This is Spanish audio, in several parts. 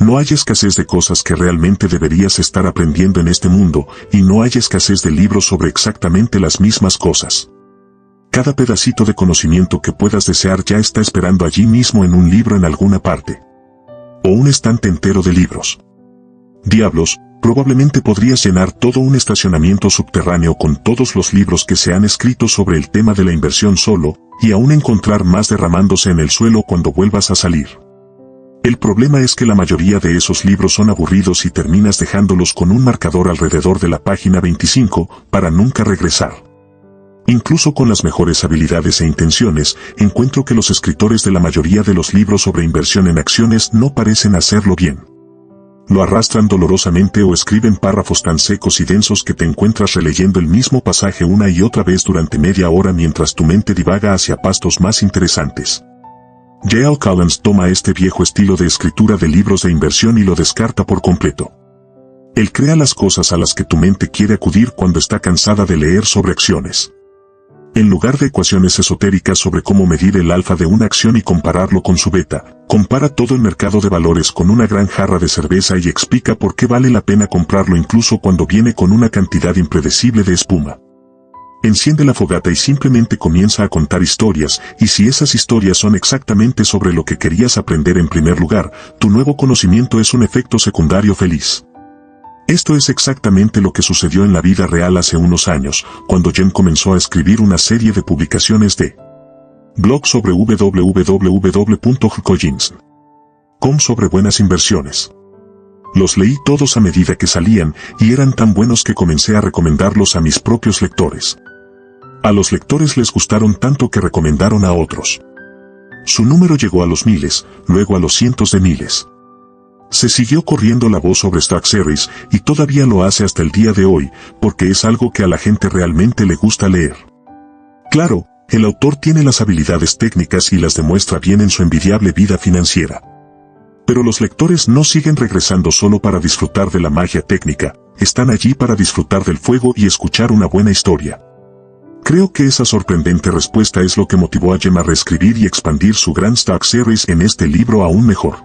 No hay escasez de cosas que realmente deberías estar aprendiendo en este mundo, y no hay escasez de libros sobre exactamente las mismas cosas. Cada pedacito de conocimiento que puedas desear ya está esperando allí mismo en un libro en alguna parte. O un estante entero de libros. Diablos, probablemente podrías llenar todo un estacionamiento subterráneo con todos los libros que se han escrito sobre el tema de la inversión solo, y aún encontrar más derramándose en el suelo cuando vuelvas a salir. El problema es que la mayoría de esos libros son aburridos y terminas dejándolos con un marcador alrededor de la página 25 para nunca regresar. Incluso con las mejores habilidades e intenciones, encuentro que los escritores de la mayoría de los libros sobre inversión en acciones no parecen hacerlo bien. Lo arrastran dolorosamente o escriben párrafos tan secos y densos que te encuentras releyendo el mismo pasaje una y otra vez durante media hora mientras tu mente divaga hacia pastos más interesantes. J.L. Collins toma este viejo estilo de escritura de libros de inversión y lo descarta por completo. Él crea las cosas a las que tu mente quiere acudir cuando está cansada de leer sobre acciones. En lugar de ecuaciones esotéricas sobre cómo medir el alfa de una acción y compararlo con su beta, compara todo el mercado de valores con una gran jarra de cerveza y explica por qué vale la pena comprarlo incluso cuando viene con una cantidad impredecible de espuma. Enciende la fogata y simplemente comienza a contar historias, y si esas historias son exactamente sobre lo que querías aprender en primer lugar, tu nuevo conocimiento es un efecto secundario feliz. Esto es exactamente lo que sucedió en la vida real hace unos años, cuando Jen comenzó a escribir una serie de publicaciones de blog sobre www.hcollins.com sobre buenas inversiones. Los leí todos a medida que salían, y eran tan buenos que comencé a recomendarlos a mis propios lectores. A los lectores les gustaron tanto que recomendaron a otros. Su número llegó a los miles, luego a los cientos de miles. Se siguió corriendo la voz sobre Stock Series, y todavía lo hace hasta el día de hoy, porque es algo que a la gente realmente le gusta leer. Claro, el autor tiene las habilidades técnicas y las demuestra bien en su envidiable vida financiera. Pero los lectores no siguen regresando solo para disfrutar de la magia técnica, están allí para disfrutar del fuego y escuchar una buena historia. Creo que esa sorprendente respuesta es lo que motivó a Jem a reescribir y expandir su gran Stock Series en este libro aún mejor.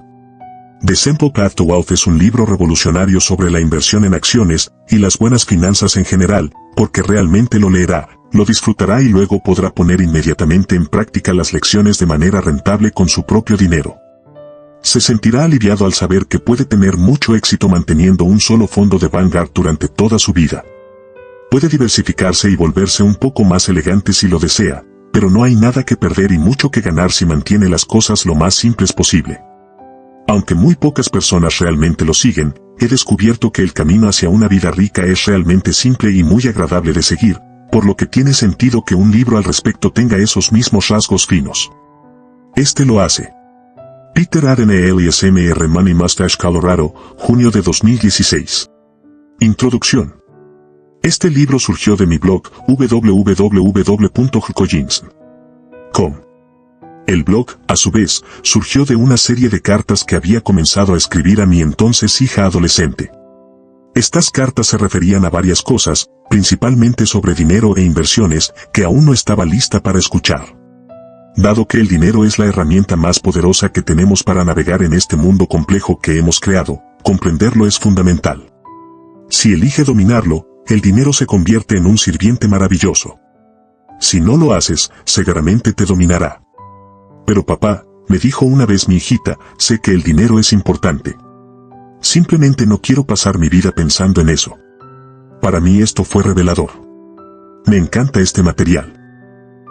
The Simple Path to Wealth es un libro revolucionario sobre la inversión en acciones y las buenas finanzas en general, porque realmente lo leerá, lo disfrutará y luego podrá poner inmediatamente en práctica las lecciones de manera rentable con su propio dinero. Se sentirá aliviado al saber que puede tener mucho éxito manteniendo un solo fondo de Vanguard durante toda su vida. Puede diversificarse y volverse un poco más elegante si lo desea, pero no hay nada que perder y mucho que ganar si mantiene las cosas lo más simples posible. Aunque muy pocas personas realmente lo siguen, he descubierto que el camino hacia una vida rica es realmente simple y muy agradable de seguir, por lo que tiene sentido que un libro al respecto tenga esos mismos rasgos finos. Este lo hace. Peter Arden alias Mr. Money Mustache Colorado, junio de 2016. Introducción. Este libro surgió de mi blog www.hcollins.com. El blog, a su vez, surgió de una serie de cartas que había comenzado a escribir a mi entonces hija adolescente. Estas cartas se referían a varias cosas, principalmente sobre dinero e inversiones, que aún no estaba lista para escuchar. Dado que el dinero es la herramienta más poderosa que tenemos para navegar en este mundo complejo que hemos creado, comprenderlo es fundamental. Si elige dominarlo, el dinero se convierte en un sirviente maravilloso. Si no lo haces, seguramente te dominará. Pero papá, me dijo una vez mi hijita, sé que el dinero es importante. Simplemente no quiero pasar mi vida pensando en eso. Para mí esto fue revelador. Me encanta este material.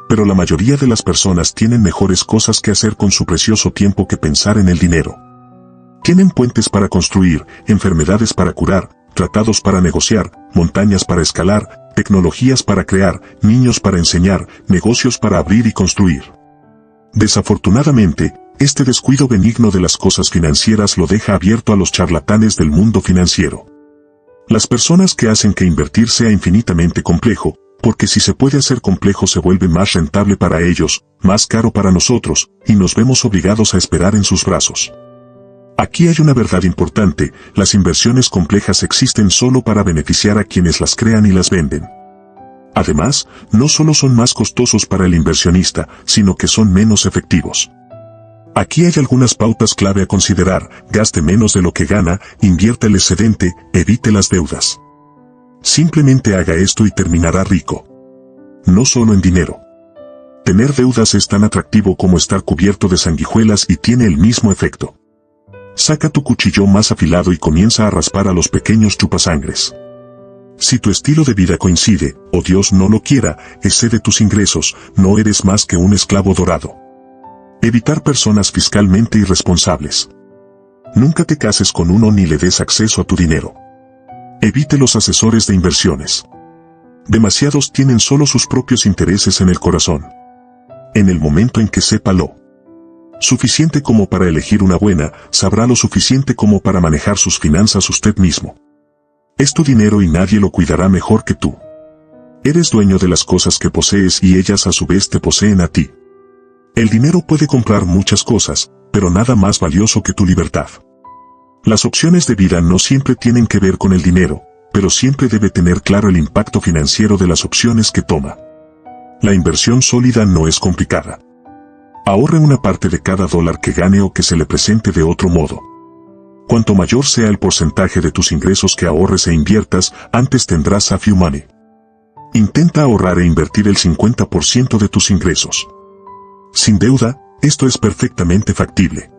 Pero la mayoría de las personas tienen mejores cosas que hacer con su precioso tiempo que pensar en el dinero. Tienen puentes para construir, enfermedades para curar, tratados para negociar, montañas para escalar, tecnologías para crear, niños para enseñar, negocios para abrir y construir. Desafortunadamente, este descuido benigno de las cosas financieras lo deja abierto a los charlatanes del mundo financiero. Las personas que hacen que invertir sea infinitamente complejo, porque si se puede hacer complejo se vuelve más rentable para ellos, más caro para nosotros, y nos vemos obligados a esperar en sus brazos. Aquí hay una verdad importante, las inversiones complejas existen solo para beneficiar a quienes las crean y las venden. Además, no solo son más costosos para el inversionista, sino que son menos efectivos. Aquí hay algunas pautas clave a considerar: gaste menos de lo que gana, invierta el excedente, evite las deudas. Simplemente haga esto y terminará rico. No solo en dinero. Tener deudas es tan atractivo como estar cubierto de sanguijuelas y tiene el mismo efecto. Saca tu cuchillo más afilado y comienza a raspar a los pequeños chupasangres. Si tu estilo de vida coincide, o Dios no lo quiera, excede tus ingresos, no eres más que un esclavo dorado. Evitar personas fiscalmente irresponsables. Nunca te cases con uno ni le des acceso a tu dinero. Evite los asesores de inversiones. Demasiados tienen solo sus propios intereses en el corazón. En el momento en que sepa lo suficiente como para elegir una buena, sabrá lo suficiente como para manejar sus finanzas usted mismo. Es tu dinero y nadie lo cuidará mejor que tú. Eres dueño de las cosas que posees y ellas a su vez te poseen a ti. El dinero puede comprar muchas cosas, pero nada más valioso que tu libertad. Las opciones de vida no siempre tienen que ver con el dinero, pero siempre debe tener claro el impacto financiero de las opciones que toma. La inversión sólida no es complicada. Ahorre una parte de cada dólar que gane o que se le presente de otro modo. Cuanto mayor sea el porcentaje de tus ingresos que ahorres e inviertas, antes tendrás a few money. Intenta ahorrar e invertir el 50% de tus ingresos. Sin deuda, esto es perfectamente factible.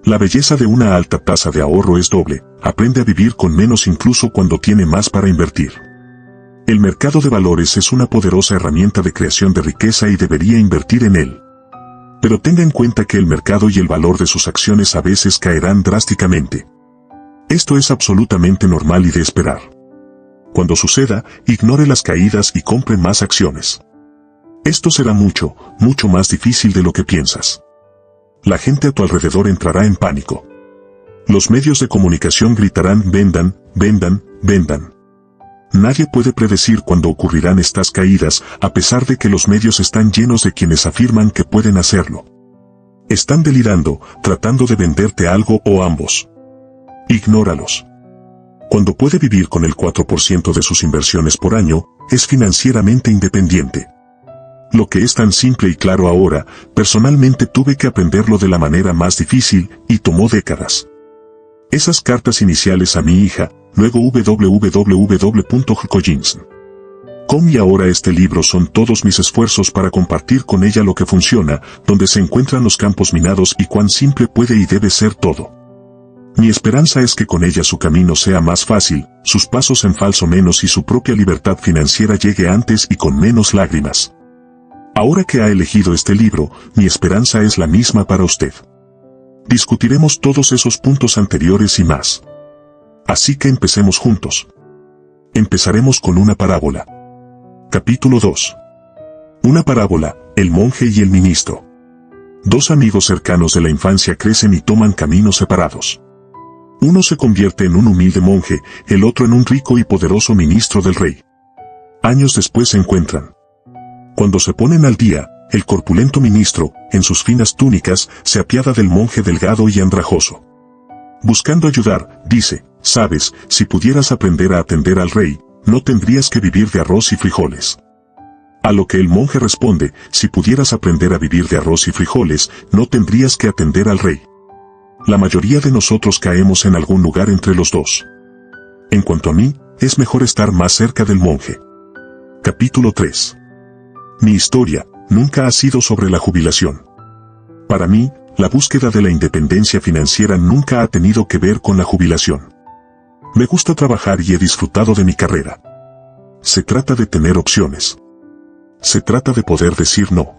La belleza de una alta tasa de ahorro es doble: aprende a vivir con menos incluso cuando tiene más para invertir. El mercado de valores es una poderosa herramienta de creación de riqueza y debería invertir en él. Pero tenga en cuenta que el mercado y el valor de sus acciones a veces caerán drásticamente. Esto es absolutamente normal y de esperar. Cuando suceda, ignore las caídas y compre más acciones. Esto será mucho, mucho más difícil de lo que piensas. La gente a tu alrededor entrará en pánico. Los medios de comunicación gritarán: vendan, vendan, vendan. Nadie puede predecir cuándo ocurrirán estas caídas, a pesar de que los medios están llenos de quienes afirman que pueden hacerlo. Están delirando, tratando de venderte algo o ambos. Ignóralos. Cuando puede vivir con el 4% de sus inversiones por año, es financieramente independiente. Lo que es tan simple y claro ahora, personalmente tuve que aprenderlo de la manera más difícil, y tomó décadas. Esas cartas iniciales a mi hija, luego www.hcojinsn.com y ahora este libro son todos mis esfuerzos para compartir con ella lo que funciona, donde se encuentran los campos minados y cuán simple puede y debe ser todo. Mi esperanza es que con ella su camino sea más fácil, sus pasos en falso menos y su propia libertad financiera llegue antes y con menos lágrimas. Ahora que ha elegido este libro, mi esperanza es la misma para usted. Discutiremos todos esos puntos anteriores y más. Así que empecemos juntos. Empezaremos con una parábola. Capítulo 2. Una parábola: el monje y el ministro. Dos amigos cercanos de la infancia crecen y toman caminos separados. Uno se convierte en un humilde monje, el otro en un rico y poderoso ministro del rey. Años después se encuentran. Cuando se ponen al día, el corpulento ministro, en sus finas túnicas, se apiada del monje delgado y andrajoso. Buscando ayudar, dice: «Sabes, si pudieras aprender a atender al rey, no tendrías que vivir de arroz y frijoles». A lo que el monje responde: «Si pudieras aprender a vivir de arroz y frijoles, no tendrías que atender al rey». La mayoría de nosotros caemos en algún lugar entre los dos. En cuanto a mí, es mejor estar más cerca del monje. Capítulo 3. Mi historia nunca ha sido sobre la jubilación. Para mí, la búsqueda de la independencia financiera nunca ha tenido que ver con la jubilación. Me gusta trabajar y he disfrutado de mi carrera. Se trata de tener opciones. Se trata de poder decir no.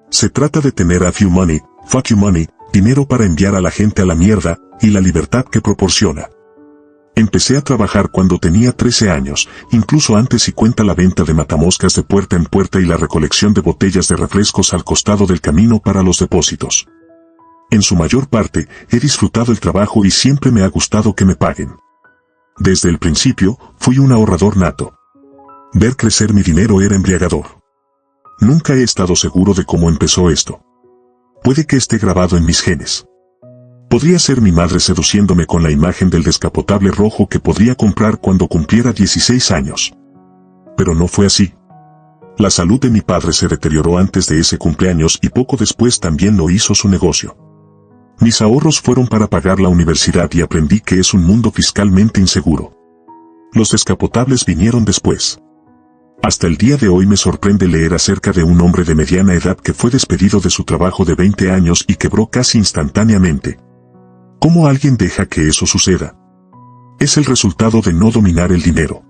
Se trata de tener a few money, fuck you money, dinero para enviar a la gente a la mierda, y la libertad que proporciona. Empecé a trabajar cuando tenía 13 años, incluso antes y cuenta la venta de matamoscas de puerta en puerta y la recolección de botellas de refrescos al costado del camino para los depósitos. En su mayor parte, he disfrutado el trabajo y siempre me ha gustado que me paguen. Desde el principio, fui un ahorrador nato. Ver crecer mi dinero era embriagador. Nunca he estado seguro de cómo empezó esto. Puede que esté grabado en mis genes. Podría ser mi madre seduciéndome con la imagen del descapotable rojo que podría comprar cuando cumpliera 16 años. Pero no fue así. La salud de mi padre se deterioró antes de ese cumpleaños y poco después también lo hizo su negocio. Mis ahorros fueron para pagar la universidad y aprendí que es un mundo fiscalmente inseguro. Los descapotables vinieron después. Hasta el día de hoy me sorprende leer acerca de un hombre de mediana edad que fue despedido de su trabajo de 20 años y quebró casi instantáneamente. ¿Cómo alguien deja que eso suceda? Es el resultado de no dominar el dinero.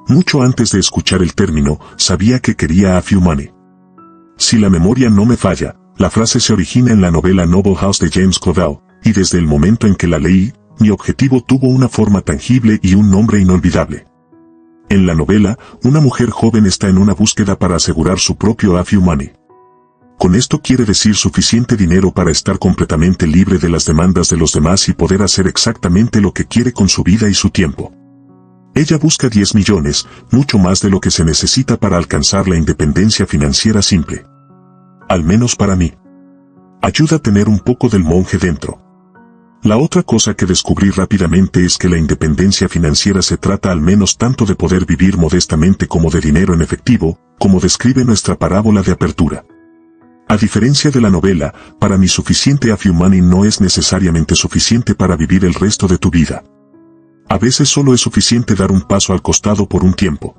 Mucho antes de escuchar el término, sabía que quería a few money. Si la memoria no me falla, la frase se origina en la novela Noble House de James Clavell, y desde el momento en que la leí, mi objetivo tuvo una forma tangible y un nombre inolvidable. En la novela, una mujer joven está en una búsqueda para asegurar su propio a few money. Con esto quiere decir suficiente dinero para estar completamente libre de las demandas de los demás y poder hacer exactamente lo que quiere con su vida y su tiempo. Ella busca 10 millones, mucho más de lo que se necesita para alcanzar la independencia financiera simple. Al menos para mí. Ayuda a tener un poco del monje dentro. La otra cosa que descubrí rápidamente es que la independencia financiera se trata al menos tanto de poder vivir modestamente como de dinero en efectivo, como describe nuestra parábola de apertura. A diferencia de la novela, para mí suficiente a few money no es necesariamente suficiente para vivir el resto de tu vida. A veces solo es suficiente dar un paso al costado por un tiempo.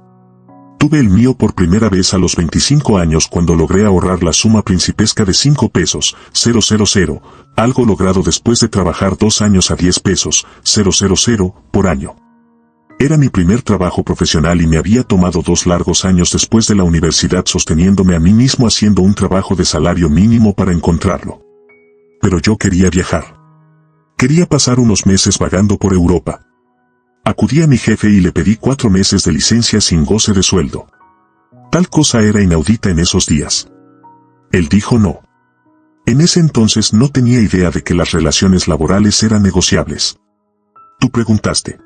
Tuve el mío por primera vez a los 25 años cuando logré ahorrar la suma principesca de 5 pesos, 000, algo logrado después de trabajar 2 años a 10 pesos, 000, por año. Era mi primer trabajo profesional y me había tomado 2 largos años después de la universidad sosteniéndome a mí mismo haciendo un trabajo de salario mínimo para encontrarlo. Pero yo quería viajar. Quería pasar unos meses vagando por Europa. Acudí a mi jefe y le pedí 4 meses de licencia sin goce de sueldo. Tal cosa era inaudita en esos días. Él dijo no. En ese entonces no tenía idea de que las relaciones laborales eran negociables. Tú preguntaste.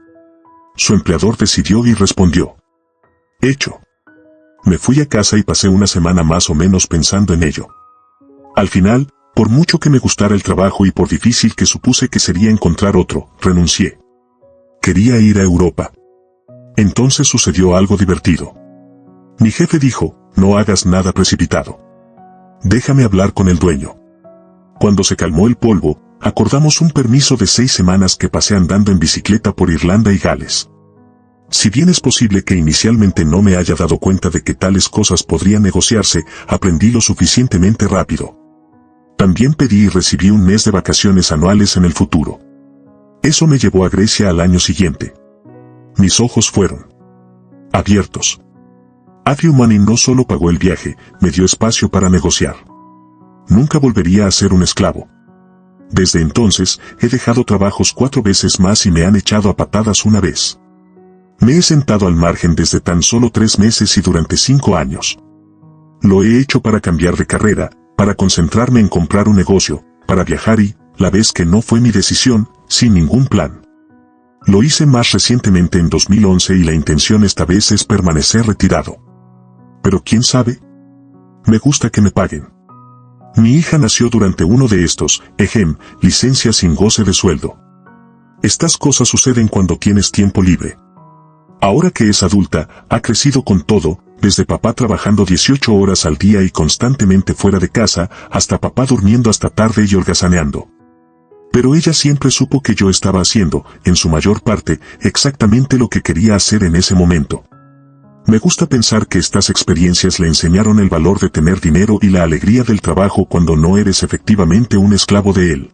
Su empleador decidió y respondió. Hecho. Me fui a casa y pasé una semana más o menos pensando en ello. Al final, por mucho que me gustara el trabajo y por difícil que supuse que sería encontrar otro, renuncié. Quería ir a Europa. Entonces sucedió algo divertido. Mi jefe dijo, no hagas nada precipitado. Déjame hablar con el dueño. Cuando se calmó el polvo, acordamos un permiso de 6 semanas que pasé andando en bicicleta por Irlanda y Gales. Si bien es posible que inicialmente no me haya dado cuenta de que tales cosas podrían negociarse, aprendí lo suficientemente rápido. También pedí y recibí un mes de vacaciones anuales en el futuro. Eso me llevó a Grecia al año siguiente. Mis ojos fueron abiertos. A few money no solo pagó el viaje, me dio espacio para negociar. Nunca volvería a ser un esclavo. Desde entonces, he dejado trabajos 4 veces más y me han echado a patadas una vez. Me he sentado al margen desde tan solo 3 meses y durante 5 años. Lo he hecho para cambiar de carrera, para concentrarme en comprar un negocio, para viajar y, la vez que no fue mi decisión, sin ningún plan. Lo hice más recientemente en 2011 y la intención esta vez es permanecer retirado. Pero quién sabe. Me gusta que me paguen. Mi hija nació durante uno de estos, licencia sin goce de sueldo. Estas cosas suceden cuando tienes tiempo libre. Ahora que es adulta, ha crecido con todo, desde papá trabajando 18 horas al día y constantemente fuera de casa, hasta papá durmiendo hasta tarde y holgazaneando. Pero ella siempre supo que yo estaba haciendo, en su mayor parte, exactamente lo que quería hacer en ese momento. Me gusta pensar que estas experiencias le enseñaron el valor de tener dinero y la alegría del trabajo cuando no eres efectivamente un esclavo de él.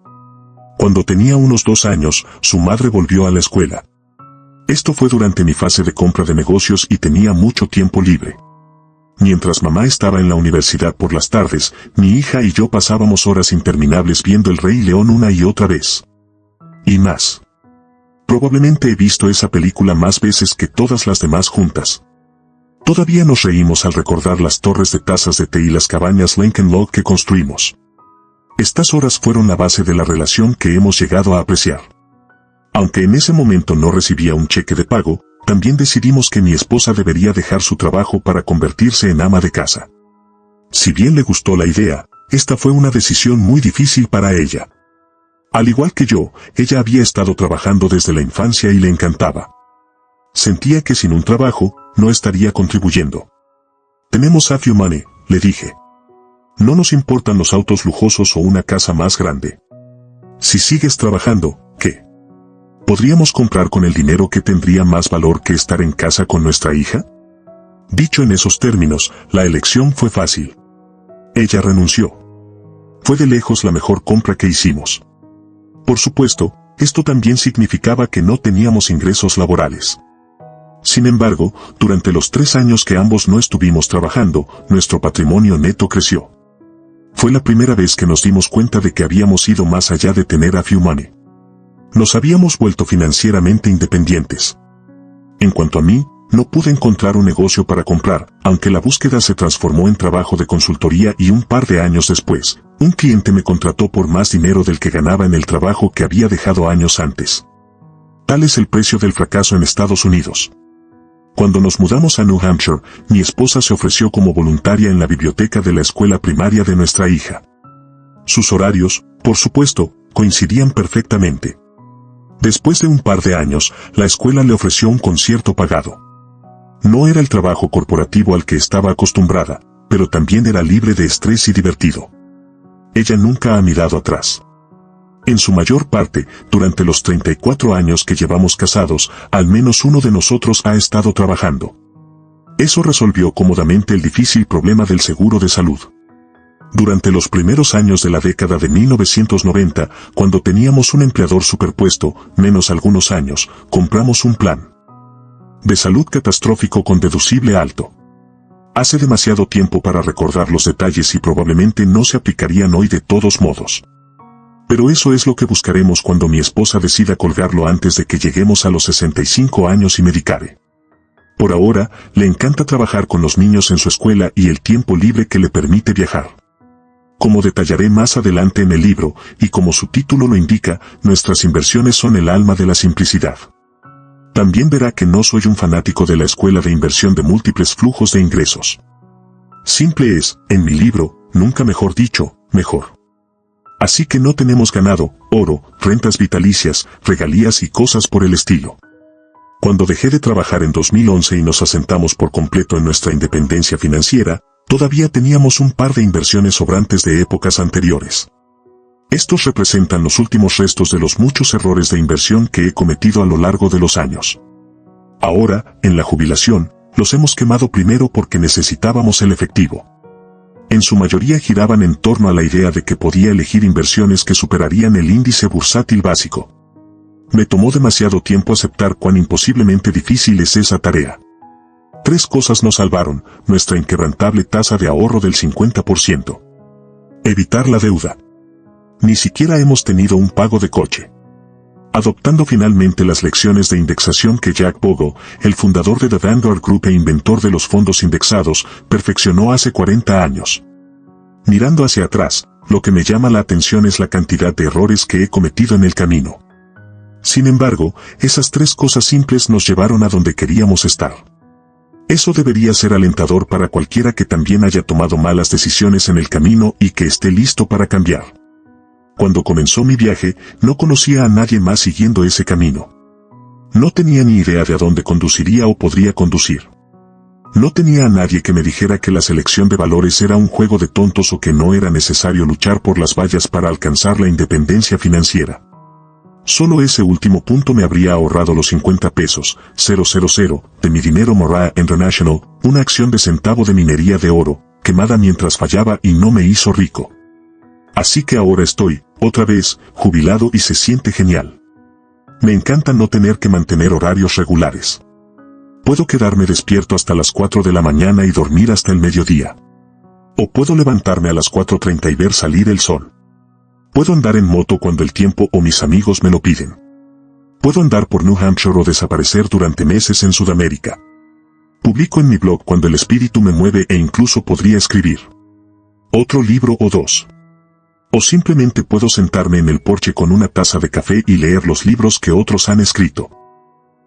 Cuando tenía unos 2 años, su madre volvió a la escuela. Esto fue durante mi fase de compra de negocios y tenía mucho tiempo libre. Mientras mamá estaba en la universidad por las tardes, mi hija y yo pasábamos horas interminables viendo El Rey León una y otra vez. Y más. Probablemente he visto esa película más veces que todas las demás juntas. Todavía nos reímos al recordar las torres de tazas de té y las cabañas Lincoln Log que construimos. Estas horas fueron la base de la relación que hemos llegado a apreciar. Aunque en ese momento no recibía un cheque de pago, también decidimos que mi esposa debería dejar su trabajo para convertirse en ama de casa. Si bien le gustó la idea, esta fue una decisión muy difícil para ella. Al igual que yo, ella había estado trabajando desde la infancia y le encantaba. Sentía que sin un trabajo, no estaría contribuyendo. Tenemos a few money, le dije. No nos importan los autos lujosos o una casa más grande. Si sigues trabajando, ¿qué podríamos comprar con el dinero que tendría más valor que estar en casa con nuestra hija? Dicho en esos términos, la elección fue fácil. Ella renunció. Fue de lejos la mejor compra que hicimos. Por supuesto, esto también significaba que no teníamos ingresos laborales. Sin embargo, durante los 3 años que ambos no estuvimos trabajando, nuestro patrimonio neto creció. Fue la primera vez que nos dimos cuenta de que habíamos ido más allá de tener a few money. Nos habíamos vuelto financieramente independientes. En cuanto a mí, no pude encontrar un negocio para comprar, aunque la búsqueda se transformó en trabajo de consultoría y un par de años después, un cliente me contrató por más dinero del que ganaba en el trabajo que había dejado años antes. Tal es el precio del fracaso en Estados Unidos. Cuando nos mudamos a New Hampshire, mi esposa se ofreció como voluntaria en la biblioteca de la escuela primaria de nuestra hija. Sus horarios, por supuesto, coincidían perfectamente. Después de un par de años, la escuela le ofreció un concierto pagado. No era el trabajo corporativo al que estaba acostumbrada, pero también era libre de estrés y divertido. Ella nunca ha mirado atrás. En su mayor parte, durante los 34 años que llevamos casados, al menos uno de nosotros ha estado trabajando. Eso resolvió cómodamente el difícil problema del seguro de salud. Durante los primeros años de la década de 1990, cuando teníamos un empleador superpuesto, menos algunos años, compramos un plan de salud catastrófico con deducible alto. Hace demasiado tiempo para recordar los detalles y probablemente no se aplicarían hoy de todos modos. Pero eso es lo que buscaremos cuando mi esposa decida colgarlo antes de que lleguemos a los 65 años y Medicare. Por ahora, le encanta trabajar con los niños en su escuela y el tiempo libre que le permite viajar. Como detallaré más adelante en el libro, y como su título lo indica, nuestras inversiones son el alma de la simplicidad. También verá que no soy un fanático de la escuela de inversión de múltiples flujos de ingresos. Simple es, en mi libro, nunca mejor dicho, mejor. Así que no tenemos ganado, oro, rentas vitalicias, regalías y cosas por el estilo. Cuando dejé de trabajar en 2011 y nos asentamos por completo en nuestra independencia financiera, todavía teníamos un par de inversiones sobrantes de épocas anteriores. Estos representan los últimos restos de los muchos errores de inversión que he cometido a lo largo de los años. Ahora, en la jubilación, los hemos quemado primero porque necesitábamos el efectivo. En su mayoría giraban en torno a la idea de que podía elegir inversiones que superarían el índice bursátil básico. Me tomó demasiado tiempo aceptar cuán imposiblemente difícil es esa tarea. 3 cosas nos salvaron: nuestra inquebrantable tasa de ahorro del 50%. Evitar la deuda. Ni siquiera hemos tenido un pago de coche. Adoptando finalmente las lecciones de indexación que Jack Bogle, el fundador de The Vanguard Group e inventor de los fondos indexados, perfeccionó hace 40 años. Mirando hacia atrás, lo que me llama la atención es la cantidad de errores que he cometido en el camino. Sin embargo, esas 3 cosas simples nos llevaron a donde queríamos estar. Eso debería ser alentador para cualquiera que también haya tomado malas decisiones en el camino y que esté listo para cambiar. Cuando comenzó mi viaje, no conocía a nadie más siguiendo ese camino. No tenía ni idea de a dónde conduciría o podría conducir. No tenía a nadie que me dijera que la selección de valores era un juego de tontos o que no era necesario luchar por las vallas para alcanzar la independencia financiera. Solo ese último punto me habría ahorrado los 50 pesos, 000, de mi dinero Moriah International, una acción de centavo de minería de oro, quemada mientras fallaba y no me hizo rico. Así que ahora estoy, otra vez, jubilado y se siente genial. Me encanta no tener que mantener horarios regulares. Puedo quedarme despierto hasta las 4 de la mañana y dormir hasta el mediodía. O puedo levantarme a las 4:30 y ver salir el sol. Puedo andar en moto cuando el tiempo o mis amigos me lo piden. Puedo andar por New Hampshire o desaparecer durante meses en Sudamérica. Publico en mi blog cuando el espíritu me mueve e incluso podría escribir otro libro o 2. O simplemente puedo sentarme en el porche con una taza de café y leer los libros que otros han escrito.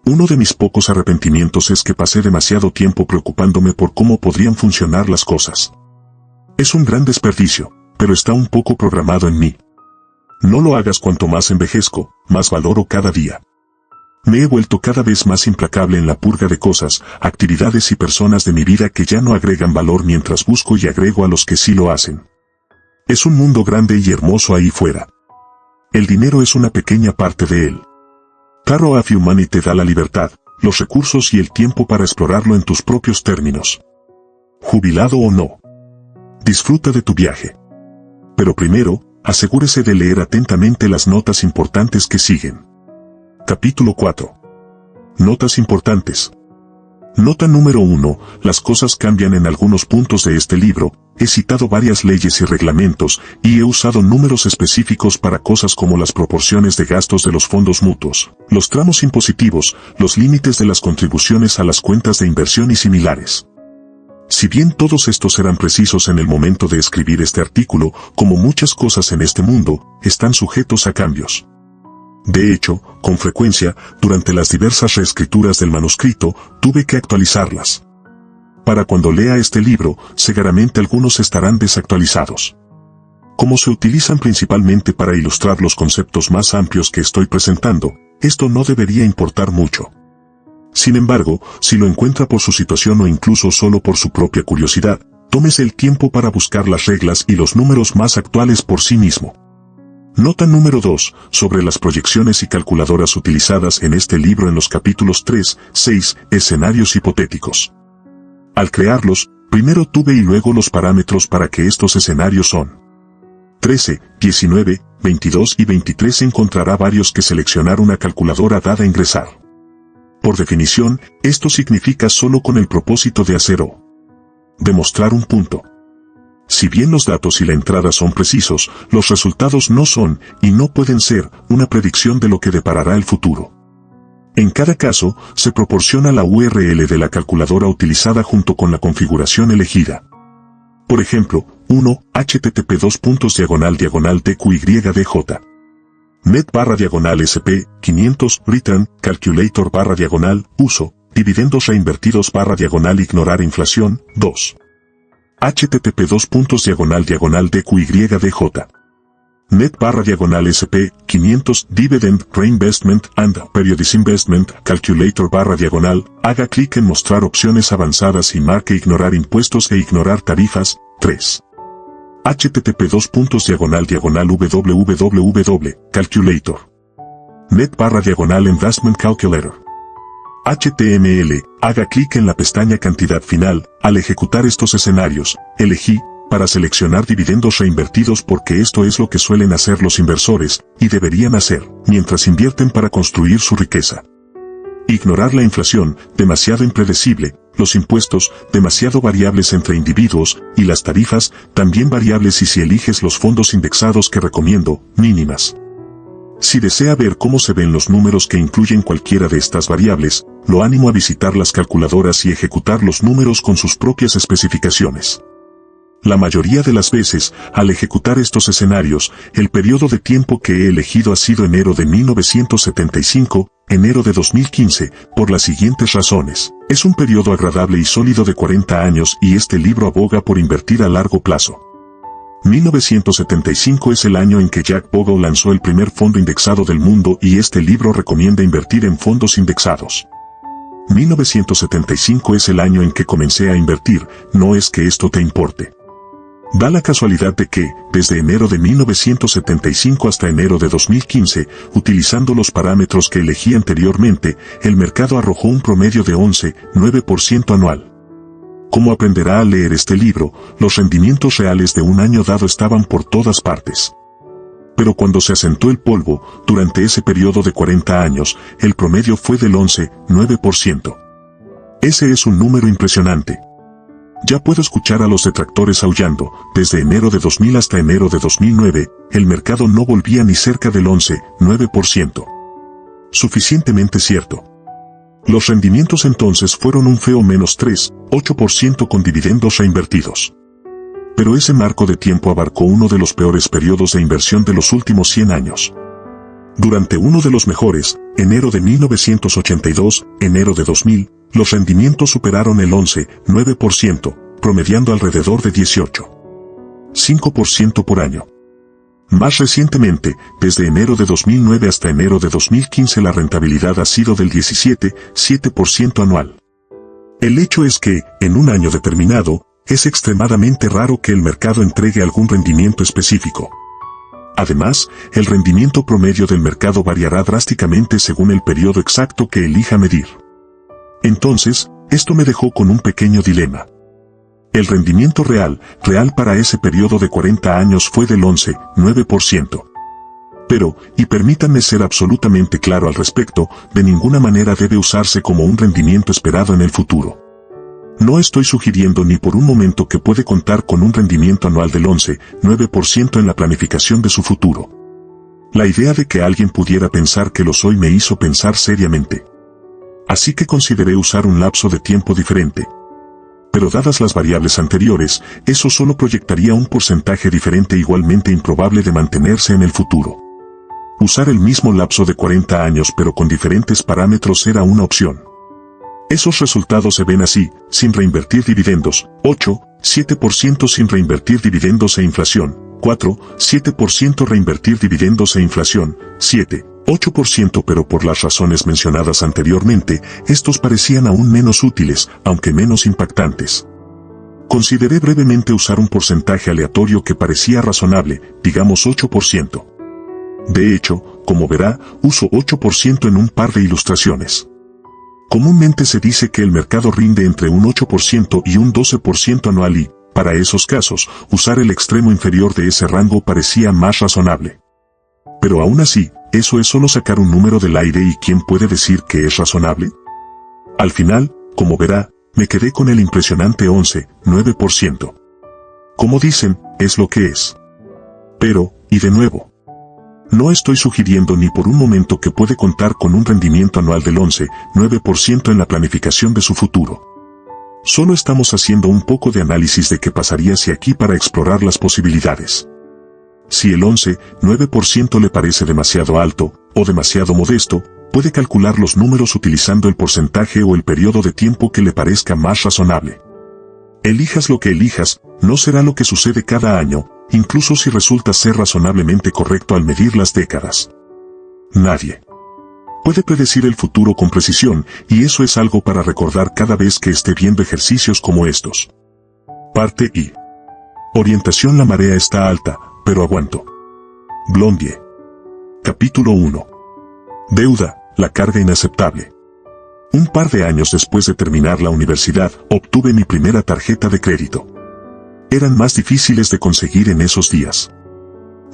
Uno de mis pocos arrepentimientos es que pasé demasiado tiempo preocupándome por cómo podrían funcionar las cosas. Es un gran desperdicio, pero está un poco programado en mí. No lo hagas. Cuanto más envejezco, más valoro cada día. Me he vuelto cada vez más implacable en la purga de cosas, actividades y personas de mi vida que ya no agregan valor mientras busco y agrego a los que sí lo hacen. Es un mundo grande y hermoso ahí fuera. El dinero es una pequeña parte de él. Taro of Money te da la libertad, los recursos y el tiempo para explorarlo en tus propios términos. Jubilado o no. Disfruta de tu viaje. Pero primero, asegúrese de leer atentamente las notas importantes que siguen. Capítulo 4. Notas importantes. Nota número 1. Las cosas cambian en algunos puntos de este libro. He citado varias leyes y reglamentos, y he usado números específicos para cosas como las proporciones de gastos de los fondos mutuos, los tramos impositivos, los límites de las contribuciones a las cuentas de inversión y similares. Si bien todos estos eran precisos en el momento de escribir este artículo, como muchas cosas en este mundo, están sujetos a cambios. De hecho, con frecuencia, durante las diversas reescrituras del manuscrito, tuve que actualizarlas. Para cuando lea este libro, seguramente algunos estarán desactualizados. Como se utilizan principalmente para ilustrar los conceptos más amplios que estoy presentando, esto no debería importar mucho. Sin embargo, si lo encuentra por su situación o incluso solo por su propia curiosidad, tómese el tiempo para buscar las reglas y los números más actuales por sí mismo. Nota número 2, sobre las proyecciones y calculadoras utilizadas en este libro en los capítulos 3, 6, escenarios hipotéticos. Al crearlos, primero tuve y luego los parámetros para que estos escenarios son 13, 19, 22 y 23. Encontrará varios que seleccionar una calculadora dada a ingresar. Por definición, esto significa solo con el propósito de hacer o demostrar un punto. Si bien los datos y la entrada son precisos, los resultados no son, y no pueden ser, una predicción de lo que deparará el futuro. En cada caso, se proporciona la URL de la calculadora utilizada junto con la configuración elegida. Por ejemplo, 1, http://tqydj. net//sp, 500, return, calculator// uso, dividendos reinvertidos // inflación, 2. http://tqydj. net//sp, 500, dividend, reinvestment and periodic investment, calculator// haga clic en mostrar opciones avanzadas y marque ignorar impuestos e ignorar tarifas, 3. http://www, calculator. net//investment calculator. HTML, haga clic en la pestaña cantidad final. Al ejecutar estos escenarios, elegí, para seleccionar dividendos reinvertidos porque esto es lo que suelen hacer los inversores, y deberían hacer, mientras invierten para construir su riqueza. Ignorar la inflación, demasiado impredecible, los impuestos, demasiado variables entre individuos, y las tarifas, también variables y si eliges los fondos indexados que recomiendo, mínimas. Si desea ver cómo se ven los números que incluyen cualquiera de estas variables, lo animo a visitar las calculadoras y ejecutar los números con sus propias especificaciones. La mayoría de las veces, al ejecutar estos escenarios, el periodo de tiempo que he elegido ha sido enero de 1975, enero de 2015, por las siguientes razones. Es un periodo agradable y sólido de 40 años y este libro aboga por invertir a largo plazo. 1975 es el año en que Jack Bogle lanzó el primer fondo indexado del mundo y este libro recomienda invertir en fondos indexados. 1975 es el año en que comencé a invertir, no es que esto te importe. Da la casualidad de que, desde enero de 1975 hasta enero de 2015, utilizando los parámetros que elegí anteriormente, el mercado arrojó un promedio de 11,9% anual. Como aprenderá al leer este libro, los rendimientos reales de un año dado estaban por todas partes. Pero cuando se asentó el polvo, durante ese periodo de 40 años, el promedio fue del 11,9%. Ese es un número impresionante. Ya puedo escuchar a los detractores aullando, desde enero de 2000 hasta enero de 2009, el mercado no volvía ni cerca del 11,9%. Suficientemente cierto. Los rendimientos entonces fueron un feo -3,8% con dividendos reinvertidos. Pero ese marco de tiempo abarcó uno de los peores periodos de inversión de los últimos 100 años. Durante uno de los mejores, enero de 1982, enero de 2000, los rendimientos superaron el 11,9%, promediando alrededor de 18,5% por año. Más recientemente, desde enero de 2009 hasta enero de 2015 la rentabilidad ha sido del 17,7% anual. El hecho es que, en un año determinado, es extremadamente raro que el mercado entregue algún rendimiento específico. Además, el rendimiento promedio del mercado variará drásticamente según el periodo exacto que elija medir. Entonces, esto me dejó con un pequeño dilema. El rendimiento real para ese periodo de 40 años fue del 11,9%. Pero, y permítanme ser absolutamente claro al respecto, de ninguna manera debe usarse como un rendimiento esperado en el futuro. No estoy sugiriendo ni por un momento que puede contar con un rendimiento anual del 11,9% en la planificación de su futuro. La idea de que alguien pudiera pensar que lo soy me hizo pensar seriamente. Así que consideré usar un lapso de tiempo diferente. Pero dadas las variables anteriores, eso solo proyectaría un porcentaje diferente igualmente improbable de mantenerse en el futuro. Usar el mismo lapso de 40 años pero con diferentes parámetros era una opción. Esos resultados se ven así: sin reinvertir dividendos, 8,7% sin reinvertir dividendos e inflación, 4,7% reinvertir dividendos e inflación, 7,8%, pero por las razones mencionadas anteriormente, estos parecían aún menos útiles, aunque menos impactantes. Consideré brevemente usar un porcentaje aleatorio que parecía razonable, digamos 8%. De hecho, como verá, uso 8% en un par de ilustraciones. Comúnmente se dice que el mercado rinde entre un 8% y un 12% anual y, para esos casos, usar el extremo inferior de ese rango parecía más razonable. Pero aún así, eso es solo sacar un número del aire y ¿quién puede decir que es razonable? Al final, como verá, me quedé con el impresionante 11,9%. Como dicen, es lo que es. Pero, y de nuevo, no estoy sugiriendo ni por un momento que puede contar con un rendimiento anual del 11,9% en la planificación de su futuro. Solo estamos haciendo un poco de análisis de qué pasaría si aquí para explorar las posibilidades. Si el 11,9% le parece demasiado alto, o demasiado modesto, puede calcular los números utilizando el porcentaje o el periodo de tiempo que le parezca más razonable. Elijas lo que elijas, no será lo que sucede cada año, incluso si resulta ser razonablemente correcto al medir las décadas. Nadie puede predecir el futuro con precisión, y eso es algo para recordar cada vez que esté viendo ejercicios como estos. Parte I. Orientación: la marea está alta, pero aguanto. Blondier. Capítulo 1. Deuda, la carga inaceptable. Un par de años después de terminar la universidad, obtuve mi primera tarjeta de crédito. Eran más difíciles de conseguir en esos días.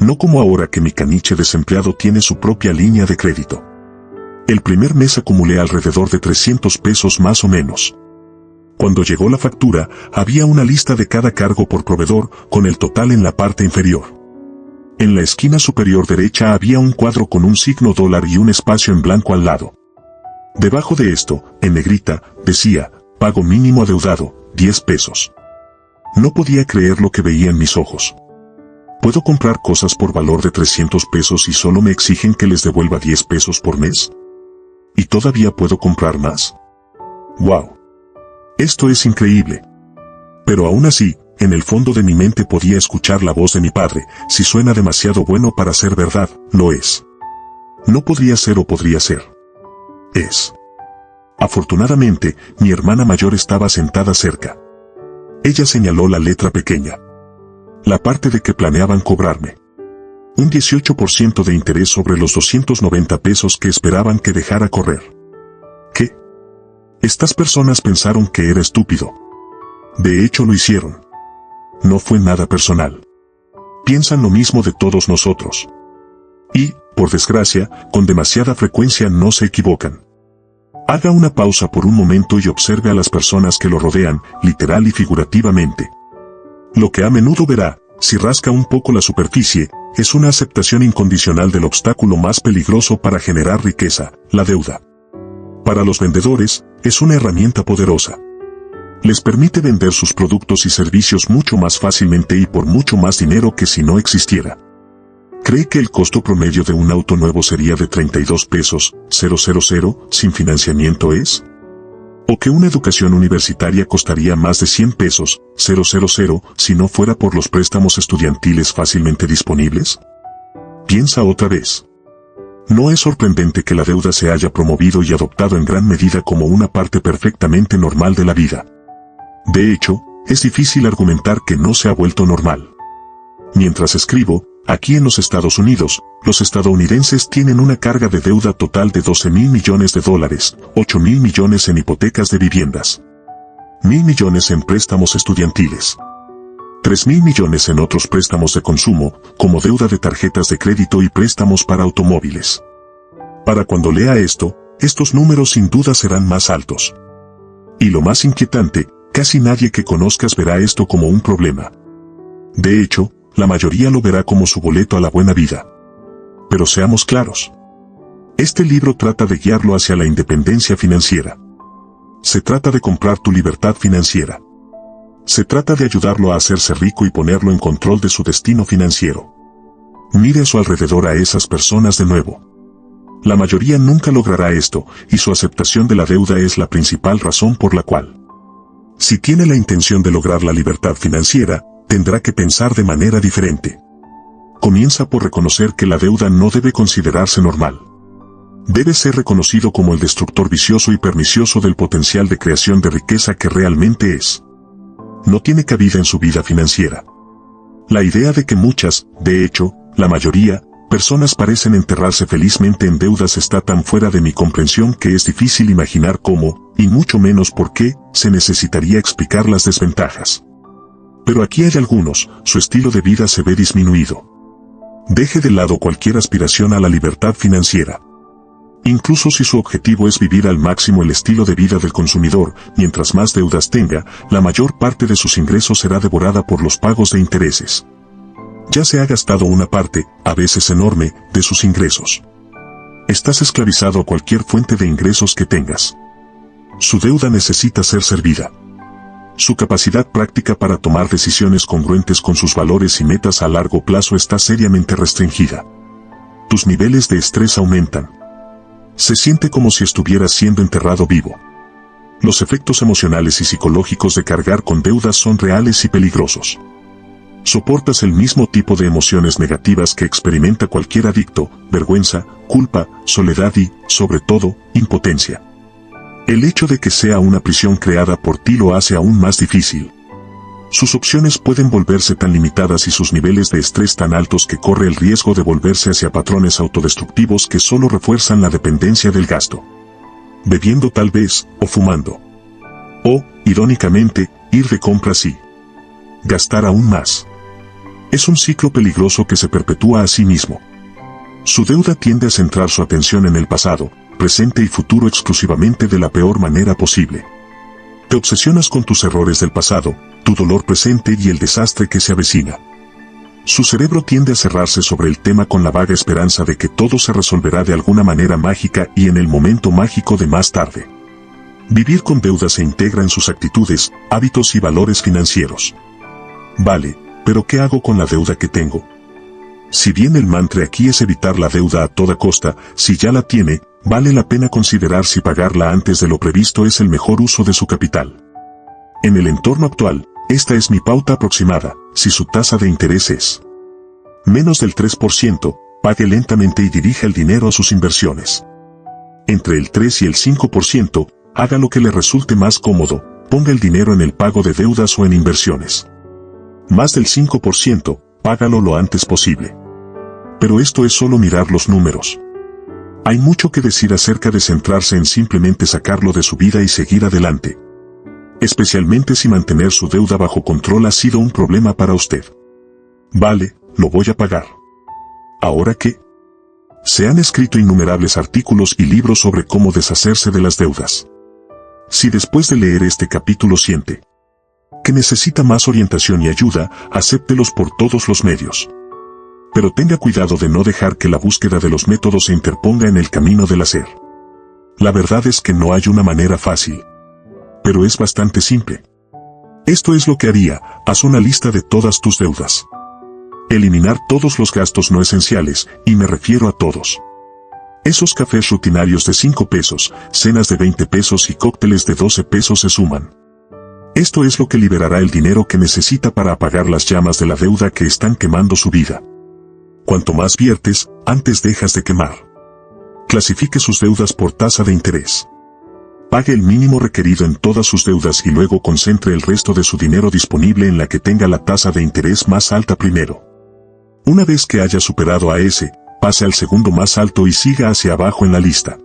No como ahora que mi caniche desempleado tiene su propia línea de crédito. El primer mes acumulé alrededor de 300 pesos más o menos. Cuando llegó la factura, había una lista de cada cargo por proveedor, con el total en la parte inferior. En la esquina superior derecha había un cuadro con un signo dólar y un espacio en blanco al lado. Debajo de esto, en negrita, decía: pago mínimo adeudado, 10 pesos. No podía creer lo que veía en mis ojos. ¿Puedo comprar cosas por valor de 300 pesos y solo me exigen que les devuelva 10 pesos por mes? ¿Y todavía puedo comprar más? ¡Wow! Esto es increíble. Pero aún así, en el fondo de mi mente podía escuchar la voz de mi padre: si suena demasiado bueno para ser verdad, lo es. No podría ser o podría ser. Es. Afortunadamente, mi hermana mayor estaba sentada cerca. Ella señaló la letra pequeña. La parte de que planeaban cobrarme. Un 18% de interés sobre los 290 pesos que esperaban que dejara correr. ¿Qué? Estas personas pensaron que era estúpido. De hecho lo hicieron. No fue nada personal. Piensan lo mismo de todos nosotros. Y, por desgracia, con demasiada frecuencia no se equivocan. Haga una pausa por un momento y observe a las personas que lo rodean, literal y figurativamente. Lo que a menudo verá, si rasca un poco la superficie, es una aceptación incondicional del obstáculo más peligroso para generar riqueza, la deuda. Para los vendedores, es una herramienta poderosa. Les permite vender sus productos y servicios mucho más fácilmente y por mucho más dinero que si no existiera. ¿Cree que el costo promedio de un auto nuevo sería de 32 pesos, 000, sin financiamiento es? ¿O que una educación universitaria costaría más de 100 pesos, 000, si no fuera por los préstamos estudiantiles fácilmente disponibles? Piensa otra vez. No es sorprendente que la deuda se haya promovido y adoptado en gran medida como una parte perfectamente normal de la vida. De hecho, es difícil argumentar que no se ha vuelto normal. Mientras escribo, Aquí en los Estados Unidos, los estadounidenses tienen una carga de deuda total de $12.000 millones, $8.000 millones en hipotecas de viviendas, $1.000 millones en préstamos estudiantiles, $3.000 millones en otros préstamos de consumo, como deuda de tarjetas de crédito y préstamos para automóviles. Para cuando lea esto, estos números sin duda serán más altos. Y lo más inquietante, casi nadie que conozcas verá esto como un problema. De hecho, la mayoría lo verá como su boleto a la buena vida. Pero seamos claros. Este libro trata de guiarlo hacia la independencia financiera. Se trata de comprar tu libertad financiera. Se trata de ayudarlo a hacerse rico y ponerlo en control de su destino financiero. Mire a su alrededor a esas personas de nuevo. La mayoría nunca logrará esto, y su aceptación de la deuda es la principal razón por la cual. Si tiene la intención de lograr la libertad financiera, tendrá que pensar de manera diferente. Comienza por reconocer que la deuda no debe considerarse normal. Debe ser reconocido como el destructor vicioso y pernicioso del potencial de creación de riqueza que realmente es. No tiene cabida en su vida financiera. La idea de que muchas, de hecho, la mayoría, personas parecen enterrarse felizmente en deudas está tan fuera de mi comprensión que es difícil imaginar cómo, y mucho menos por qué, se necesitaría explicar las desventajas. Pero aquí hay algunos, su estilo de vida se ve disminuido. Deje de lado cualquier aspiración a la libertad financiera. Incluso si su objetivo es vivir al máximo el estilo de vida del consumidor, mientras más deudas tenga, la mayor parte de sus ingresos será devorada por los pagos de intereses. Ya se ha gastado una parte, a veces enorme, de sus ingresos. Estás esclavizado a cualquier fuente de ingresos que tengas. Su deuda necesita ser servida. Su capacidad práctica para tomar decisiones congruentes con sus valores y metas a largo plazo está seriamente restringida. Tus niveles de estrés aumentan. Se siente como si estuvieras siendo enterrado vivo. Los efectos emocionales y psicológicos de cargar con deudas son reales y peligrosos. Soportas el mismo tipo de emociones negativas que experimenta cualquier adicto: vergüenza, culpa, soledad y, sobre todo, impotencia. El hecho de que sea una prisión creada por ti lo hace aún más difícil. Sus opciones pueden volverse tan limitadas y sus niveles de estrés tan altos que corre el riesgo de volverse hacia patrones autodestructivos que solo refuerzan la dependencia del gasto. Bebiendo tal vez, o fumando. O, irónicamente, ir de compras y gastar aún más. Es un ciclo peligroso que se perpetúa a sí mismo. Su deuda tiende a centrar su atención en el pasado, presente y futuro exclusivamente de la peor manera posible. Te obsesionas con tus errores del pasado, tu dolor presente y el desastre que se avecina. Su cerebro tiende a cerrarse sobre el tema con la vaga esperanza de que todo se resolverá de alguna manera mágica y en el momento mágico de más tarde. Vivir con deuda se integra en sus actitudes, hábitos y valores financieros. Vale, pero ¿qué hago con la deuda que tengo? Si bien el mantra aquí es evitar la deuda a toda costa, si ya la tiene, vale la pena considerar si pagarla antes de lo previsto es el mejor uso de su capital. En el entorno actual, esta es mi pauta aproximada: si su tasa de interés es menos del 3%, pague lentamente y dirija el dinero a sus inversiones. Entre el 3 y el 5%, haga lo que le resulte más cómodo, ponga el dinero en el pago de deudas o en inversiones. Más del 5%, págalo lo antes posible. Pero esto es solo mirar los números. Hay mucho que decir acerca de centrarse en simplemente sacarlo de su vida y seguir adelante. Especialmente si mantener su deuda bajo control ha sido un problema para usted. Vale, lo voy a pagar. ¿Ahora qué? Se han escrito innumerables artículos y libros sobre cómo deshacerse de las deudas. Si después de leer este capítulo siente que necesita más orientación y ayuda, acéptelos por todos los medios. Pero tenga cuidado de no dejar que la búsqueda de los métodos se interponga en el camino del hacer. La verdad es que no hay una manera fácil. Pero es bastante simple. Esto es lo que haría: haz una lista de todas tus deudas. Eliminar todos los gastos no esenciales, y me refiero a todos. Esos cafés rutinarios de 5 pesos, cenas de 20 pesos y cócteles de 12 pesos se suman. Esto es lo que liberará el dinero que necesita para apagar las llamas de la deuda que están quemando su vida. Cuanto más viertes, antes dejas de quemar. Clasifique sus deudas por tasa de interés. Pague el mínimo requerido en todas sus deudas y luego concentre el resto de su dinero disponible en la que tenga la tasa de interés más alta primero. Una vez que haya superado a ese, pase al segundo más alto y siga hacia abajo en la lista.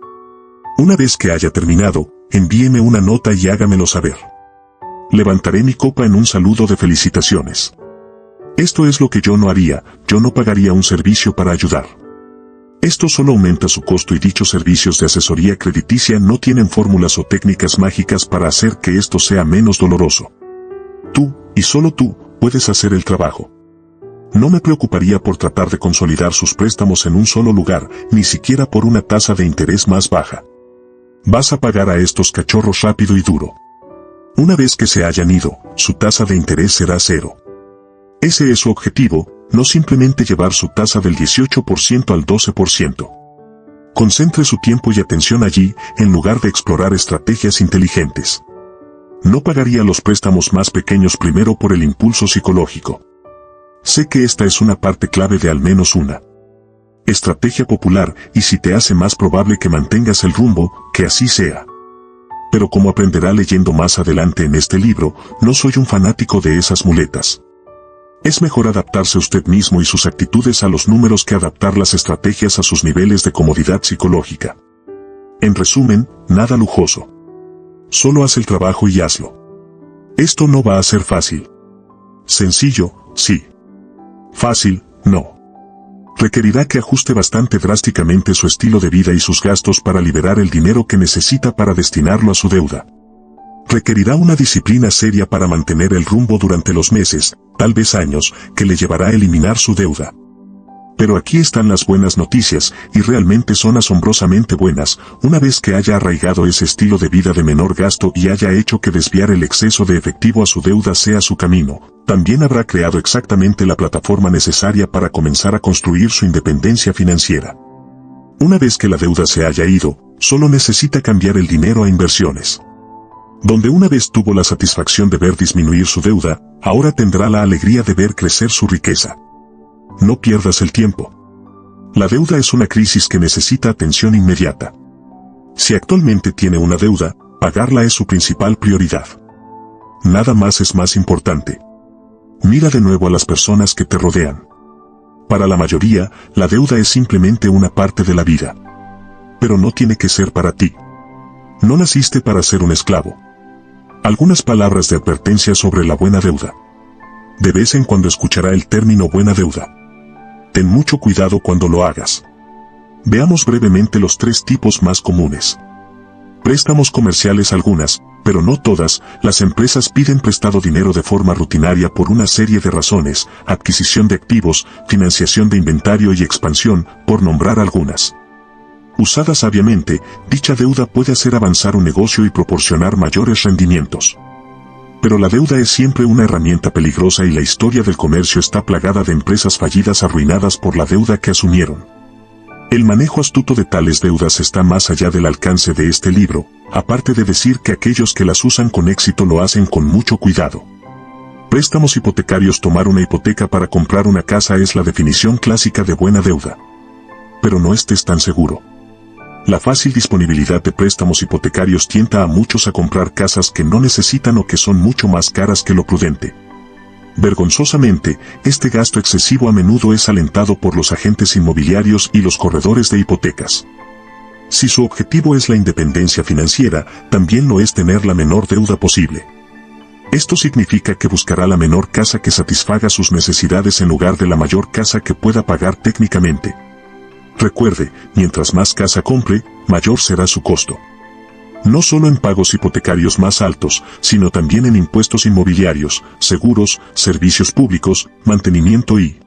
Una vez que haya terminado, envíeme una nota y hágamelo saber. Levantaré mi copa en un saludo de felicitaciones. Esto es lo que yo no haría, yo no pagaría un servicio para ayudar. Esto solo aumenta su costo y dichos servicios de asesoría crediticia no tienen fórmulas o técnicas mágicas para hacer que esto sea menos doloroso. Tú, y solo tú, puedes hacer el trabajo. No me preocuparía por tratar de consolidar sus préstamos en un solo lugar, ni siquiera por una tasa de interés más baja. Vas a pagar a estos cachorros rápido y duro. Una vez que se hayan ido, su tasa de interés será 0. Ese es su objetivo, no simplemente llevar su tasa del 18% al 12%. Concentre su tiempo y atención allí, en lugar de explorar estrategias inteligentes. No pagaría los préstamos más pequeños primero por el impulso psicológico. Sé que esta es una parte clave de al menos una estrategia popular, y si te hace más probable que mantengas el rumbo, que así sea. Pero como aprenderá leyendo más adelante en este libro, no soy un fanático de esas muletas. Es mejor adaptarse usted mismo y sus actitudes a los números que adaptar las estrategias a sus niveles de comodidad psicológica. En resumen, nada lujoso. Solo haz el trabajo y hazlo. Esto no va a ser fácil. Sencillo, sí. Fácil, no. Requerirá que ajuste bastante drásticamente su estilo de vida y sus gastos para liberar el dinero que necesita para destinarlo a su deuda. Requerirá una disciplina seria para mantener el rumbo durante los meses, tal vez años, que le llevará a eliminar su deuda. Pero aquí están las buenas noticias, y realmente son asombrosamente buenas. Una vez que haya arraigado ese estilo de vida de menor gasto y haya hecho que desviar el exceso de efectivo a su deuda sea su camino, también habrá creado exactamente la plataforma necesaria para comenzar a construir su independencia financiera. Una vez que la deuda se haya ido, solo necesita cambiar el dinero a inversiones. Donde una vez tuvo la satisfacción de ver disminuir su deuda, ahora tendrá la alegría de ver crecer su riqueza. No pierdas el tiempo. La deuda es una crisis que necesita atención inmediata. Si actualmente tiene una deuda, pagarla es su principal prioridad. Nada más es más importante. Mira de nuevo a las personas que te rodean. Para la mayoría, la deuda es simplemente una parte de la vida. Pero no tiene que ser para ti. No naciste para ser un esclavo. Algunas palabras de advertencia sobre la buena deuda. De vez en cuando escuchará el término buena deuda. Ten mucho cuidado cuando lo hagas. Veamos brevemente los 3 tipos más comunes. Préstamos comerciales. Algunas, pero no todas, las empresas piden prestado dinero de forma rutinaria por una serie de razones: adquisición de activos, financiación de inventario y expansión, por nombrar algunas. Usada sabiamente, dicha deuda puede hacer avanzar un negocio y proporcionar mayores rendimientos. Pero la deuda es siempre una herramienta peligrosa y la historia del comercio está plagada de empresas fallidas arruinadas por la deuda que asumieron. El manejo astuto de tales deudas está más allá del alcance de este libro, aparte de decir que aquellos que las usan con éxito lo hacen con mucho cuidado. Préstamos hipotecarios. Tomar una hipoteca para comprar una casa es la definición clásica de buena deuda. Pero no estés tan seguro. La fácil disponibilidad de préstamos hipotecarios tienta a muchos a comprar casas que no necesitan o que son mucho más caras que lo prudente. Vergonzosamente, este gasto excesivo a menudo es alentado por los agentes inmobiliarios y los corredores de hipotecas. Si su objetivo es la independencia financiera, también lo es tener la menor deuda posible. Esto significa que buscará la menor casa que satisfaga sus necesidades en lugar de la mayor casa que pueda pagar técnicamente. Recuerde, mientras más casa compre, mayor será su costo. No solo en pagos hipotecarios más altos, sino también en impuestos inmobiliarios, seguros, servicios públicos, mantenimiento y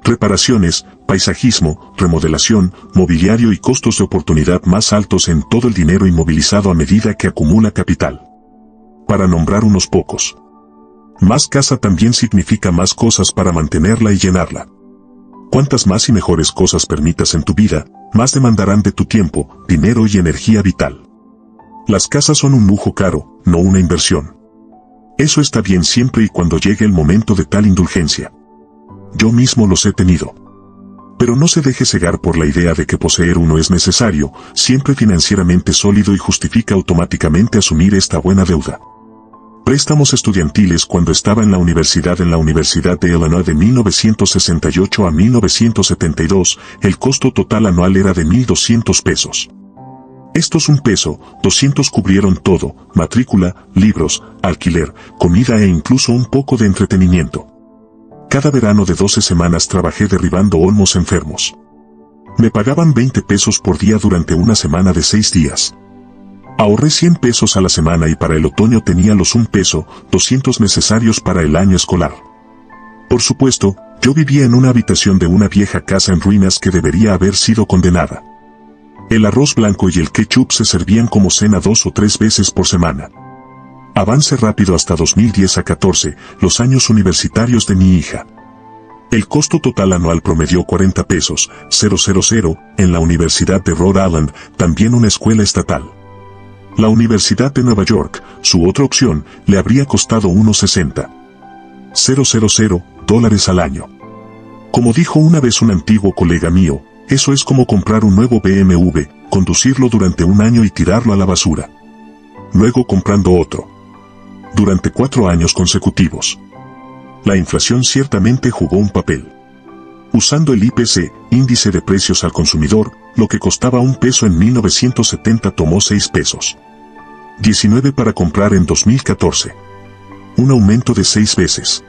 reparaciones, paisajismo, remodelación, mobiliario y costos de oportunidad más altos en todo el dinero inmovilizado a medida que acumula capital. Para nombrar unos pocos. Más casa también significa más cosas para mantenerla y llenarla. Cuantas más y mejores cosas permitas en tu vida, más demandarán de tu tiempo, dinero y energía vital. Las casas son un lujo caro, no una inversión. Eso está bien siempre y cuando llegue el momento de tal indulgencia. Yo mismo los he tenido. Pero no se deje cegar por la idea de que poseer uno es necesario, siempre financieramente sólido y justifica automáticamente asumir esta buena deuda. Préstamos estudiantiles cuando estaba en la universidad de Illinois de 1968 a 1972, el costo total anual era de $1,200. Estos $1,200 cubrieron todo, matrícula, libros, alquiler, comida e incluso un poco de entretenimiento. Cada verano de 12 semanas trabajé derribando olmos enfermos. Me pagaban $20 por día durante una semana de 6 días. Ahorré $100 a la semana y para el otoño tenía los $1,200 necesarios para el año escolar. Por supuesto, yo vivía en una habitación de una vieja casa en ruinas que debería haber sido condenada. El arroz blanco y el ketchup se servían como cena 2 o 3 veces por semana. Avance rápido hasta 2010 a 14, los años universitarios de mi hija. El costo total anual promedió $40,000 en la Universidad de Rhode Island, también una escuela estatal. La Universidad de Nueva York, su otra opción, le habría costado $60,000 al año. Como dijo una vez un antiguo colega mío, eso es como comprar un nuevo BMW, conducirlo durante un año y tirarlo a la basura. Luego comprando otro. Durante 4 años consecutivos. La inflación ciertamente jugó un papel. Usando el IPC, índice de precios al consumidor, lo que costaba $1 en 1970 tomó $6. 19 para comprar en 2014. Un aumento de 6 veces.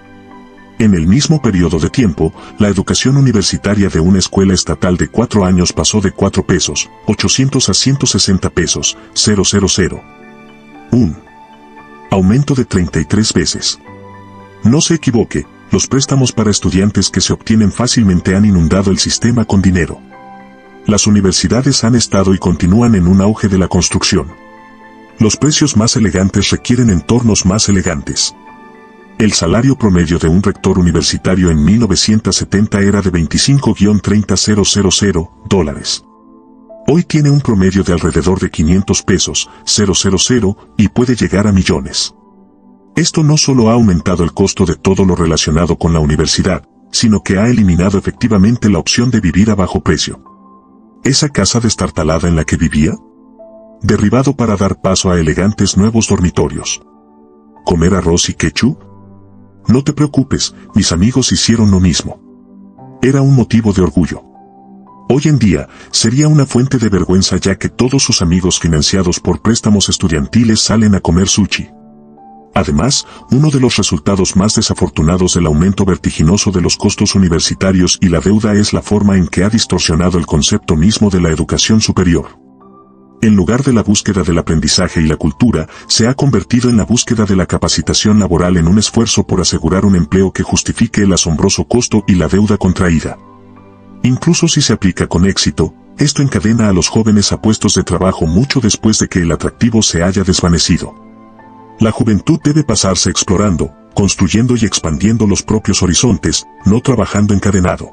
En el mismo periodo de tiempo, la educación universitaria de una escuela estatal de 4 años pasó de $4,800 a $160,000. Un aumento de 33 veces. No se equivoque, los préstamos para estudiantes que se obtienen fácilmente han inundado el sistema con dinero. Las universidades han estado y continúan en un auge de la construcción. Los precios más elegantes requieren entornos más elegantes. El salario promedio de un rector universitario en 1970 era de $25,000 Hoy tiene un promedio de alrededor de $500,000 y puede llegar a millones. Esto no solo ha aumentado el costo de todo lo relacionado con la universidad, sino que ha eliminado efectivamente la opción de vivir a bajo precio. ¿Esa casa destartalada en la que vivía? Derribado para dar paso a elegantes nuevos dormitorios. ¿Comer arroz y ketchup? No te preocupes, mis amigos hicieron lo mismo. Era un motivo de orgullo. Hoy en día, sería una fuente de vergüenza ya que todos sus amigos financiados por préstamos estudiantiles salen a comer sushi. Además, uno de los resultados más desafortunados del aumento vertiginoso de los costos universitarios y la deuda es la forma en que ha distorsionado el concepto mismo de la educación superior. En lugar de la búsqueda del aprendizaje y la cultura, se ha convertido en la búsqueda de la capacitación laboral en un esfuerzo por asegurar un empleo que justifique el asombroso costo y la deuda contraída. Incluso si se aplica con éxito, esto encadena a los jóvenes a puestos de trabajo mucho después de que el atractivo se haya desvanecido. La juventud debe pasarse explorando, construyendo y expandiendo los propios horizontes, no trabajando encadenado.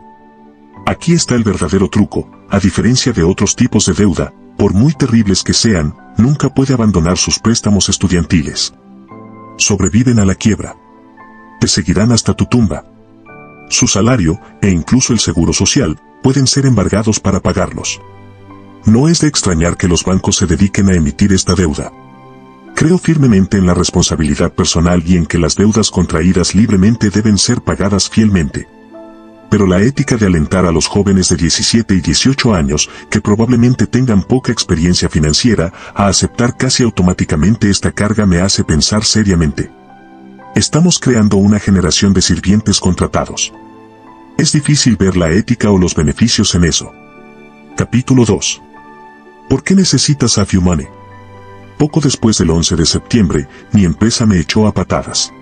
Aquí está el verdadero truco, a diferencia de otros tipos de deuda, por muy terribles que sean, nunca puede abandonar sus préstamos estudiantiles. Sobreviven a la quiebra. Te seguirán hasta tu tumba. Su salario, e incluso el seguro social, pueden ser embargados para pagarlos. No es de extrañar que los bancos se dediquen a emitir esta deuda. Creo firmemente en la responsabilidad personal y en que las deudas contraídas libremente deben ser pagadas fielmente. Pero la ética de alentar a los jóvenes de 17 y 18 años, que probablemente tengan poca experiencia financiera, a aceptar casi automáticamente esta carga me hace pensar seriamente. Estamos creando una generación de sirvientes contratados. Es difícil ver la ética o los beneficios en eso. Capítulo 2. ¿Por qué necesitas Save Your Money? Poco después del 11 de septiembre, mi empresa me echó a patadas.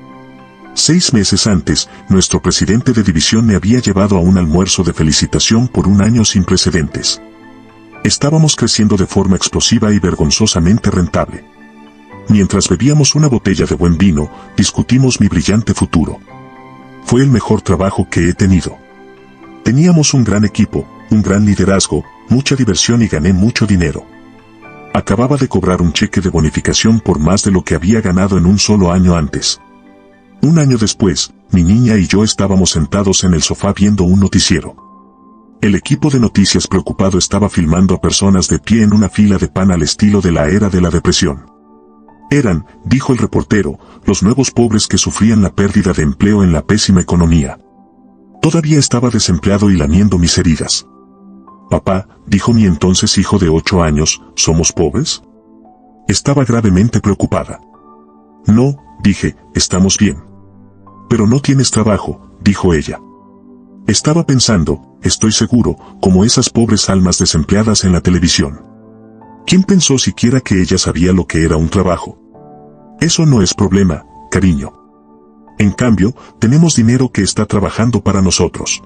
6 meses antes, nuestro presidente de división me había llevado a un almuerzo de felicitación por un año sin precedentes. Estábamos creciendo de forma explosiva y vergonzosamente rentable. Mientras bebíamos una botella de buen vino, discutimos mi brillante futuro. Fue el mejor trabajo que he tenido. Teníamos un gran equipo, un gran liderazgo, mucha diversión y gané mucho dinero. Acababa de cobrar un cheque de bonificación por más de lo que había ganado en un solo año antes. Un año después, mi niña y yo estábamos sentados en el sofá viendo un noticiero. El equipo de noticias preocupado estaba filmando a personas de pie en una fila de pan al estilo de la era de la depresión. Eran, dijo el reportero, los nuevos pobres que sufrían la pérdida de empleo en la pésima economía. Todavía estaba desempleado y lamiendo mis heridas. Papá, dijo mi entonces hijo de 8 años, ¿somos pobres? Estaba gravemente preocupada. No, dije, estamos bien. Pero no tienes trabajo, dijo ella. Estaba pensando, estoy seguro, como esas pobres almas desempleadas en la televisión. ¿Quién pensó siquiera que ella sabía lo que era un trabajo? Eso no es problema, cariño. En cambio, tenemos dinero que está trabajando para nosotros.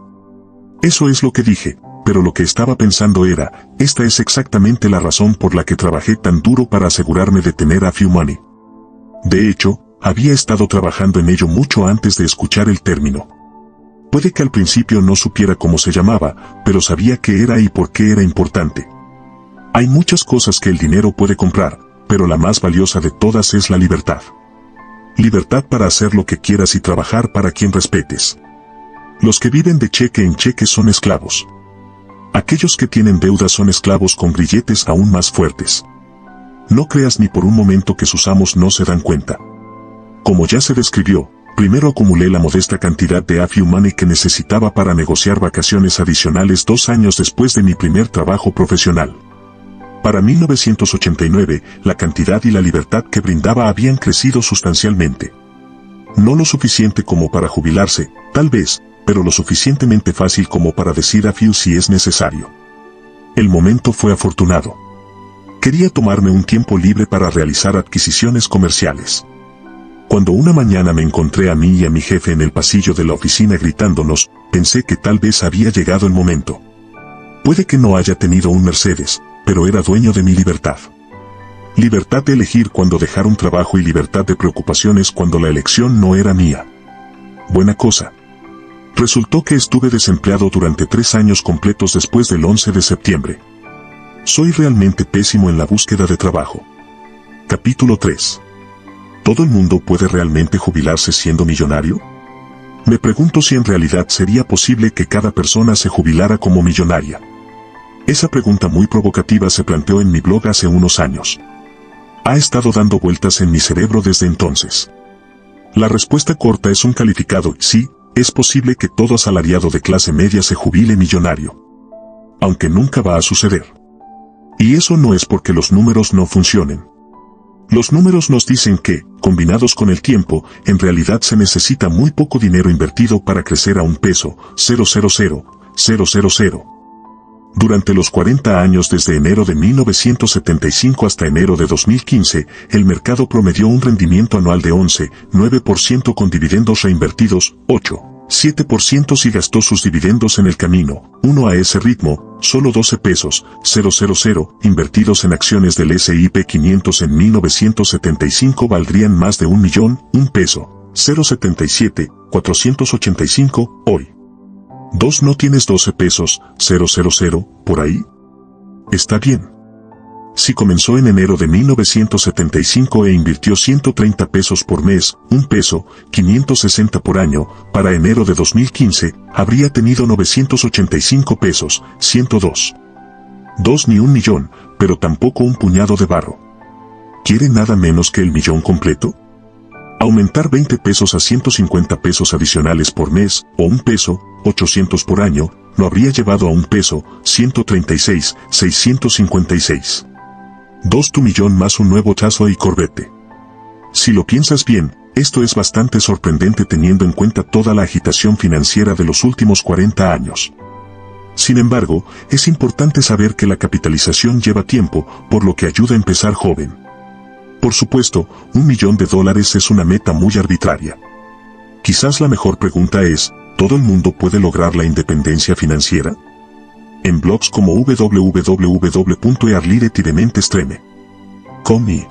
Eso es lo que dije, pero lo que estaba pensando era, esta es exactamente la razón por la que trabajé tan duro para asegurarme de tener a Few Money. De hecho, había estado trabajando en ello mucho antes de escuchar el término. Puede que al principio no supiera cómo se llamaba, pero sabía qué era y por qué era importante. Hay muchas cosas que el dinero puede comprar, pero la más valiosa de todas es la libertad. Libertad para hacer lo que quieras y trabajar para quien respetes. Los que viven de cheque en cheque son esclavos. Aquellos que tienen deudas son esclavos con grilletes aún más fuertes. No creas ni por un momento que sus amos no se dan cuenta. Como ya se describió, primero acumulé la modesta cantidad de Few Money que necesitaba para negociar vacaciones adicionales 2 años después de mi primer trabajo profesional. Para 1989, la cantidad y la libertad que brindaba habían crecido sustancialmente. No lo suficiente como para jubilarse, tal vez, pero lo suficientemente fácil como para decir a Few si es necesario. El momento fue afortunado. Quería tomarme un tiempo libre para realizar adquisiciones comerciales. Cuando una mañana me encontré a mí y a mi jefe en el pasillo de la oficina gritándonos, pensé que tal vez había llegado el momento. Puede que no haya tenido un Mercedes, pero era dueño de mi libertad. Libertad de elegir cuándo dejar un trabajo y libertad de preocupaciones cuando la elección no era mía. Buena cosa. Resultó que estuve desempleado durante 3 años completos después del 11 de septiembre. Soy realmente pésimo en la búsqueda de trabajo. Capítulo 3. ¿Todo el mundo puede realmente jubilarse siendo millonario? Me pregunto si en realidad sería posible que cada persona se jubilara como millonaria. Esa pregunta muy provocativa se planteó en mi blog hace unos años. Ha estado dando vueltas en mi cerebro desde entonces. La respuesta corta es un calificado: sí, es posible que todo asalariado de clase media se jubile millonario. Aunque nunca va a suceder. Y eso no es porque los números no funcionen. Los números nos dicen que, combinados con el tiempo, en realidad se necesita muy poco dinero invertido para crecer a $1,000,000. Durante los 40 años desde enero de 1975 hasta enero de 2015, el mercado promedió un rendimiento anual de 11,9% con dividendos reinvertidos, 8,7% si gastó sus dividendos en el camino. A ese ritmo, solo $12,000 invertidos en acciones del S&P 500 en 1975 valdrían más de $1,077,485 hoy. ¿No tienes $12,000 por ahí? Está bien. Si comenzó en enero de 1975 e invirtió $130 por mes, $1,560 por año, para enero de 2015, habría tenido $985, $102. Ni un millón, pero tampoco un puñado de barro. ¿Quiere nada menos que el millón completo? Aumentar $20 a $150 adicionales por mes, o $1,800 por año, lo habría llevado a $1,136,656. Tu millón más un nuevo Tesla y Corvette. Si lo piensas bien, esto es bastante sorprendente teniendo en cuenta toda la agitación financiera de los últimos 40 años. Sin embargo, es importante saber que la capitalización lleva tiempo, por lo que ayuda a empezar joven. Por supuesto, $1 millón es una meta muy arbitraria. Quizás la mejor pregunta es, ¿todo el mundo puede lograr la independencia financiera? En blogs como www.earlyretirement.com y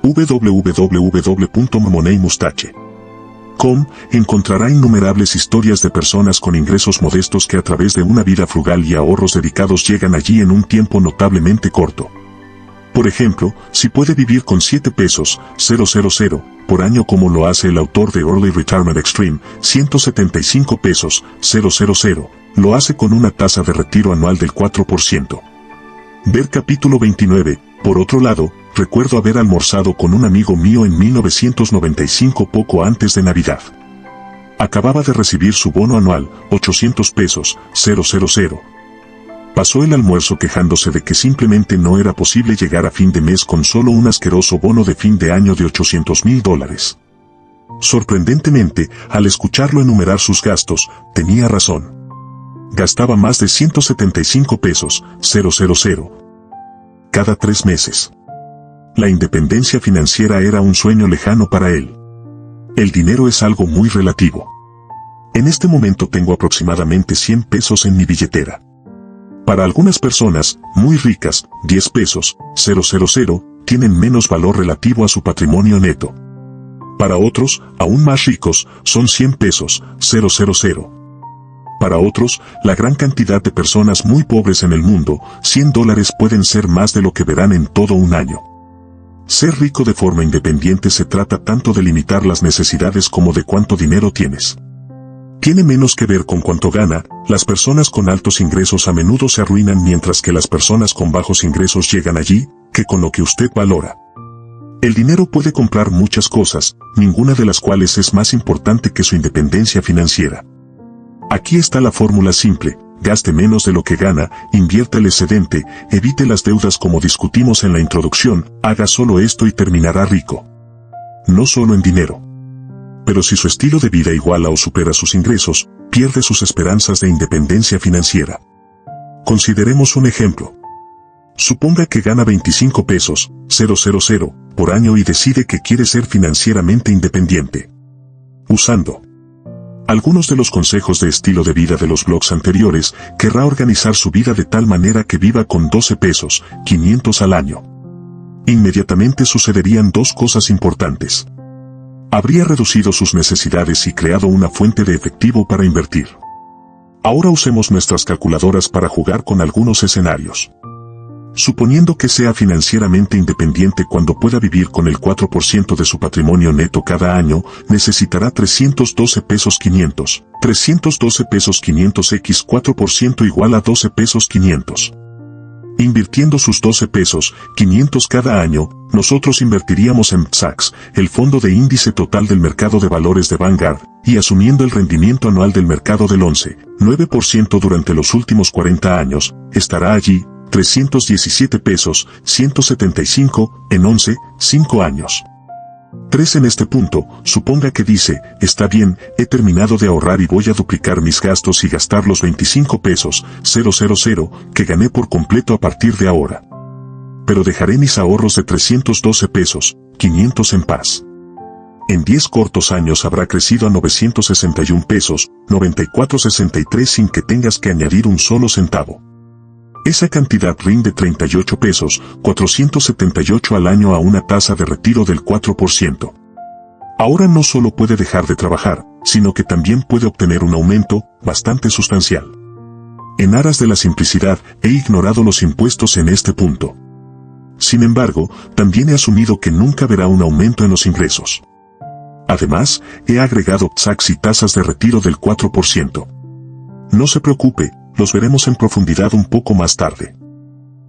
www.moneymustache.com encontrará innumerables historias de personas con ingresos modestos que a través de una vida frugal y ahorros dedicados llegan allí en un tiempo notablemente corto. Por ejemplo, si puede vivir con $7,000 por año como lo hace el autor de Early Retirement Extreme, $175,000, lo hace con una tasa de retiro anual del 4%. Ver capítulo 29. Por otro lado, recuerdo haber almorzado con un amigo mío en 1995 poco antes de Navidad. Acababa de recibir su bono anual, 800 pesos, 000. Pasó el almuerzo quejándose de que simplemente no era posible llegar a fin de mes con solo un asqueroso bono de fin de año de $800,000. Sorprendentemente, al escucharlo enumerar sus gastos, tenía razón. Gastaba más de 175 pesos, 000, cada 3 meses. La independencia financiera era un sueño lejano para él. El dinero es algo muy relativo. En este momento tengo aproximadamente 100 pesos en mi billetera. Para algunas personas, muy ricas, 10 pesos, 000, tienen menos valor relativo a su patrimonio neto. Para otros, aún más ricos, son 100 pesos, 000. Para otros, la gran cantidad de personas muy pobres en el mundo, $100 pueden ser más de lo que verán en todo un año. Ser rico de forma independiente se trata tanto de limitar las necesidades como de cuánto dinero tienes. Tiene menos que ver con cuánto gana. Las personas con altos ingresos a menudo se arruinan mientras que las personas con bajos ingresos llegan allí, que con lo que usted valora. El dinero puede comprar muchas cosas, ninguna de las cuales es más importante que su independencia financiera. Aquí está la fórmula simple: gaste menos de lo que gana, invierta el excedente, evite las deudas como discutimos en la introducción, haga solo esto y terminará rico. No solo en dinero. Pero si su estilo de vida iguala o supera sus ingresos, pierde sus esperanzas de independencia financiera. Consideremos un ejemplo. Suponga que gana 25 pesos, 000, por año y decide que quiere ser financieramente independiente. Usando algunos de los consejos de estilo de vida de los blogs anteriores, querrá organizar su vida de tal manera que viva con 12 pesos, 500 al año. Inmediatamente sucederían dos cosas importantes. Habría reducido sus necesidades y creado una fuente de efectivo para invertir. Ahora usemos nuestras calculadoras para jugar con algunos escenarios. Suponiendo que sea financieramente independiente cuando pueda vivir con el 4% de su patrimonio neto cada año, necesitará 312 pesos 500. 312 pesos 500 x 4% igual a 12 pesos 500. Invirtiendo sus 12 pesos 500 cada año, nosotros invertiríamos en PSAX, el fondo de índice total del mercado de valores de Vanguard, y asumiendo el rendimiento anual del mercado del 11,9% durante los últimos 40 años, estará allí, 317 pesos, 175, en 5 años. 3 en este punto, suponga que dice, está bien, he terminado de ahorrar y voy a duplicar mis gastos y gastar los 25 pesos, 000, que gané por completo a partir de ahora. Pero dejaré mis ahorros de 312 pesos, 500 en paz. En 10 cortos años habrá crecido a 961 pesos, 94.63 sin que tengas que añadir un solo centavo. Esa cantidad rinde 38 pesos, 478 al año a una tasa de retiro del 4%. Ahora no solo puede dejar de trabajar, sino que también puede obtener un aumento, bastante sustancial. En aras de la simplicidad, he ignorado los impuestos en este punto. Sin embargo, también he asumido que nunca verá un aumento en los ingresos. Además, he agregado PSAX y tasas de retiro del 4%. No se preocupe, los veremos en profundidad un poco más tarde.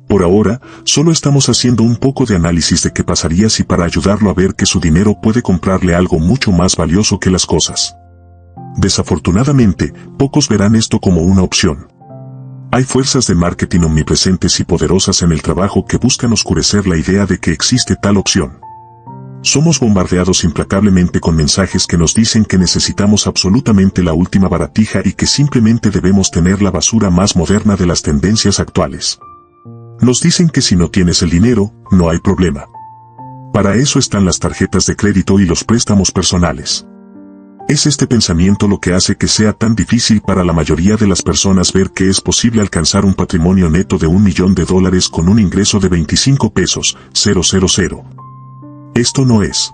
Por ahora, solo estamos haciendo un poco de análisis de qué pasaría si para ayudarlo a ver que su dinero puede comprarle algo mucho más valioso que las cosas. Desafortunadamente, pocos verán esto como una opción. Hay fuerzas de marketing omnipresentes y poderosas en el trabajo que buscan oscurecer la idea de que existe tal opción. Somos bombardeados implacablemente con mensajes que nos dicen que necesitamos absolutamente la última baratija y que simplemente debemos tener la basura más moderna de las tendencias actuales. Nos dicen que si no tienes el dinero, no hay problema. Para eso están las tarjetas de crédito y los préstamos personales. Es este pensamiento lo que hace que sea tan difícil para la mayoría de las personas ver que es posible alcanzar un patrimonio neto de $1 millón con un ingreso de 25 pesos, 000. Esto no es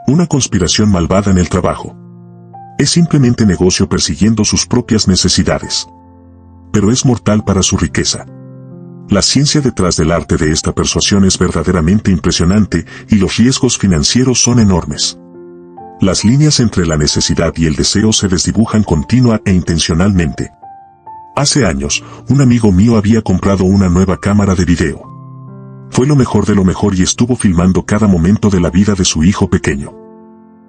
una conspiración malvada en el trabajo. Es simplemente negocio persiguiendo sus propias necesidades. Pero es mortal para su riqueza. La ciencia detrás del arte de esta persuasión es verdaderamente impresionante y los riesgos financieros son enormes. Las líneas entre la necesidad y el deseo se desdibujan continua e intencionalmente. Hace años, un amigo mío había comprado una nueva cámara de video. Fue lo mejor de lo mejor y estuvo filmando cada momento de la vida de su hijo pequeño.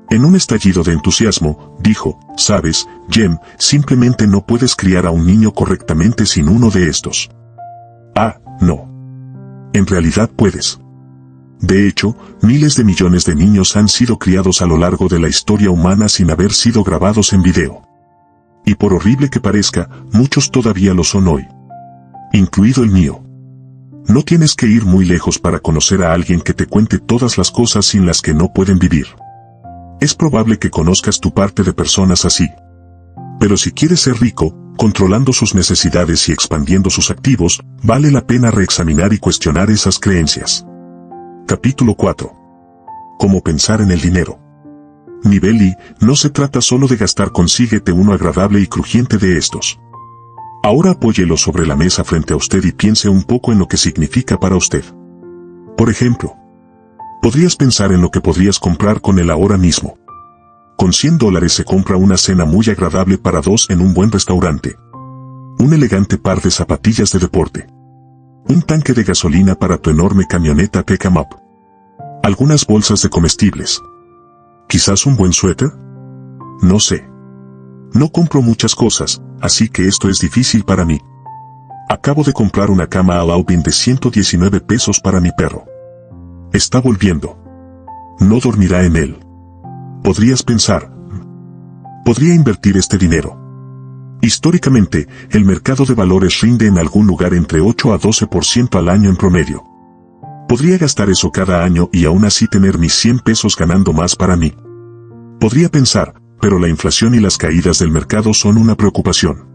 En un estallido de entusiasmo, dijo, «Sabes, Jem, simplemente no puedes criar a un niño correctamente sin uno de estos». Ah, no. En realidad puedes. De hecho, miles de millones de niños han sido criados a lo largo de la historia humana sin haber sido grabados en video. Y por horrible que parezca, muchos todavía lo son hoy. Incluido el mío. No tienes que ir muy lejos para conocer a alguien que te cuente todas las cosas sin las que no pueden vivir. Es probable que conozcas tu parte de personas así. Pero si quieres ser rico, controlando sus necesidades y expandiendo sus activos, vale la pena reexaminar y cuestionar esas creencias. Capítulo 4. Cómo pensar en el dinero. Nivel I, no se trata solo de gastar, consíguete uno agradable y crujiente de estos. Ahora apóyelo sobre la mesa frente a usted y piense un poco en lo que significa para usted. Por ejemplo, podrías pensar en lo que podrías comprar con él ahora mismo. Con $100 se compra una cena muy agradable para dos en un buen restaurante. Un elegante par de zapatillas de deporte. Un tanque de gasolina para tu enorme camioneta pick-em-up. Algunas bolsas de comestibles. ¿Quizás un buen suéter? No sé. No compro muchas cosas, así que esto es difícil para mí. Acabo de comprar una cama Alaubin de $119 para mi perro. Está volviendo. No dormirá en él. Podrías pensar, podría invertir este dinero. Históricamente, el mercado de valores rinde en algún lugar entre 8 a 12% al año en promedio. Podría gastar eso cada año y aún así tener mis $100 ganando más para mí. Podría pensar, pero la inflación y las caídas del mercado son una preocupación.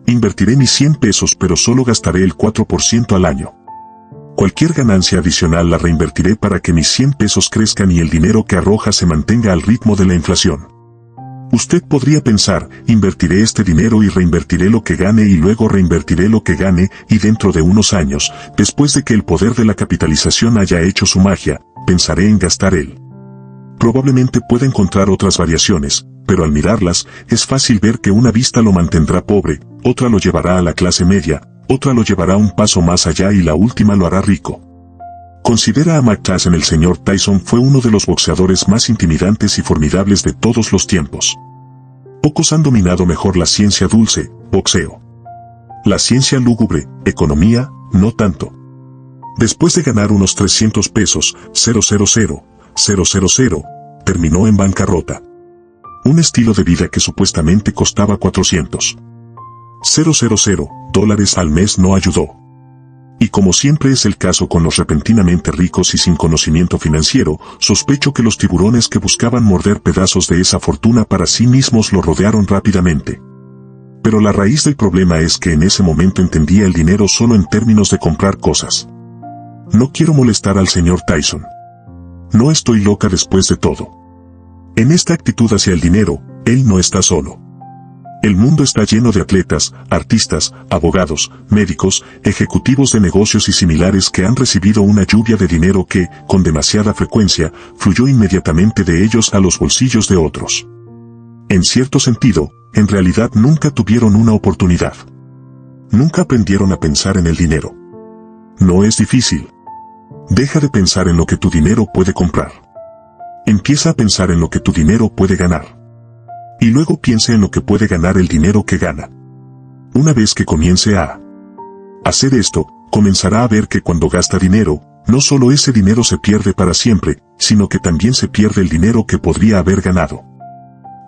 Invertiré mis $100 pero solo gastaré el 4% al año. Cualquier ganancia adicional la reinvertiré para que mis $100 crezcan y el dinero que arroja se mantenga al ritmo de la inflación. Usted podría pensar, invertiré este dinero y reinvertiré lo que gane y luego reinvertiré lo que gane y dentro de unos años, después de que el poder de la capitalización haya hecho su magia, pensaré en gastar él. Probablemente pueda encontrar otras variaciones, pero al mirarlas, es fácil ver que una vista lo mantendrá pobre, otra lo llevará a la clase media, otra lo llevará un paso más allá y la última lo hará rico. Considera a Mike Tyson. El señor Tyson fue uno de los boxeadores más intimidantes y formidables de todos los tiempos. Pocos han dominado mejor la ciencia dulce, boxeo. La ciencia lúgubre, economía, no tanto. Después de ganar unos $300, 000, terminó en bancarrota. Un estilo de vida que supuestamente costaba $400. $000 al mes no ayudó. Y como siempre es el caso con los repentinamente ricos y sin conocimiento financiero, sospecho que los tiburones que buscaban morder pedazos de esa fortuna para sí mismos lo rodearon rápidamente. Pero la raíz del problema es que en ese momento entendía el dinero solo en términos de comprar cosas. No quiero molestar al señor Tyson. No estoy loca después de todo. En esta actitud hacia el dinero, él no está solo. El mundo está lleno de atletas, artistas, abogados, médicos, ejecutivos de negocios y similares que han recibido una lluvia de dinero que, con demasiada frecuencia, fluyó inmediatamente de ellos a los bolsillos de otros. En cierto sentido, en realidad nunca tuvieron una oportunidad. Nunca aprendieron a pensar en el dinero. No es difícil. Deja de pensar en lo que tu dinero puede comprar. Empieza a pensar en lo que tu dinero puede ganar. Y luego piense en lo que puede ganar el dinero que gana. Una vez que comience a hacer esto, comenzará a ver que cuando gasta dinero, no solo ese dinero se pierde para siempre, sino que también se pierde el dinero que podría haber ganado.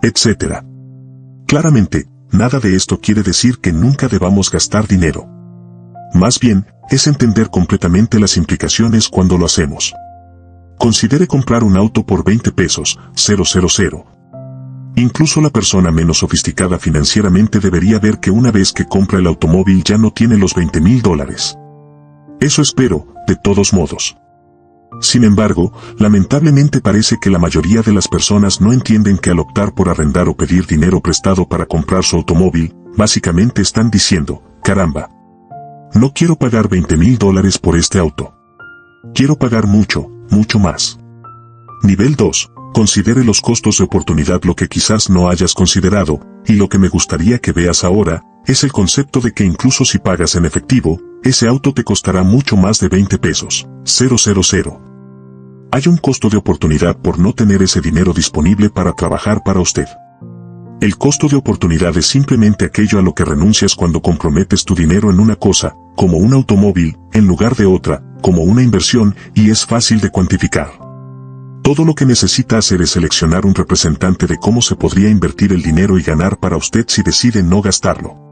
Etcétera. Claramente, nada de esto quiere decir que nunca debamos gastar dinero. Más bien, es entender completamente las implicaciones cuando lo hacemos. Considere comprar un auto por $20, 000. Incluso la persona menos sofisticada financieramente debería ver que una vez que compra el automóvil ya no tiene los $20,000. Eso espero, de todos modos. Sin embargo, lamentablemente parece que la mayoría de las personas no entienden que al optar por arrendar o pedir dinero prestado para comprar su automóvil, básicamente están diciendo, caramba. No quiero pagar $20,000 por este auto. Quiero pagar mucho, mucho más. Nivel 2. Considere los costos de oportunidad. Lo que quizás no hayas considerado, y lo que me gustaría que veas ahora, es el concepto de que incluso si pagas en efectivo, ese auto te costará mucho más de 20 pesos. 000. Hay un costo de oportunidad por no tener ese dinero disponible para trabajar para usted. El costo de oportunidad es simplemente aquello a lo que renuncias cuando comprometes tu dinero en una cosa, como un automóvil, en lugar de otra, como una inversión, y es fácil de cuantificar. Todo lo que necesita hacer es seleccionar un representante de cómo se podría invertir el dinero y ganar para usted si decide no gastarlo.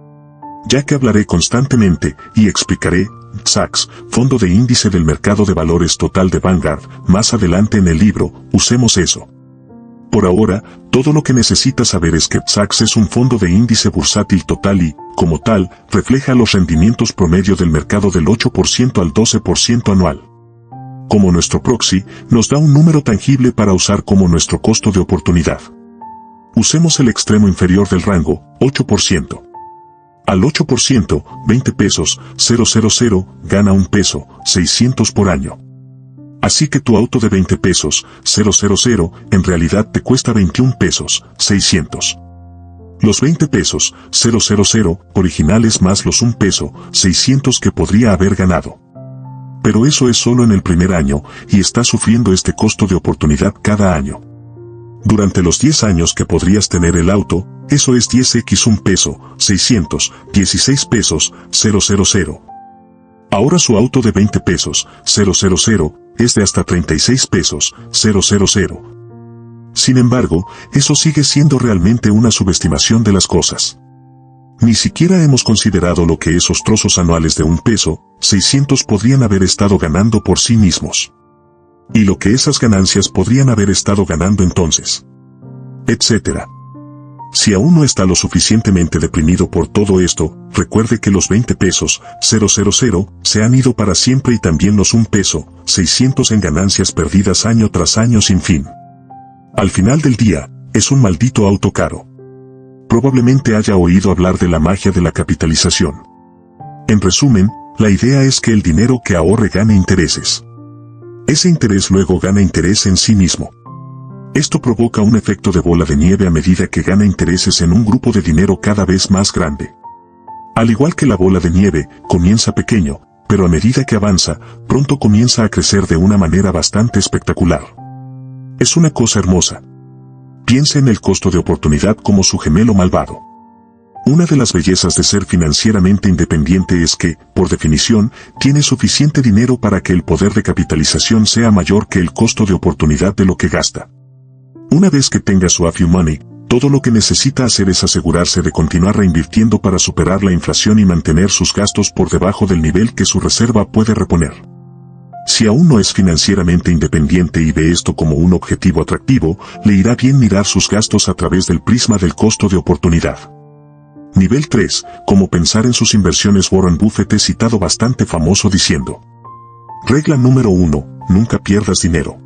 Ya que hablaré constantemente, y explicaré, SACS, Fondo de Índice del Mercado de Valores Total de Vanguard, más adelante en el libro, usemos eso. Por ahora, todo lo que necesita saber es que SACS es un fondo de índice bursátil total y, como tal, refleja los rendimientos promedio del mercado del 8% al 12% anual. Como nuestro proxy, nos da un número tangible para usar como nuestro costo de oportunidad. Usemos el extremo inferior del rango, 8%. Al 8%, 20 pesos, 000, gana 1 peso, 600 por año. Así que tu auto de 20 pesos, 000, en realidad te cuesta 21 pesos, 600. Los 20 pesos, 000, originales más los 1 peso, 600 que podría haber ganado. Pero eso es solo en el primer año, y está sufriendo este costo de oportunidad cada año. Durante los 10 años que podrías tener el auto, eso es 10x 1 peso, 600, 16 pesos, 000. Ahora su auto de 20 pesos, 000, es de hasta 36 pesos, 000. Sin embargo, eso sigue siendo realmente una subestimación de las cosas. Ni siquiera hemos considerado lo que esos trozos anuales de 1 peso, 600 podrían haber estado ganando por sí mismos. Y lo que esas ganancias podrían haber estado ganando entonces. Etcétera. Si aún no está lo suficientemente deprimido por todo esto, recuerde que los 20 pesos, 000, se han ido para siempre y también los 1 peso, 600 en ganancias perdidas año tras año sin fin. Al final del día, es un maldito auto caro. Probablemente haya oído hablar de la magia de la capitalización. En resumen, la idea es que el dinero que ahorre gane intereses. Ese interés luego gana interés en sí mismo. Esto provoca un efecto de bola de nieve a medida que gana intereses en un grupo de dinero cada vez más grande. Al igual que la bola de nieve, comienza pequeño, pero a medida que avanza, pronto comienza a crecer de una manera bastante espectacular. Es una cosa hermosa. Piense en el costo de oportunidad como su gemelo malvado. Una de las bellezas de ser financieramente independiente es que, por definición, tiene suficiente dinero para que el poder de capitalización sea mayor que el costo de oportunidad de lo que gasta. Una vez que tenga su AFU Money, todo lo que necesita hacer es asegurarse de continuar reinvirtiendo para superar la inflación y mantener sus gastos por debajo del nivel que su reserva puede reponer. Si aún no es financieramente independiente y ve esto como un objetivo atractivo, le irá bien mirar sus gastos a través del prisma del costo de oportunidad. Nivel 3, como pensar en sus inversiones. Warren Buffett es citado bastante famoso diciendo: regla número 1, nunca pierdas dinero.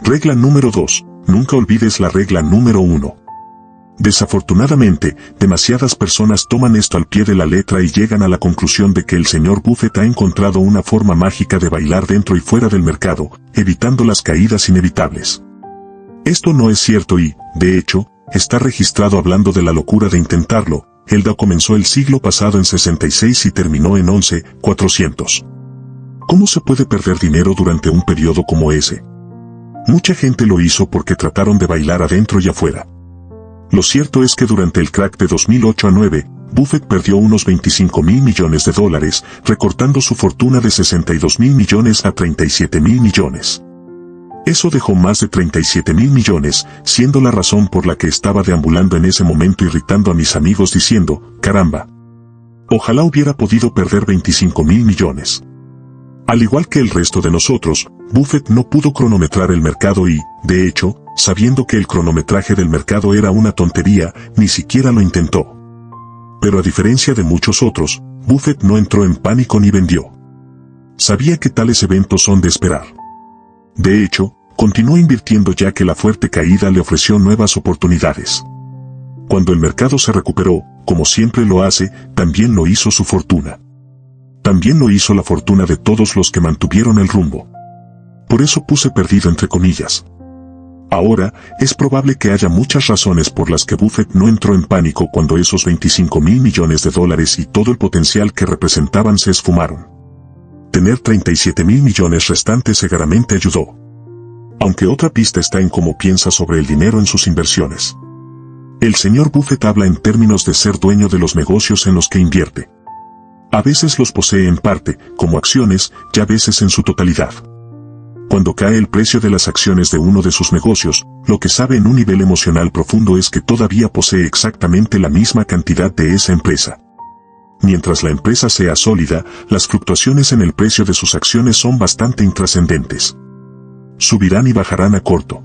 Regla número 2, nunca olvides la regla número 1. Desafortunadamente, demasiadas personas toman esto al pie de la letra y llegan a la conclusión de que el señor Buffett ha encontrado una forma mágica de bailar dentro y fuera del mercado, evitando las caídas inevitables. Esto no es cierto y, de hecho, está registrado hablando de la locura de intentarlo. Elda comenzó el siglo pasado en 66 y terminó en 11,400. ¿Cómo se puede perder dinero durante un periodo como ese? Mucha gente lo hizo porque trataron de bailar adentro y afuera. Lo cierto es que durante el crack de 2008 a 9, Buffett perdió unos 25.000 millones de dólares, recortando su fortuna de 62.000 millones a 37.000 millones. Eso dejó más de 37.000 millones, siendo la razón por la que estaba deambulando en ese momento irritando a mis amigos diciendo: caramba, ojalá hubiera podido perder 25.000 millones. Al igual que el resto de nosotros, Buffett no pudo cronometrar el mercado y, de hecho, sabiendo que el cronometraje del mercado era una tontería, ni siquiera lo intentó. Pero a diferencia de muchos otros, Buffett no entró en pánico ni vendió. Sabía que tales eventos son de esperar. De hecho, continuó invirtiendo ya que la fuerte caída le ofreció nuevas oportunidades. Cuando el mercado se recuperó, como siempre lo hace, también lo hizo su fortuna. También lo hizo la fortuna de todos los que mantuvieron el rumbo. Por eso puse perdido entre comillas. Ahora, es probable que haya muchas razones por las que Buffett no entró en pánico cuando esos $25,000 millones y todo el potencial que representaban se esfumaron. Tener $37,000 millones restantes seguramente ayudó. Aunque otra pista está en cómo piensa sobre el dinero en sus inversiones. El señor Buffett habla en términos de ser dueño de los negocios en los que invierte. A veces los posee en parte, como acciones, y a veces en su totalidad. Cuando cae el precio de las acciones de uno de sus negocios, lo que sabe en un nivel emocional profundo es que todavía posee exactamente la misma cantidad de esa empresa. Mientras la empresa sea sólida, las fluctuaciones en el precio de sus acciones son bastante intrascendentes. Subirán y bajarán a corto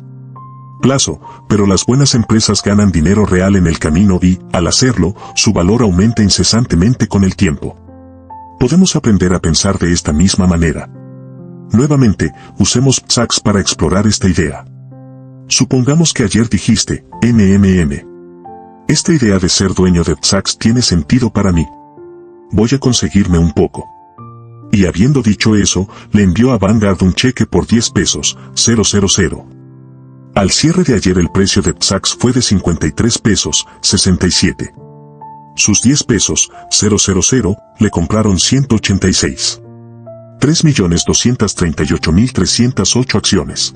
plazo, pero las buenas empresas ganan dinero real en el camino y, al hacerlo, su valor aumenta incesantemente con el tiempo. Podemos aprender a pensar de esta misma manera. Nuevamente, usemos PSACs para explorar esta idea. Supongamos que ayer dijiste, MMM. Esta idea de ser dueño de PSACs tiene sentido para mí. Voy a conseguirme un poco. Y habiendo dicho eso, le envió a Vanguard un cheque por 10 pesos, 000. Al cierre de ayer el precio de PSACs fue de 53 pesos, 67. Sus 10 pesos, 000, le compraron 186. 3.238.308 acciones.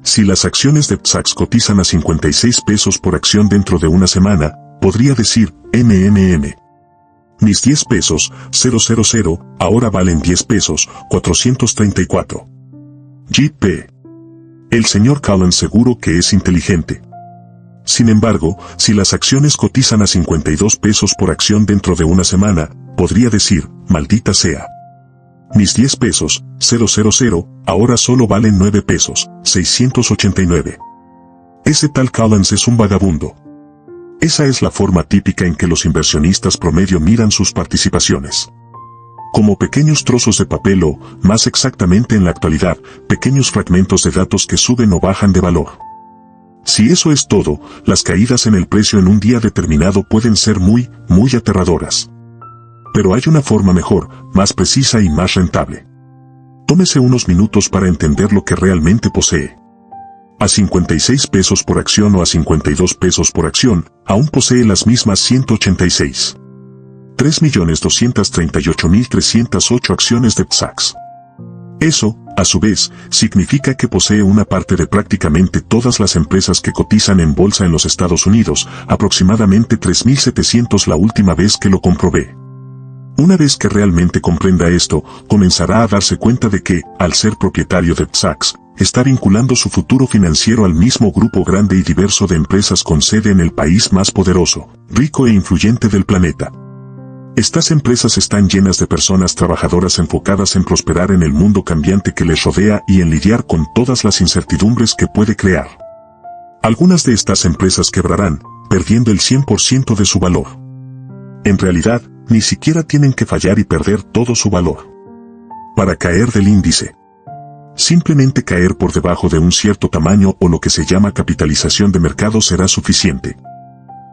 Si las acciones de PSACs cotizan a 56 pesos por acción dentro de una semana, podría decir, MMM. Mis 10 pesos, 000, ahora valen 10 pesos, 434. GP. El señor Collins seguro que es inteligente. Sin embargo, si las acciones cotizan a 52 pesos por acción dentro de una semana, podría decir, maldita sea. Mis 10 pesos, 000, ahora solo valen 9 pesos, 689. Ese tal Collins es un vagabundo. Esa es la forma típica en que los inversionistas promedio miran sus participaciones. Como pequeños trozos de papel o, más exactamente en la actualidad, pequeños fragmentos de datos que suben o bajan de valor. Si eso es todo, las caídas en el precio en un día determinado pueden ser muy aterradoras. Pero hay una forma mejor, más precisa y más rentable. Tómese unos minutos para entender lo que realmente posee. A 56 pesos por acción o a 52 pesos por acción, aún posee las mismas 186. 3.238.308 acciones de PSACs. Eso, a su vez, significa que posee una parte de prácticamente todas las empresas que cotizan en bolsa en los Estados Unidos, aproximadamente 3.700 la última vez que lo comprobé. Una vez que realmente comprenda esto, comenzará a darse cuenta de que, al ser propietario de PSACs, está vinculando su futuro financiero al mismo grupo grande y diverso de empresas con sede en el país más poderoso, rico e influyente del planeta. Estas empresas están llenas de personas trabajadoras enfocadas en prosperar en el mundo cambiante que les rodea y en lidiar con todas las incertidumbres que puede crear. Algunas de estas empresas quebrarán, perdiendo el 100% de su valor. En realidad, ni siquiera tienen que fallar y perder todo su valor para caer del índice. Simplemente caer por debajo de un cierto tamaño o lo que se llama capitalización de mercado será suficiente.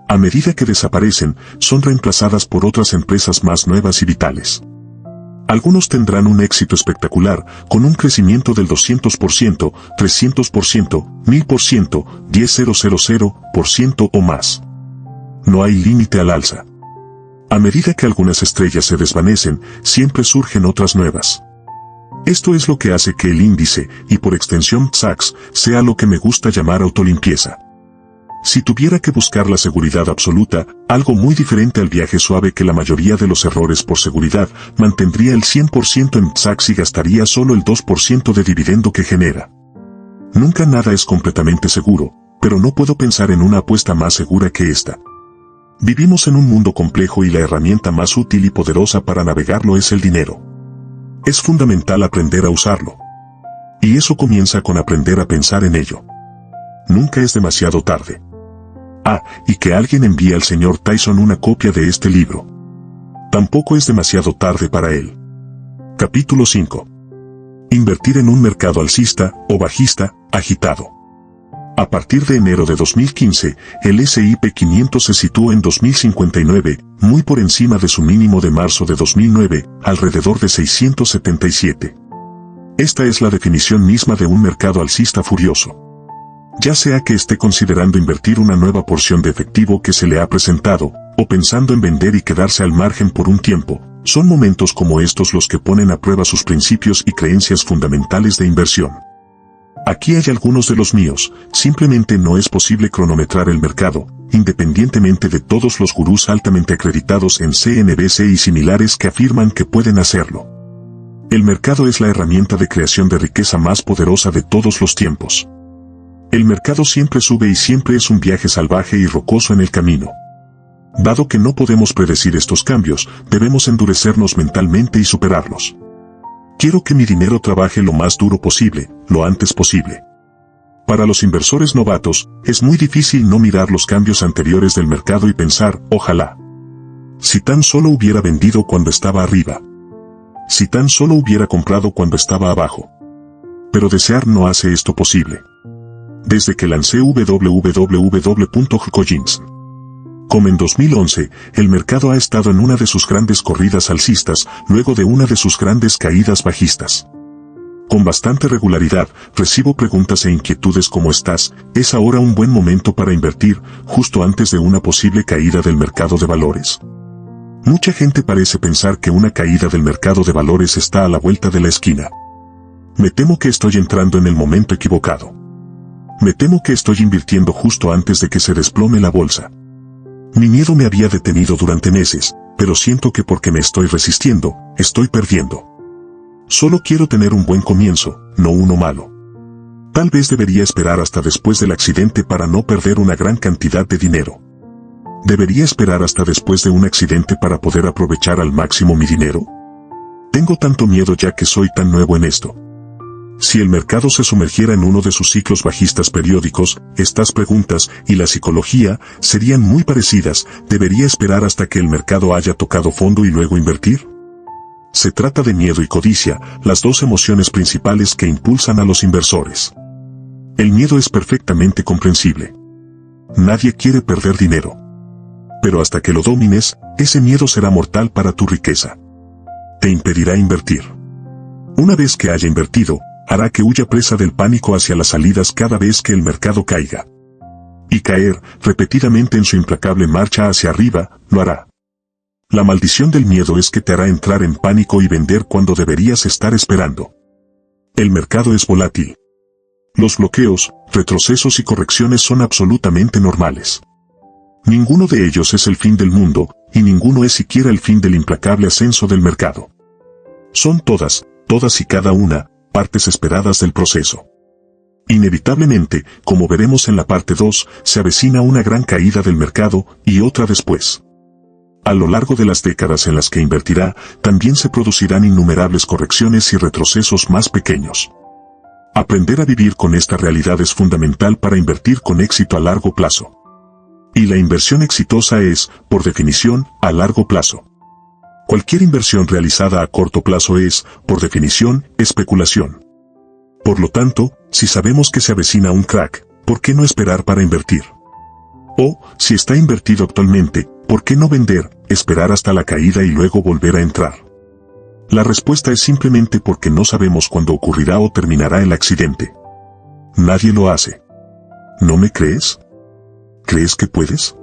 A medida que desaparecen, son reemplazadas por otras empresas más nuevas y vitales. Algunos tendrán un éxito espectacular, con un crecimiento del 200%, 300%, 1000%, 10,000% o más. No hay límite al alza. A medida que algunas estrellas se desvanecen, siempre surgen otras nuevas. Esto es lo que hace que el índice, y por extensión PSACs, sea lo que me gusta llamar autolimpieza. Si tuviera que buscar la seguridad absoluta, algo muy diferente al viaje suave que la mayoría de los errores por seguridad, mantendría el 100% en PSACs y gastaría solo el 2% de dividendo que genera. Nunca nada es completamente seguro, pero no puedo pensar en una apuesta más segura que esta. Vivimos en un mundo complejo y la herramienta más útil y poderosa para navegarlo es el dinero. Es fundamental aprender a usarlo. Y eso comienza con aprender a pensar en ello. Nunca es demasiado tarde. Y que alguien envíe al señor Tyson una copia de este libro. Tampoco es demasiado tarde para él. Capítulo 5. Invertir en un mercado alcista o bajista, agitado. A partir de enero de 2015, el S&P 500 se situó en 2059, muy por encima de su mínimo de marzo de 2009, alrededor de 677. Esta es la definición misma de un mercado alcista furioso. Ya sea que esté considerando invertir una nueva porción de efectivo que se le ha presentado, o pensando en vender y quedarse al margen por un tiempo, son momentos como estos los que ponen a prueba sus principios y creencias fundamentales de inversión. Aquí hay algunos de los míos. Simplemente no es posible cronometrar el mercado, independientemente de todos los gurús altamente acreditados en CNBC y similares que afirman que pueden hacerlo. El mercado es la herramienta de creación de riqueza más poderosa de todos los tiempos. El mercado siempre sube y siempre es un viaje salvaje y rocoso en el camino. Dado que no podemos predecir estos cambios, debemos endurecernos mentalmente y superarlos. Quiero que mi dinero trabaje lo más duro posible, lo antes posible. Para los inversores novatos, es muy difícil no mirar los cambios anteriores del mercado y pensar, ojalá. Si tan solo hubiera vendido cuando estaba arriba. Si tan solo hubiera comprado cuando estaba abajo. Pero desear no hace esto posible. Desde que lancé www.coins.com en 2011, el mercado ha estado en una de sus grandes corridas alcistas, luego de una de sus grandes caídas bajistas. Con bastante regularidad, recibo preguntas e inquietudes como ¿estás? ¿Es ahora un buen momento para invertir, justo antes de una posible caída del mercado de valores? Mucha gente parece pensar que una caída del mercado de valores está a la vuelta de la esquina. Me temo que estoy entrando en el momento equivocado. Me temo que estoy invirtiendo justo antes de que se desplome la bolsa. Mi miedo me había detenido durante meses, pero siento que porque me estoy resistiendo, estoy perdiendo. Solo quiero tener un buen comienzo, no uno malo. Tal vez debería esperar hasta después del accidente para no perder una gran cantidad de dinero. ¿Debería esperar hasta después de un accidente para poder aprovechar al máximo mi dinero? Tengo tanto miedo ya que soy tan nuevo en esto. Si el mercado se sumergiera en uno de sus ciclos bajistas periódicos, estas preguntas y la psicología serían muy parecidas. ¿Debería esperar hasta que el mercado haya tocado fondo y luego invertir? Se trata de miedo y codicia, las dos emociones principales que impulsan a los inversores. El miedo es perfectamente comprensible. Nadie quiere perder dinero. Pero hasta que lo domines, ese miedo será mortal para tu riqueza. Te impedirá invertir. Una vez que haya invertido, hará que huya presa del pánico hacia las salidas cada vez que el mercado caiga. Y caer, repetidamente en su implacable marcha hacia arriba, lo hará. La maldición del miedo es que te hará entrar en pánico y vender cuando deberías estar esperando. El mercado es volátil. Los bloqueos, retrocesos y correcciones son absolutamente normales. Ninguno de ellos es el fin del mundo, y ninguno es siquiera el fin del implacable ascenso del mercado. Son todas y cada una, partes esperadas del proceso. Inevitablemente, como veremos en la parte 2, se avecina una gran caída del mercado, y otra después. A lo largo de las décadas en las que invertirá, también se producirán innumerables correcciones y retrocesos más pequeños. Aprender a vivir con esta realidad es fundamental para invertir con éxito a largo plazo. Y la inversión exitosa es, por definición, a largo plazo. Cualquier inversión realizada a corto plazo es, por definición, especulación. Por lo tanto, si sabemos que se avecina un crack, ¿por qué no esperar para invertir? O, si está invertido actualmente, ¿por qué no vender, esperar hasta la caída y luego volver a entrar? La respuesta es simplemente porque no sabemos cuándo ocurrirá o terminará el accidente. Nadie lo hace. ¿No me crees? ¿Crees que puedes?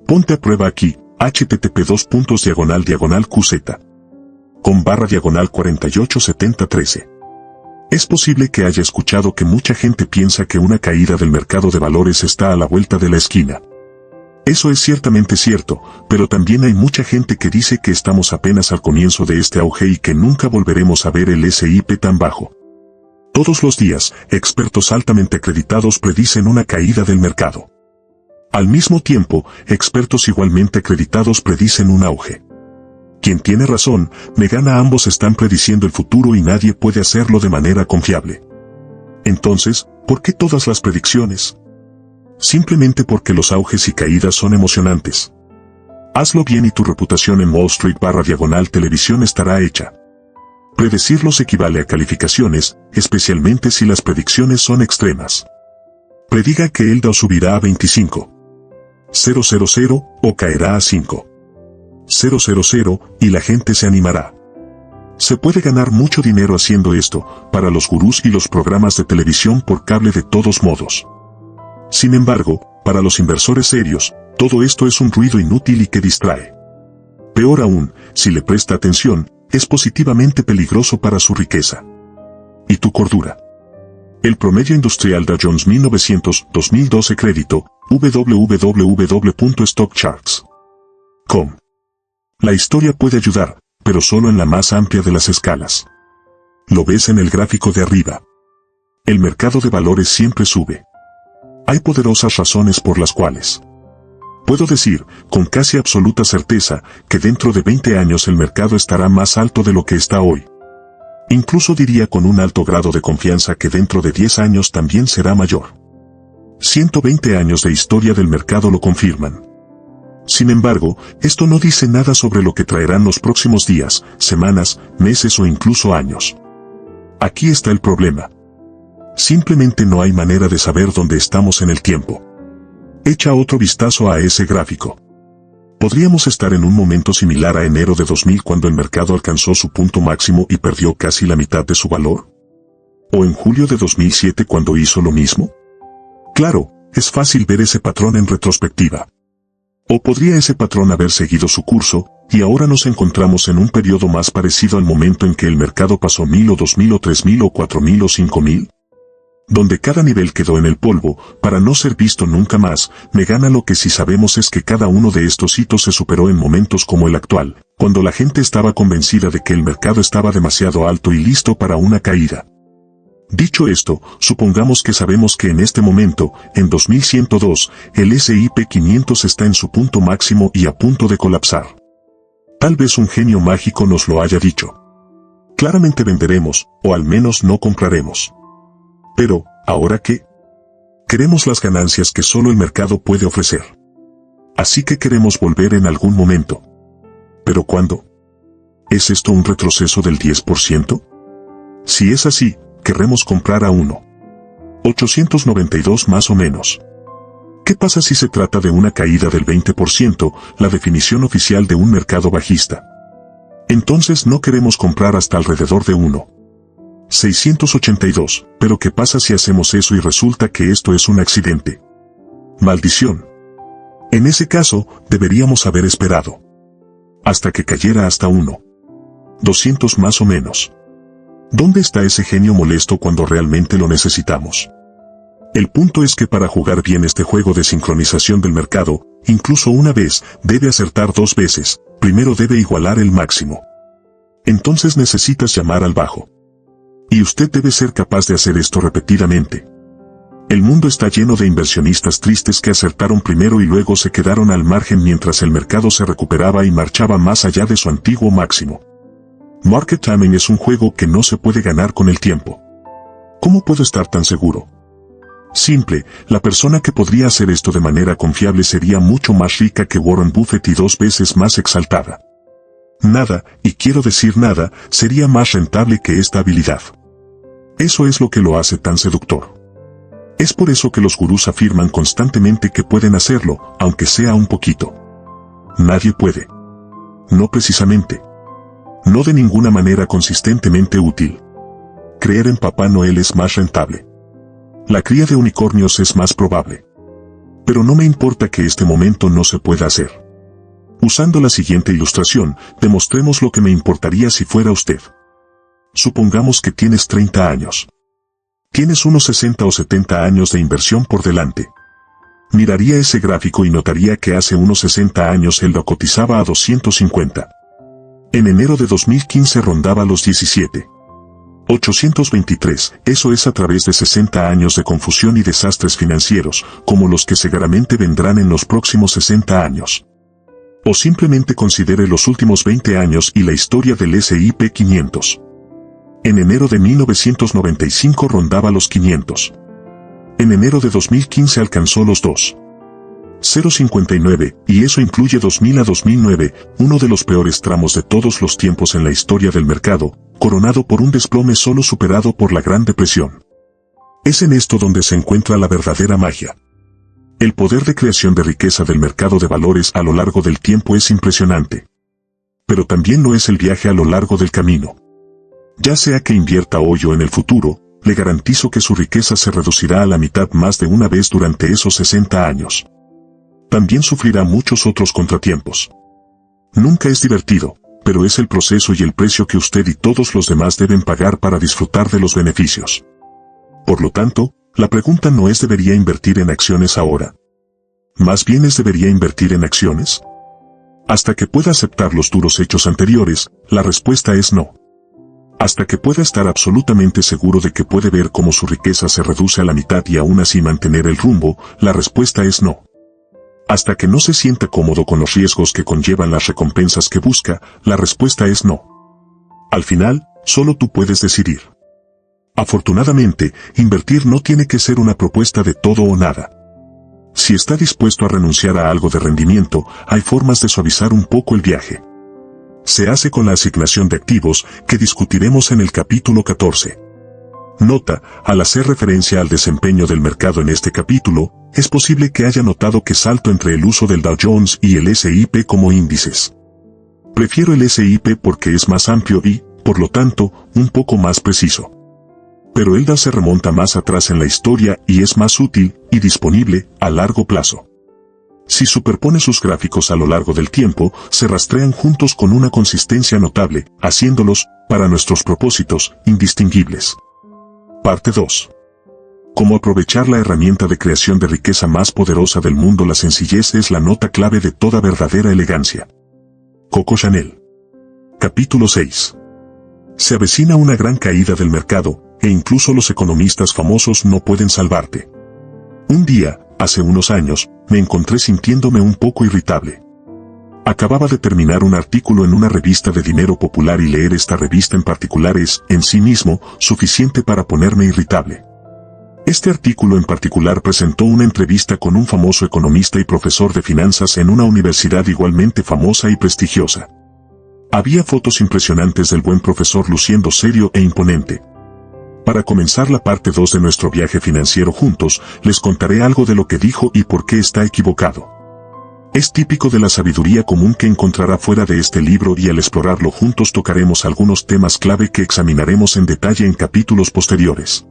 Ponte a prueba aquí, http://qz.com/487013. Es posible que haya escuchado que mucha gente piensa que una caída del mercado de valores está a la vuelta de la esquina. Eso es ciertamente cierto, pero también hay mucha gente que dice que estamos apenas al comienzo de este auge y que nunca volveremos a ver el S&P tan bajo. Todos los días, expertos altamente acreditados predicen una caída del mercado. Al mismo tiempo, expertos igualmente acreditados predicen un auge. Quien tiene razón, me gana. Ambos están prediciendo el futuro y nadie puede hacerlo de manera confiable. Entonces, ¿por qué todas las predicciones? Simplemente porque los auges y caídas son emocionantes. Hazlo bien y tu reputación en Wall Street/televisión estará hecha. Predecirlos equivale a calificaciones, especialmente si las predicciones son extremas. Prediga que el Dow subirá a 25.000 o caerá a 5.000 y la gente se animará. Se puede ganar mucho dinero haciendo esto, para los gurús y los programas de televisión por cable de todos modos. Sin embargo, para los inversores serios, todo esto es un ruido inútil y que distrae. Peor aún, si le presta atención, es positivamente peligroso para su riqueza y tu cordura. El promedio industrial Dow Jones 1900-2012 crédito, www.stockcharts.com. La historia puede ayudar, pero solo en la más amplia de las escalas. Lo ves en el gráfico de arriba. El mercado de valores siempre sube. Hay poderosas razones por las cuales puedo decir, con casi absoluta certeza, que dentro de 20 años el mercado estará más alto de lo que está hoy. Incluso diría con un alto grado de confianza que dentro de 10 años también será mayor. 120 años de historia del mercado lo confirman. Sin embargo, esto no dice nada sobre lo que traerán los próximos días, semanas, meses o incluso años. Aquí está el problema. Simplemente no hay manera de saber dónde estamos en el tiempo. Echa otro vistazo a ese gráfico. ¿Podríamos estar en un momento similar a enero de 2000 cuando el mercado alcanzó su punto máximo y perdió casi la mitad de su valor? ¿O en julio de 2007 cuando hizo lo mismo? Claro, es fácil ver ese patrón en retrospectiva. ¿O podría ese patrón haber seguido su curso, y ahora nos encontramos en un periodo más parecido al momento en que el mercado pasó 1000 o 2000 o 3000 o 4000 o 5000? Donde cada nivel quedó en el polvo, para no ser visto nunca más, me gana lo que sí sabemos es que cada uno de estos hitos se superó en momentos como el actual, cuando la gente estaba convencida de que el mercado estaba demasiado alto y listo para una caída. Dicho esto, supongamos que sabemos que en este momento, en 2102, el S&P 500 está en su punto máximo y a punto de colapsar. Tal vez un genio mágico nos lo haya dicho. Claramente venderemos, o al menos no compraremos. Pero, ¿ahora qué? Queremos las ganancias que solo el mercado puede ofrecer. Así que queremos volver en algún momento. ¿Pero cuándo? ¿Es esto un retroceso del 10%? Si es así, querremos comprar a 1.892 más o menos. ¿Qué pasa si se trata de una caída del 20%, la definición oficial de un mercado bajista? Entonces no queremos comprar hasta alrededor de 1.682, pero ¿qué pasa si hacemos eso y resulta que esto es un accidente? Maldición. En ese caso, deberíamos haber esperado hasta que cayera hasta 1.200 más o menos. ¿Dónde está ese genio molesto cuando realmente lo necesitamos? El punto es que para jugar bien este juego de sincronización del mercado, incluso una vez, debe acertar 2 veces, primero debe igualar el máximo. Entonces necesitas llamar al bajo. Y usted debe ser capaz de hacer esto repetidamente. El mundo está lleno de inversionistas tristes que acertaron primero y luego se quedaron al margen mientras el mercado se recuperaba y marchaba más allá de su antiguo máximo. Market timing es un juego que no se puede ganar con el tiempo. ¿Cómo puedo estar tan seguro? Simple, la persona que podría hacer esto de manera confiable sería mucho más rica que Warren Buffett y 2 veces más exaltada. Nada, y quiero decir nada, sería más rentable que esta habilidad. Eso es lo que lo hace tan seductor. Es por eso que los gurús afirman constantemente que pueden hacerlo, aunque sea un poquito. Nadie puede. No precisamente. No de ninguna manera consistentemente útil. Creer en Papá Noel es más rentable. La cría de unicornios es más probable. Pero no me importa que este momento no se pueda hacer. Usando la siguiente ilustración, demostremos lo que me importaría si fuera usted. Supongamos que tienes 30 años. Tienes unos 60 o 70 años de inversión por delante. Miraría ese gráfico y notaría que hace unos 60 años él lo cotizaba a 250. En enero de 2015 rondaba los 17.823, eso es a través de 60 años de confusión y desastres financieros, como los que seguramente vendrán en los próximos 60 años. O simplemente considere los últimos 20 años y la historia del S&P 500. En enero de 1995 rondaba los 500. En enero de 2015 alcanzó los 2.059, y eso incluye 2000 a 2009, uno de los peores tramos de todos los tiempos en la historia del mercado, coronado por un desplome solo superado por la Gran Depresión. Es en esto donde se encuentra la verdadera magia. El poder de creación de riqueza del mercado de valores a lo largo del tiempo es impresionante. Pero también lo es el viaje a lo largo del camino. Ya sea que invierta hoy o en el futuro, le garantizo que su riqueza se reducirá a la mitad más de una vez durante esos 60 años. También sufrirá muchos otros contratiempos. Nunca es divertido, pero es el proceso y el precio que usted y todos los demás deben pagar para disfrutar de los beneficios. Por lo tanto, la pregunta no es ¿debería invertir en acciones ahora? Más bien es ¿debería invertir en acciones? Hasta que pueda aceptar los duros hechos anteriores, la respuesta es no. Hasta que pueda estar absolutamente seguro de que puede ver cómo su riqueza se reduce a la mitad y aún así mantener el rumbo, la respuesta es no. Hasta que no se sienta cómodo con los riesgos que conllevan las recompensas que busca, la respuesta es no. Al final, solo tú puedes decidir. Afortunadamente, invertir no tiene que ser una propuesta de todo o nada. Si está dispuesto a renunciar a algo de rendimiento, hay formas de suavizar un poco el viaje. Se hace con la asignación de activos, que discutiremos en el capítulo 14. Nota, al hacer referencia al desempeño del mercado en este capítulo, es posible que haya notado que salto entre el uso del Dow Jones y el S&P como índices. Prefiero el S&P porque es más amplio y, por lo tanto, un poco más preciso. Pero el Dow se remonta más atrás en la historia y es más útil y disponible a largo plazo. Si superpone sus gráficos a lo largo del tiempo, se rastrean juntos con una consistencia notable, haciéndolos, para nuestros propósitos, indistinguibles. Parte 2. Cómo aprovechar la herramienta de creación de riqueza más poderosa del mundo. La sencillez es la nota clave de toda verdadera elegancia. Coco Chanel. Capítulo 6. Se avecina una gran caída del mercado, e incluso los economistas famosos no pueden salvarte. Un día, hace unos años, me encontré sintiéndome un poco irritable. Acababa de terminar un artículo en una revista de dinero popular y leer esta revista en particular es, en sí mismo, suficiente para ponerme irritable. Este artículo en particular presentó una entrevista con un famoso economista y profesor de finanzas en una universidad igualmente famosa y prestigiosa. Había fotos impresionantes del buen profesor luciendo serio e imponente. Para comenzar la parte 2 de nuestro viaje financiero juntos, les contaré algo de lo que dijo y por qué está equivocado. Es típico de la sabiduría común que encontrará fuera de este libro y al explorarlo juntos tocaremos algunos temas clave que examinaremos en detalle en capítulos posteriores.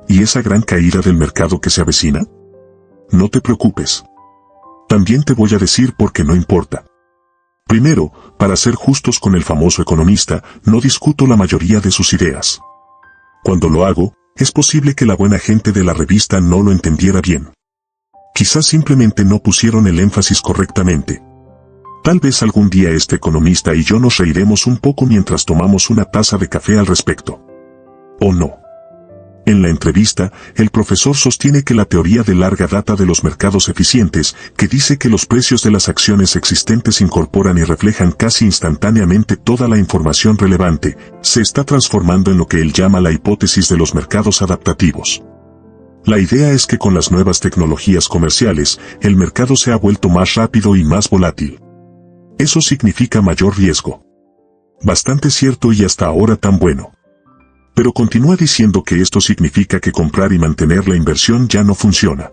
¿Y esa gran caída del mercado que se avecina? No te preocupes. También te voy a decir por qué no importa. Primero, para ser justos con el famoso economista, no discuto la mayoría de sus ideas. Cuando lo hago, es posible que la buena gente de la revista no lo entendiera bien. Quizás simplemente no pusieron el énfasis correctamente. Tal vez algún día este economista y yo nos reiremos un poco mientras tomamos una taza de café al respecto. ¿O no? En la entrevista, el profesor sostiene que la teoría de larga data de los mercados eficientes, que dice que los precios de las acciones existentes incorporan y reflejan casi instantáneamente toda la información relevante, se está transformando en lo que él llama la hipótesis de los mercados adaptativos. La idea es que con las nuevas tecnologías comerciales, el mercado se ha vuelto más rápido y más volátil. Eso significa mayor riesgo. Bastante cierto y hasta ahora tan bueno. Pero continúa diciendo que esto significa que comprar y mantener la inversión ya no funciona.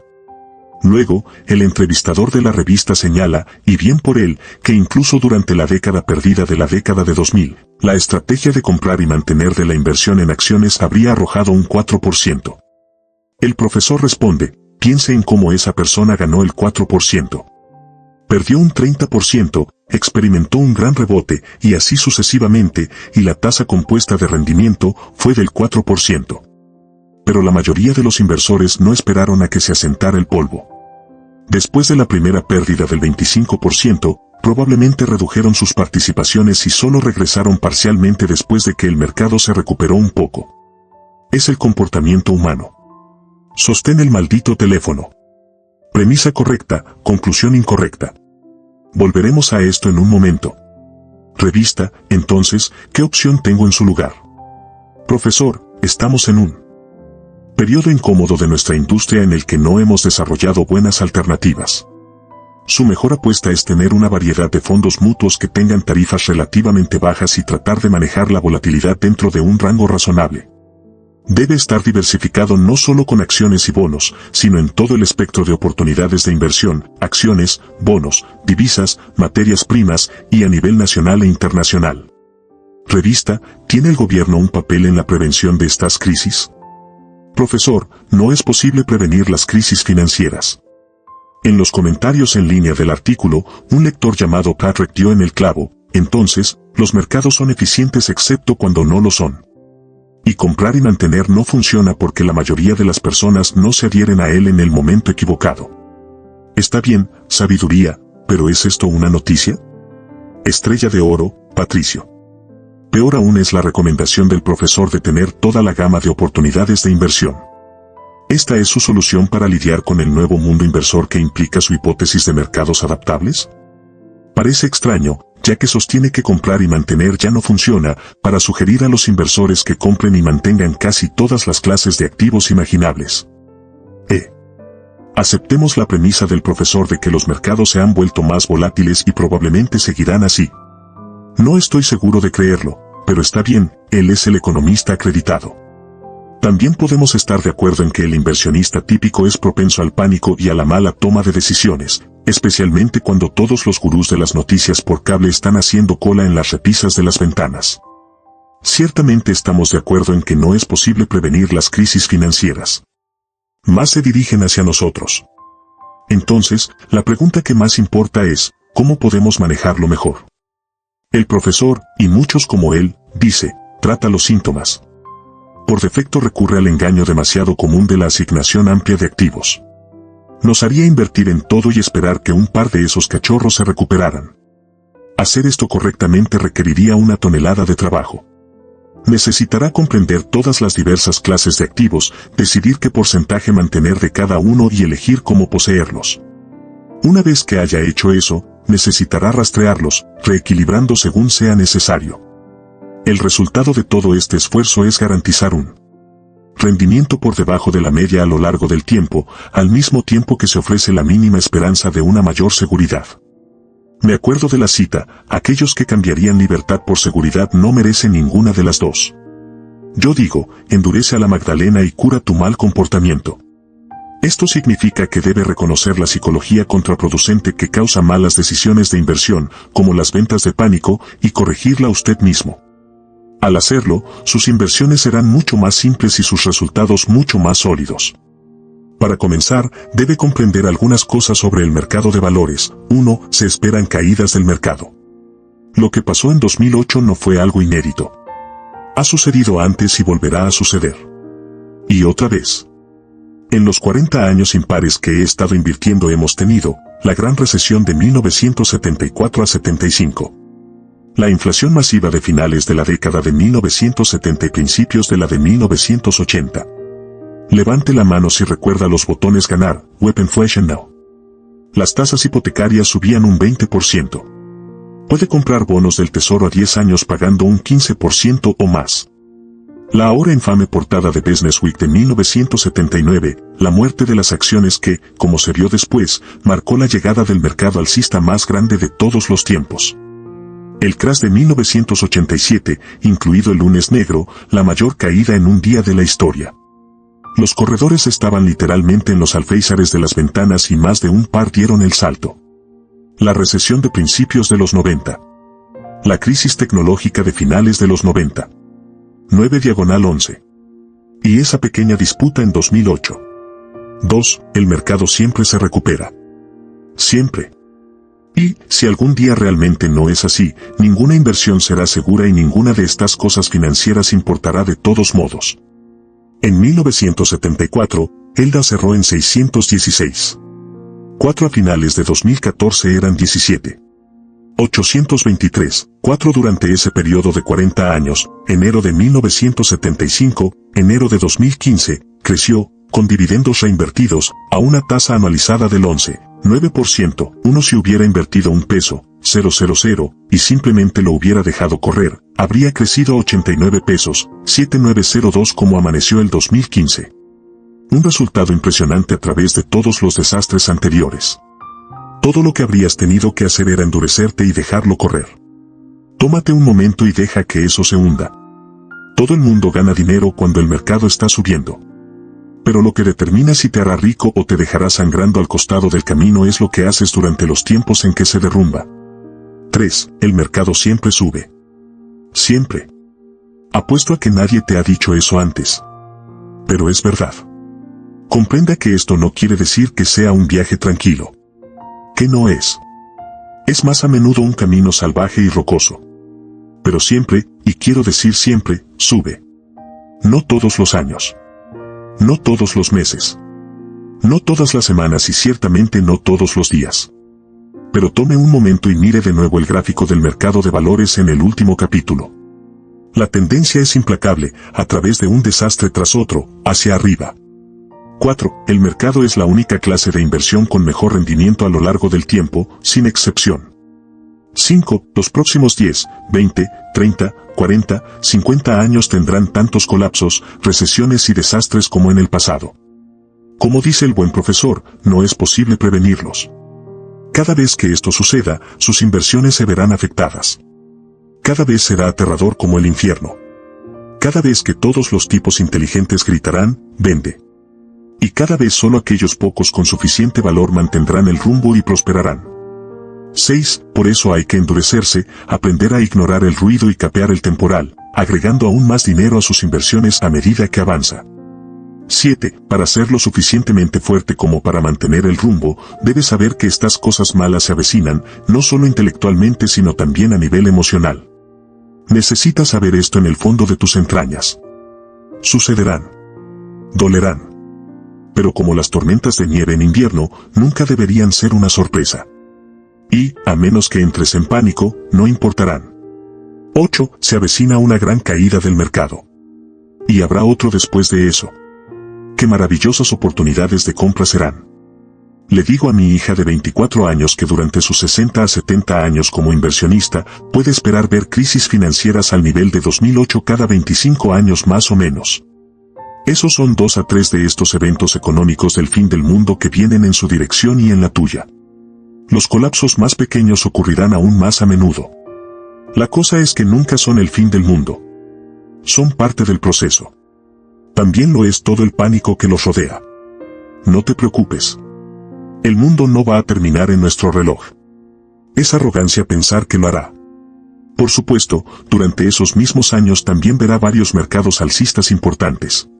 Luego, el entrevistador de la revista señala, y bien por él, que incluso durante la década perdida de la década de 2000, la estrategia de comprar y mantener de la inversión en acciones habría arrojado un 4%. El profesor responde, piense en cómo esa persona ganó el 4%. Perdió un 30%, experimentó un gran rebote, y así sucesivamente, y la tasa compuesta de rendimiento fue del 4%. Pero la mayoría de los inversores no esperaron a que se asentara el polvo. Después de la primera pérdida del 25%, probablemente redujeron sus participaciones y solo regresaron parcialmente después de que el mercado se recuperó un poco. Es el comportamiento humano. Sostén el maldito teléfono. Premisa correcta, conclusión incorrecta. Volveremos a esto en un momento. Revista, entonces, ¿qué opción tengo en su lugar? Profesor, estamos en un periodo incómodo de nuestra industria en el que no hemos desarrollado buenas alternativas. Su mejor apuesta es tener una variedad de fondos mutuos que tengan tarifas relativamente bajas y tratar de manejar la volatilidad dentro de un rango razonable. Debe estar diversificado no solo con acciones y bonos, sino en todo el espectro de oportunidades de inversión, acciones, bonos, divisas, materias primas, y a nivel nacional e internacional. Revista, ¿tiene el gobierno un papel en la prevención de estas crisis? Profesor, no es posible prevenir las crisis financieras. En los comentarios en línea del artículo, un lector llamado Patrick dio en el clavo. Entonces, los mercados son eficientes excepto cuando no lo son. Y comprar y mantener no funciona porque la mayoría de las personas no se adhieren a él en el momento equivocado. Está bien, sabiduría, pero ¿es esto una noticia? Estrella de oro, Patricio. Peor aún es la recomendación del profesor de tener toda la gama de oportunidades de inversión. ¿Esta es su solución para lidiar con el nuevo mundo inversor que implica su hipótesis de mercados adaptables? Parece extraño, ya que sostiene que comprar y mantener ya no funciona, para sugerir a los inversores que compren y mantengan casi todas las clases de activos imaginables. Aceptemos la premisa del profesor de que los mercados se han vuelto más volátiles y probablemente seguirán así. No estoy seguro de creerlo, pero está bien, él es el economista acreditado. También podemos estar de acuerdo en que el inversionista típico es propenso al pánico y a la mala toma de decisiones, especialmente cuando todos los gurús de las noticias por cable están haciendo cola en las repisas de las ventanas. Ciertamente estamos de acuerdo en que no es posible prevenir las crisis financieras. Más se dirigen hacia nosotros. Entonces, la pregunta que más importa es, ¿cómo podemos manejarlo mejor? El profesor, y muchos como él, dice, trata los síntomas. Por defecto recurre al engaño demasiado común de la asignación amplia de activos. Nos haría invertir en todo y esperar que un par de esos cachorros se recuperaran. Hacer esto correctamente requeriría una tonelada de trabajo. Necesitará comprender todas las diversas clases de activos, decidir qué porcentaje mantener de cada uno y elegir cómo poseerlos. Una vez que haya hecho eso, necesitará rastrearlos, reequilibrando según sea necesario. El resultado de todo este esfuerzo es garantizar un rendimiento por debajo de la media a lo largo del tiempo, al mismo tiempo que se ofrece la mínima esperanza de una mayor seguridad. Me acuerdo de la cita, aquellos que cambiarían libertad por seguridad no merecen ninguna de las dos. Yo digo, endurece a la Magdalena y cura tu mal comportamiento. Esto significa que debe reconocer la psicología contraproducente que causa malas decisiones de inversión, como las ventas de pánico, y corregirla usted mismo. Al hacerlo, sus inversiones serán mucho más simples y sus resultados mucho más sólidos. Para comenzar, debe comprender algunas cosas sobre el mercado de valores. 1. Se esperan caídas del mercado. Lo que pasó en 2008 no fue algo inédito. Ha sucedido antes y volverá a suceder. Y otra vez. En los 40 años impares que he estado invirtiendo hemos tenido la gran recesión de 1974 a 75. La inflación masiva de finales de la década de 1970 y principios de la de 1980. Levante la mano si recuerda los botones ganar, Web Inflation Now. Las tasas hipotecarias subían un 20%. Puede comprar bonos del tesoro a 10 años pagando un 15% o más. La ahora infame portada de Business Week de 1979, la muerte de las acciones que, como se vio después, marcó la llegada del mercado alcista más grande de todos los tiempos. El crash de 1987, incluido el lunes negro, la mayor caída en un día de la historia. Los corredores estaban literalmente en los alféizares de las ventanas y más de un par dieron el salto. La recesión de principios de los 90. La crisis tecnológica de finales de los 90. 9/11. Y esa pequeña disputa en 2008. 2. El mercado siempre se recupera. Siempre. Y, si algún día realmente no es así, ninguna inversión será segura y ninguna de estas cosas financieras importará de todos modos. En 1974, Elda cerró en 616. 4 a finales de 2014 eran 17. 823, 4 durante ese periodo de 40 años, enero de 1975, enero de 2015, creció, con dividendos reinvertidos, a una tasa anualizada del 11,9%. Uno si hubiera invertido $1,000, y simplemente lo hubiera dejado correr, habría crecido a 89 pesos, 7902 como amaneció el 2015. Un resultado impresionante a través de todos los desastres anteriores. Todo lo que habrías tenido que hacer era endurecerte y dejarlo correr. Tómate un momento y deja que eso se hunda. Todo el mundo gana dinero cuando el mercado está subiendo. Pero lo que determina si te hará rico o te dejará sangrando al costado del camino es lo que haces durante los tiempos en que se derrumba. 3. El mercado siempre sube. Siempre. Apuesto a que nadie te ha dicho eso antes. Pero es verdad. Comprenda que esto no quiere decir que sea un viaje tranquilo. Que no es. Es más a menudo un camino salvaje y rocoso. Pero siempre, y quiero decir siempre, sube. No todos los años. No todos los meses. No todas las semanas y ciertamente no todos los días. Pero tome un momento y mire de nuevo el gráfico del mercado de valores en el último capítulo. La tendencia es implacable, a través de un desastre tras otro, hacia arriba. 4. El mercado es la única clase de inversión con mejor rendimiento a lo largo del tiempo, sin excepción. 5. Los próximos 10, 20, 30, 40, 50 años tendrán tantos colapsos, recesiones y desastres como en el pasado. Como dice el buen profesor, no es posible prevenirlos. Cada vez que esto suceda, sus inversiones se verán afectadas. Cada vez será aterrador como el infierno. Cada vez que todos los tipos inteligentes gritarán, vende. Y cada vez solo aquellos pocos con suficiente valor mantendrán el rumbo y prosperarán. 6. Por eso hay que endurecerse, aprender a ignorar el ruido y capear el temporal, agregando aún más dinero a sus inversiones a medida que avanza. 7. Para ser lo suficientemente fuerte como para mantener el rumbo, debes saber que estas cosas malas se avecinan, no solo intelectualmente sino también a nivel emocional. Necesitas saber esto en el fondo de tus entrañas. Sucederán. Dolerán. Pero como las tormentas de nieve en invierno, nunca deberían ser una sorpresa. Y, a menos que entres en pánico, no importarán. 8. Se avecina una gran caída del mercado. Y habrá otro después de eso. Qué maravillosas oportunidades de compra serán. Le digo a mi hija de 24 años que durante sus 60 a 70 años como inversionista, puede esperar ver crisis financieras al nivel de 2008 cada 25 años más o menos. Esos son 2 a 3 de estos eventos económicos del fin del mundo que vienen en su dirección y en la tuya. Los colapsos más pequeños ocurrirán aún más a menudo. La cosa es que nunca son el fin del mundo. Son parte del proceso. También lo es todo el pánico que los rodea. No te preocupes. El mundo no va a terminar en nuestro reloj. Es arrogancia pensar que lo hará. Por supuesto, durante esos mismos años también verá varios mercados alcistas importantes.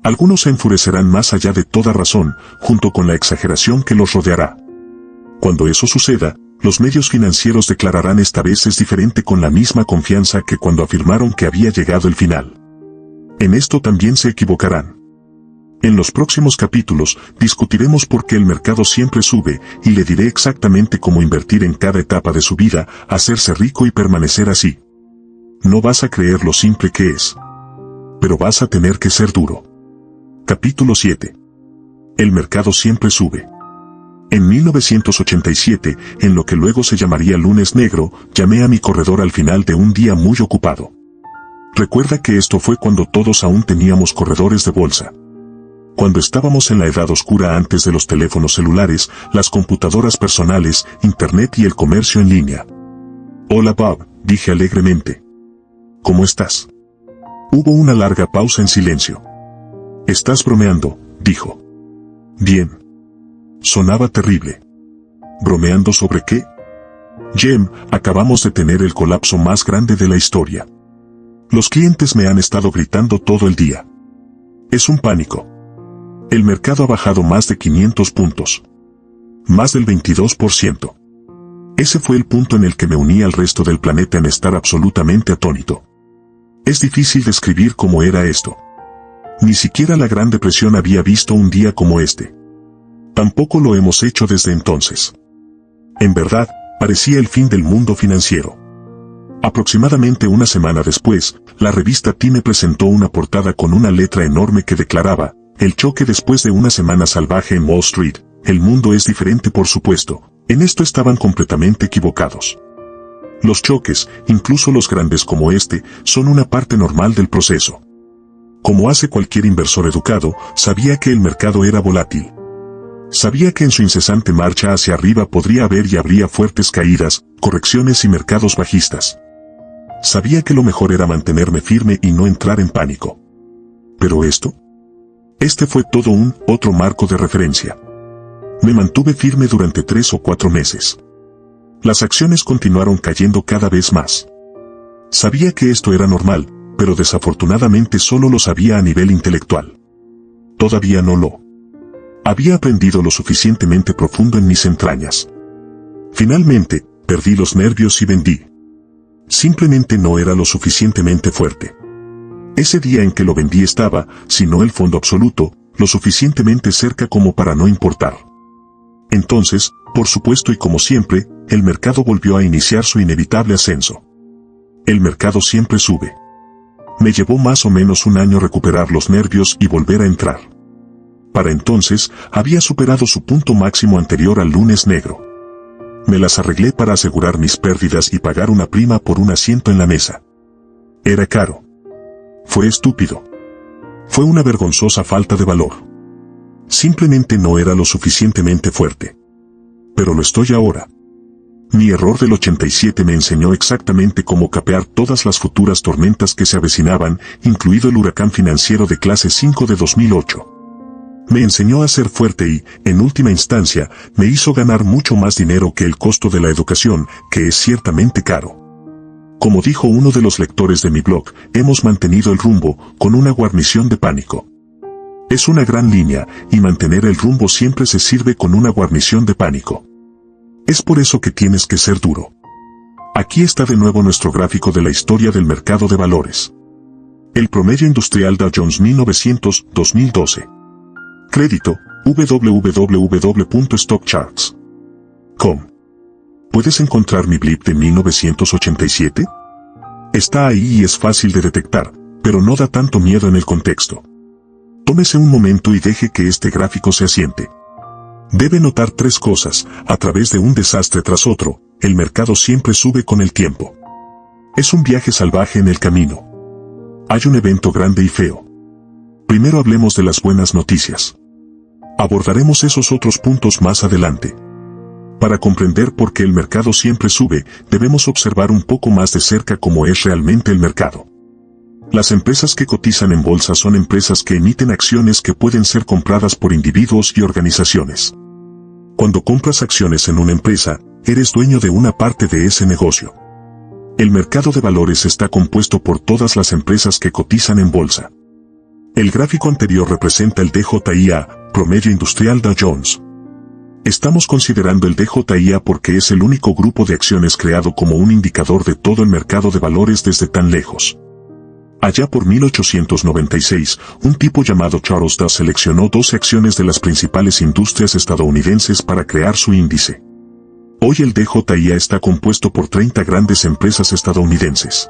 Algunos se enfurecerán más allá de toda razón, junto con la exageración que los rodeará. Cuando eso suceda, los medios financieros declararán esta vez es diferente con la misma confianza que cuando afirmaron que había llegado el final. En esto también se equivocarán. En los próximos capítulos, discutiremos por qué el mercado siempre sube, y le diré exactamente cómo invertir en cada etapa de su vida, hacerse rico y permanecer así. No vas a creer lo simple que es. Pero vas a tener que ser duro. Capítulo 7. El mercado siempre sube. En 1987, en lo que luego se llamaría Lunes Negro, llamé a mi corredor al final de un día muy ocupado. Recuerda que esto fue cuando todos aún teníamos corredores de bolsa. Cuando estábamos en la edad oscura antes de los teléfonos celulares, las computadoras personales, internet y el comercio en línea. Hola Bob, dije alegremente. ¿Cómo estás? Hubo una larga pausa en silencio. Estás bromeando, dijo. Bien. Sonaba terrible. ¿Bromeando sobre qué? Jim, acabamos de tener el colapso más grande de la historia. Los clientes me han estado gritando todo el día. Es un pánico. El mercado ha bajado más de 500 puntos. Más del 22%. Ese fue el punto en el que me uní al resto del planeta en estar absolutamente atónito. Es difícil describir cómo era esto. Ni siquiera la Gran Depresión había visto un día como este. Tampoco lo hemos hecho desde entonces. En verdad, parecía el fin del mundo financiero. Aproximadamente una semana después, la revista Time presentó una portada con una letra enorme que declaraba, el choque después de una semana salvaje en Wall Street, el mundo es diferente por supuesto, en esto estaban completamente equivocados. Los choques, incluso los grandes como este, son una parte normal del proceso. Como hace cualquier inversor educado, sabía que el mercado era volátil. Sabía que en su incesante marcha hacia arriba podría haber y habría fuertes caídas, correcciones y mercados bajistas. Sabía que lo mejor era mantenerme firme y no entrar en pánico. Pero esto, este fue todo un otro marco de referencia. Me mantuve firme durante 3 o 4 meses. Las acciones continuaron cayendo cada vez más. Sabía que esto era normal, pero desafortunadamente solo lo sabía a nivel intelectual. Todavía no lo había aprendido lo suficientemente profundo en mis entrañas. Finalmente, perdí los nervios y vendí. Simplemente no era lo suficientemente fuerte. Ese día en que lo vendí estaba, si no el fondo absoluto, lo suficientemente cerca como para no importar. Entonces, por supuesto y como siempre, el mercado volvió a iniciar su inevitable ascenso. El mercado siempre sube. Me llevó más o menos un año recuperar los nervios y volver a entrar. Para entonces, había superado su punto máximo anterior al lunes negro. Me las arreglé para asegurar mis pérdidas y pagar una prima por un asiento en la mesa. Era caro. Fue estúpido. Fue una vergonzosa falta de valor. Simplemente no era lo suficientemente fuerte. Pero lo estoy ahora. Mi error del 87 me enseñó exactamente cómo capear todas las futuras tormentas que se avecinaban, incluido el huracán financiero de clase 5 de 2008. Me enseñó a ser fuerte y, en última instancia, me hizo ganar mucho más dinero que el costo de la educación, que es ciertamente caro. Como dijo uno de los lectores de mi blog, hemos mantenido el rumbo, con una guarnición de pánico. Es una gran línea, y mantener el rumbo siempre se sirve con una guarnición de pánico. Es por eso que tienes que ser duro. Aquí está de nuevo nuestro gráfico de la historia del mercado de valores. El promedio industrial Dow Jones 1900-2012. Crédito, www.stockcharts.com. ¿Puedes encontrar mi blip de 1987? Está ahí y es fácil de detectar, pero no da tanto miedo en el contexto. Tómese un momento y deje que este gráfico se asiente. Debe notar tres cosas: a través de un desastre tras otro, el mercado siempre sube con el tiempo. Es un viaje salvaje en el camino. Hay un evento grande y feo. Primero hablemos de las buenas noticias. Abordaremos esos otros puntos más adelante. Para comprender por qué el mercado siempre sube, debemos observar un poco más de cerca cómo es realmente el mercado. Las empresas que cotizan en bolsa son empresas que emiten acciones que pueden ser compradas por individuos y organizaciones. Cuando compras acciones en una empresa, eres dueño de una parte de ese negocio. El mercado de valores está compuesto por todas las empresas que cotizan en bolsa. El gráfico anterior representa el DJIA, promedio industrial Dow Jones. Estamos considerando el DJIA porque es el único grupo de acciones creado como un indicador de todo el mercado de valores desde tan lejos. Allá por 1896, un tipo llamado Charles Dow seleccionó 12 acciones de las principales industrias estadounidenses para crear su índice. Hoy el DJIA está compuesto por 30 grandes empresas estadounidenses.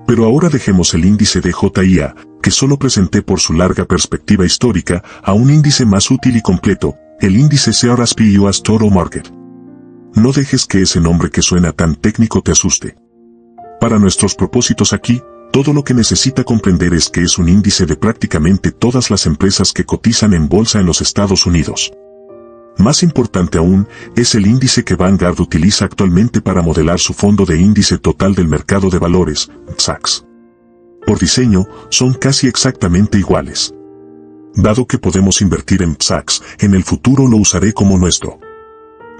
Pero ahora dejemos el índice DJIA, que solo presenté por su larga perspectiva histórica, a un índice más útil y completo, el índice CRSP US Total Market. No dejes que ese nombre que suena tan técnico te asuste. Para nuestros propósitos aquí, todo lo que necesita comprender es que es un índice de prácticamente todas las empresas que cotizan en bolsa en los Estados Unidos. Más importante aún, es el índice que Vanguard utiliza actualmente para modelar su fondo de índice total del mercado de valores, SAX. Por diseño, son casi exactamente iguales. Dado que podemos invertir en SAX, en el futuro lo usaré como nuestro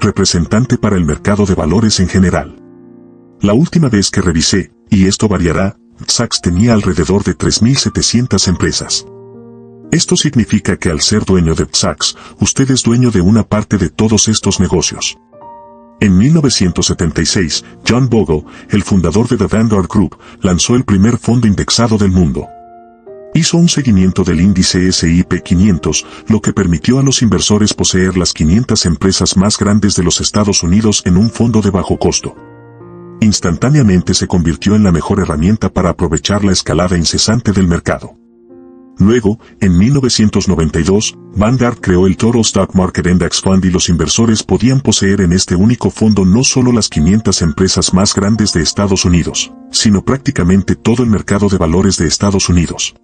representante para el mercado de valores en general. La última vez que revisé, y esto variará, SAX tenía alrededor de 3.700 empresas. Esto significa que al ser dueño de SAX, usted es dueño de una parte de todos estos negocios. En 1976, John Bogle, el fundador de The Vanguard Group, lanzó el primer fondo indexado del mundo. Hizo un seguimiento del índice S&P 500, lo que permitió a los inversores poseer las 500 empresas más grandes de los Estados Unidos en un fondo de bajo costo. Instantáneamente se convirtió en la mejor herramienta para aprovechar la escalada incesante del mercado. Luego, en 1992, Vanguard creó el Total Stock Market Index Fund y los inversores podían poseer en este único fondo no solo las 500 empresas más grandes de Estados Unidos, sino prácticamente todo el mercado de valores de Estados Unidos.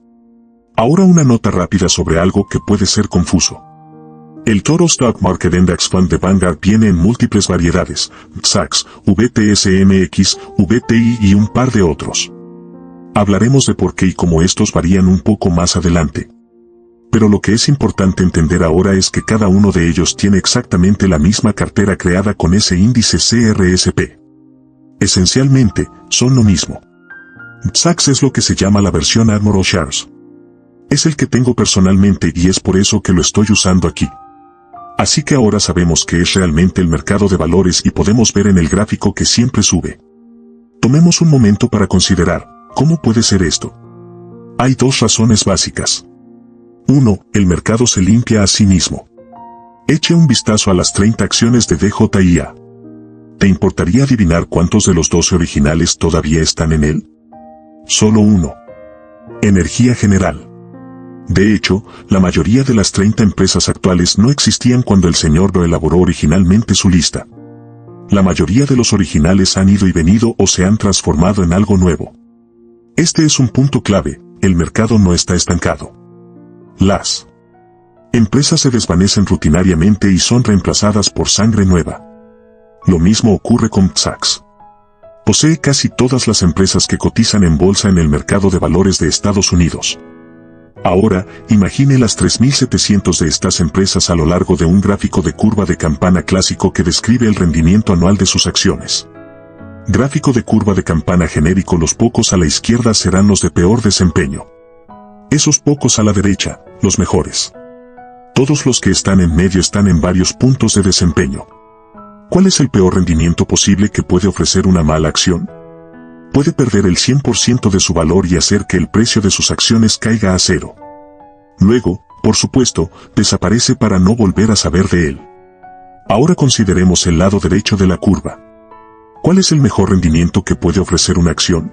Ahora una nota rápida sobre algo que puede ser confuso. El Total Stock Market Index Fund de Vanguard viene en múltiples variedades, SAX, VTSMX, VTI y un par de otros. Hablaremos de por qué y cómo estos varían un poco más adelante. Pero lo que es importante entender ahora es que cada uno de ellos tiene exactamente la misma cartera creada con ese índice CRSP. Esencialmente, son lo mismo. Sachs es lo que se llama la versión Armor Shares. Es el que tengo personalmente y es por eso que lo estoy usando aquí. Así que ahora sabemos que es realmente el mercado de valores y podemos ver en el gráfico que siempre sube. Tomemos un momento para considerar, ¿cómo puede ser esto? Hay dos razones básicas. 1. El mercado se limpia a sí mismo. Eche un vistazo a las 30 acciones de DJIA. ¿Te importaría adivinar cuántos de los 12 originales todavía están en él? Solo uno. Energía General. De hecho, la mayoría de las 30 empresas actuales no existían cuando el señor lo elaboró originalmente su lista. La mayoría de los originales han ido y venido o se han transformado en algo nuevo. Este es un punto clave, el mercado no está estancado. Las empresas se desvanecen rutinariamente y son reemplazadas por sangre nueva. Lo mismo ocurre con Sachs. Posee casi todas las empresas que cotizan en bolsa en el mercado de valores de Estados Unidos. Ahora, imagine las 3.700 de estas empresas a lo largo de un gráfico de curva de campana clásico que describe el rendimiento anual de sus acciones. Gráfico de curva de campana genérico. Los pocos a la izquierda serán los de peor desempeño. Esos pocos a la derecha, los mejores. Todos los que están en medio están en varios puntos de desempeño. ¿Cuál es el peor rendimiento posible que puede ofrecer una mala acción? Puede perder el 100% de su valor y hacer que el precio de sus acciones caiga a cero. Luego, por supuesto, desaparece para no volver a saber de él. Ahora consideremos el lado derecho de la curva. ¿Cuál es el mejor rendimiento que puede ofrecer una acción?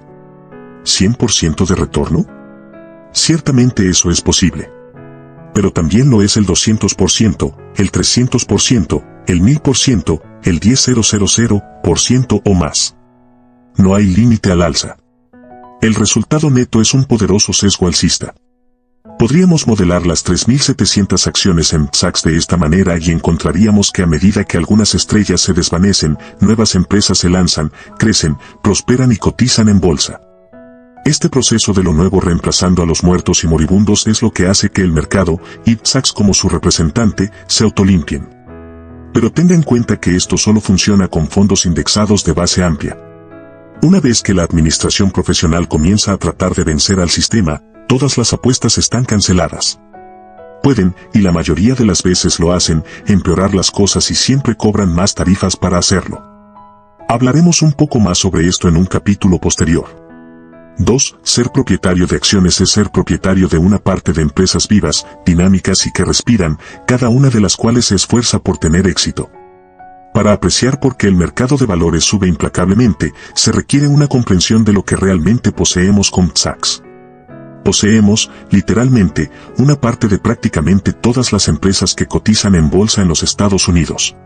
¿100% de retorno? Ciertamente eso es posible. Pero también lo es el 200%, el 300%, el 1000%, el 10.000% o más. No hay límite al alza. El resultado neto es un poderoso sesgo alcista. Podríamos modelar las 3.700 acciones en Sachs de esta manera y encontraríamos que a medida que algunas estrellas se desvanecen, nuevas empresas se lanzan, crecen, prosperan y cotizan en bolsa. Este proceso de lo nuevo reemplazando a los muertos y moribundos es lo que hace que el mercado, y Sachs como su representante, se autolimpien. Pero tenga en cuenta que esto solo funciona con fondos indexados de base amplia. Una vez que la administración profesional comienza a tratar de vencer al sistema, todas las apuestas están canceladas. Pueden, y la mayoría de las veces lo hacen, empeorar las cosas y siempre cobran más tarifas para hacerlo. Hablaremos un poco más sobre esto en un capítulo posterior. 2. Ser propietario de acciones es ser propietario de una parte de empresas vivas, dinámicas y que respiran, cada una de las cuales se esfuerza por tener éxito. Para apreciar por qué el mercado de valores sube implacablemente, se requiere una comprensión de lo que realmente poseemos con Sachs. Poseemos, literalmente, una parte de prácticamente todas las empresas que cotizan en bolsa en los Estados Unidos.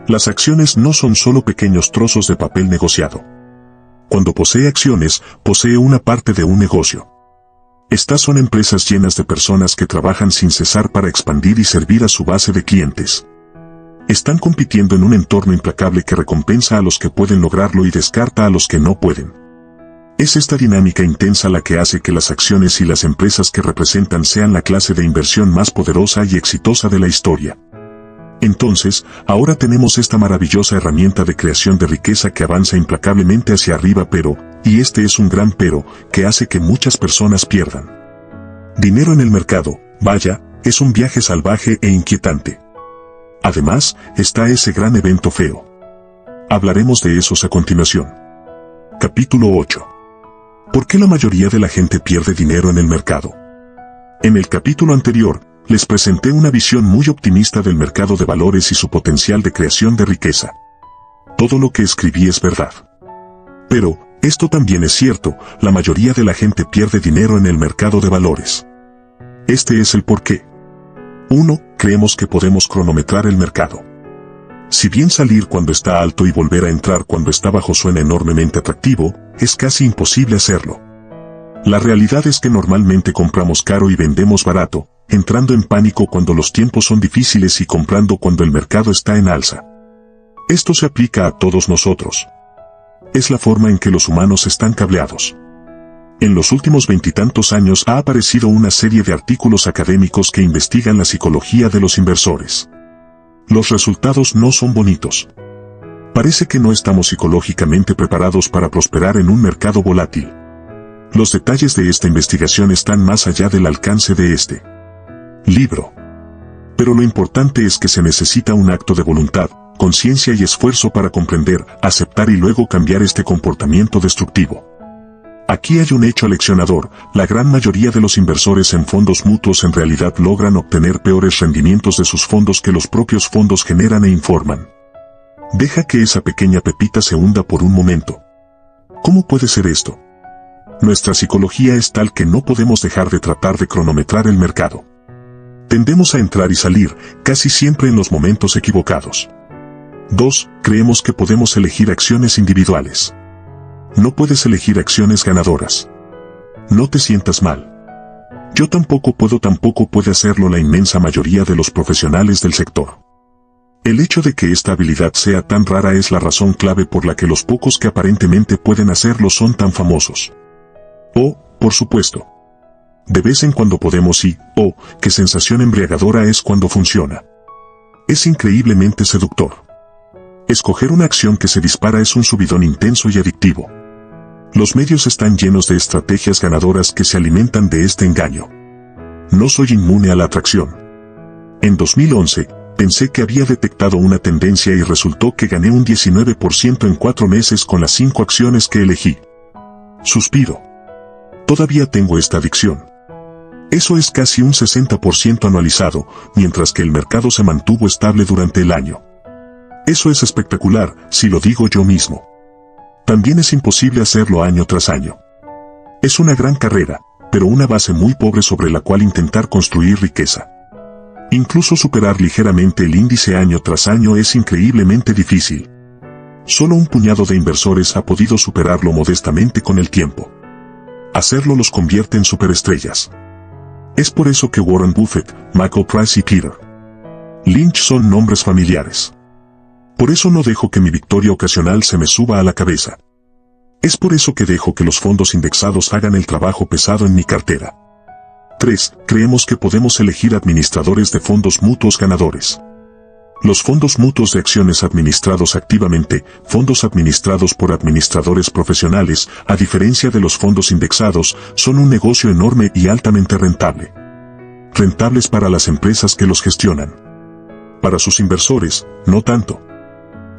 Las acciones no son solo pequeños trozos de papel negociado. Cuando posee acciones, posee una parte de un negocio. Estas son empresas llenas de personas que trabajan sin cesar para expandir y servir a su base de clientes. Están compitiendo en un entorno implacable que recompensa a los que pueden lograrlo y descarta a los que no pueden. Es esta dinámica intensa la que hace que las acciones y las empresas que representan sean la clase de inversión más poderosa y exitosa de la historia. Entonces, ahora tenemos esta maravillosa herramienta de creación de riqueza que avanza implacablemente hacia arriba pero, y este es un gran pero, que hace que muchas personas pierdan dinero en el mercado. Vaya, es un viaje salvaje e inquietante. Además, está ese gran evento feo. Hablaremos de esos a continuación. Capítulo 8. ¿Por qué la mayoría de la gente pierde dinero en el mercado? En el capítulo anterior, les presenté una visión muy optimista del mercado de valores y su potencial de creación de riqueza. Todo lo que escribí es verdad. Pero, esto también es cierto, la mayoría de la gente pierde dinero en el mercado de valores. Este es el porqué. 1. Creemos que podemos cronometrar el mercado. Si bien salir cuando está alto y volver a entrar cuando está bajo suena enormemente atractivo, es casi imposible hacerlo. La realidad es que normalmente compramos caro y vendemos barato, entrando en pánico cuando los tiempos son difíciles y comprando cuando el mercado está en alza. Esto se aplica a todos nosotros. Es la forma en que los humanos están cableados. En los últimos 20 y tantos años ha aparecido una serie de artículos académicos que investigan la psicología de los inversores. Los resultados no son bonitos. Parece que no estamos psicológicamente preparados para prosperar en un mercado volátil. Los detalles de esta investigación están más allá del alcance de este libro. Pero lo importante es que se necesita un acto de voluntad, conciencia y esfuerzo para comprender, aceptar y luego cambiar este comportamiento destructivo. Aquí hay un hecho aleccionador: la gran mayoría de los inversores en fondos mutuos en realidad logran obtener peores rendimientos de sus fondos que los propios fondos generan e informan. Deja que esa pequeña pepita se hunda por un momento. ¿Cómo puede ser esto? Nuestra psicología es tal que no podemos dejar de tratar de cronometrar el mercado. Tendemos a entrar y salir, casi siempre en los momentos equivocados. 2. Creemos que podemos elegir acciones individuales. No puedes elegir acciones ganadoras. No te sientas mal. Yo tampoco puede hacerlo la inmensa mayoría de los profesionales del sector. El hecho de que esta habilidad sea tan rara es la razón clave por la que los pocos que aparentemente pueden hacerlo son tan famosos. Por supuesto, de vez en cuando podemos qué sensación embriagadora es cuando funciona. Es increíblemente seductor. Escoger una acción que se dispara es un subidón intenso y adictivo. Los medios están llenos de estrategias ganadoras que se alimentan de este engaño. No soy inmune a la atracción. En 2011, pensé que había detectado una tendencia y resultó que gané un 19% en 4 meses con las 5 acciones que elegí. Suspiro. Todavía tengo esta adicción. Eso es casi un 60% anualizado, mientras que el mercado se mantuvo estable durante el año. Eso es espectacular, si lo digo yo mismo. También es imposible hacerlo año tras año. Es una gran carrera, pero una base muy pobre sobre la cual intentar construir riqueza. Incluso superar ligeramente el índice año tras año es increíblemente difícil. Solo un puñado de inversores ha podido superarlo modestamente con el tiempo. Hacerlo los convierte en superestrellas. Es por eso que Warren Buffett, Michael Price y Peter Lynch son nombres familiares. Por eso no dejo que mi victoria ocasional se me suba a la cabeza. Es por eso que dejo que los fondos indexados hagan el trabajo pesado en mi cartera. 3. Creemos que podemos elegir administradores de fondos mutuos ganadores. Los fondos mutuos de acciones administrados activamente, fondos administrados por administradores profesionales, a diferencia de los fondos indexados, son un negocio enorme y altamente rentable. Rentables para las empresas que los gestionan. Para sus inversores, no tanto.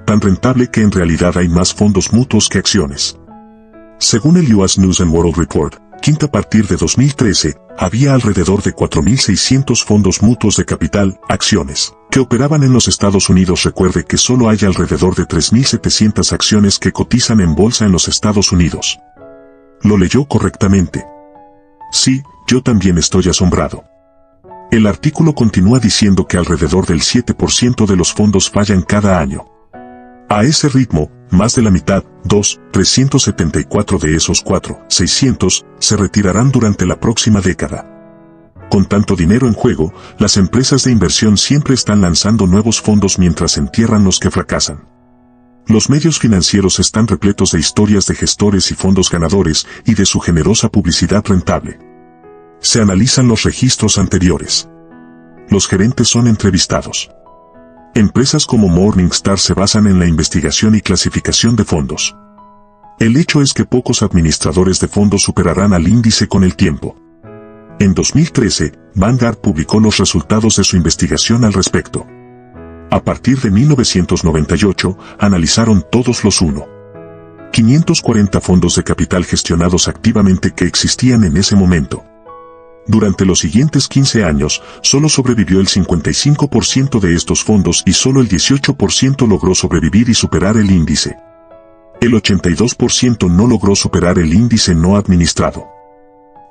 Tan rentable que en realidad hay más fondos mutuos que acciones. Según el US News and World Report, a partir de 2013, había alrededor de 4.600 fondos mutuos de capital, acciones, que operaban en los Estados Unidos. Recuerde que solo hay alrededor de 3.700 acciones que cotizan en bolsa en los Estados Unidos. ¿Lo leyó correctamente? Sí, yo también estoy asombrado. El artículo continúa diciendo que alrededor del 7% de los fondos fallan cada año. A ese ritmo, más de la mitad, 374 de esos 600, se retirarán durante la próxima década. Con tanto dinero en juego, las empresas de inversión siempre están lanzando nuevos fondos mientras entierran los que fracasan. Los medios financieros están repletos de historias de gestores y fondos ganadores y de su generosa publicidad rentable. Se analizan los registros anteriores. Los gerentes son entrevistados. Empresas como Morningstar se basan en la investigación y clasificación de fondos. El hecho es que pocos administradores de fondos superarán al índice con el tiempo. En 2013, Vanguard publicó los resultados de su investigación al respecto. A partir de 1998, analizaron todos los 540 fondos de capital gestionados activamente que existían en ese momento. Durante los siguientes 15 años, solo sobrevivió el 55% de estos fondos y solo el 18% logró sobrevivir y superar el índice. El 82% no logró superar el índice no administrado.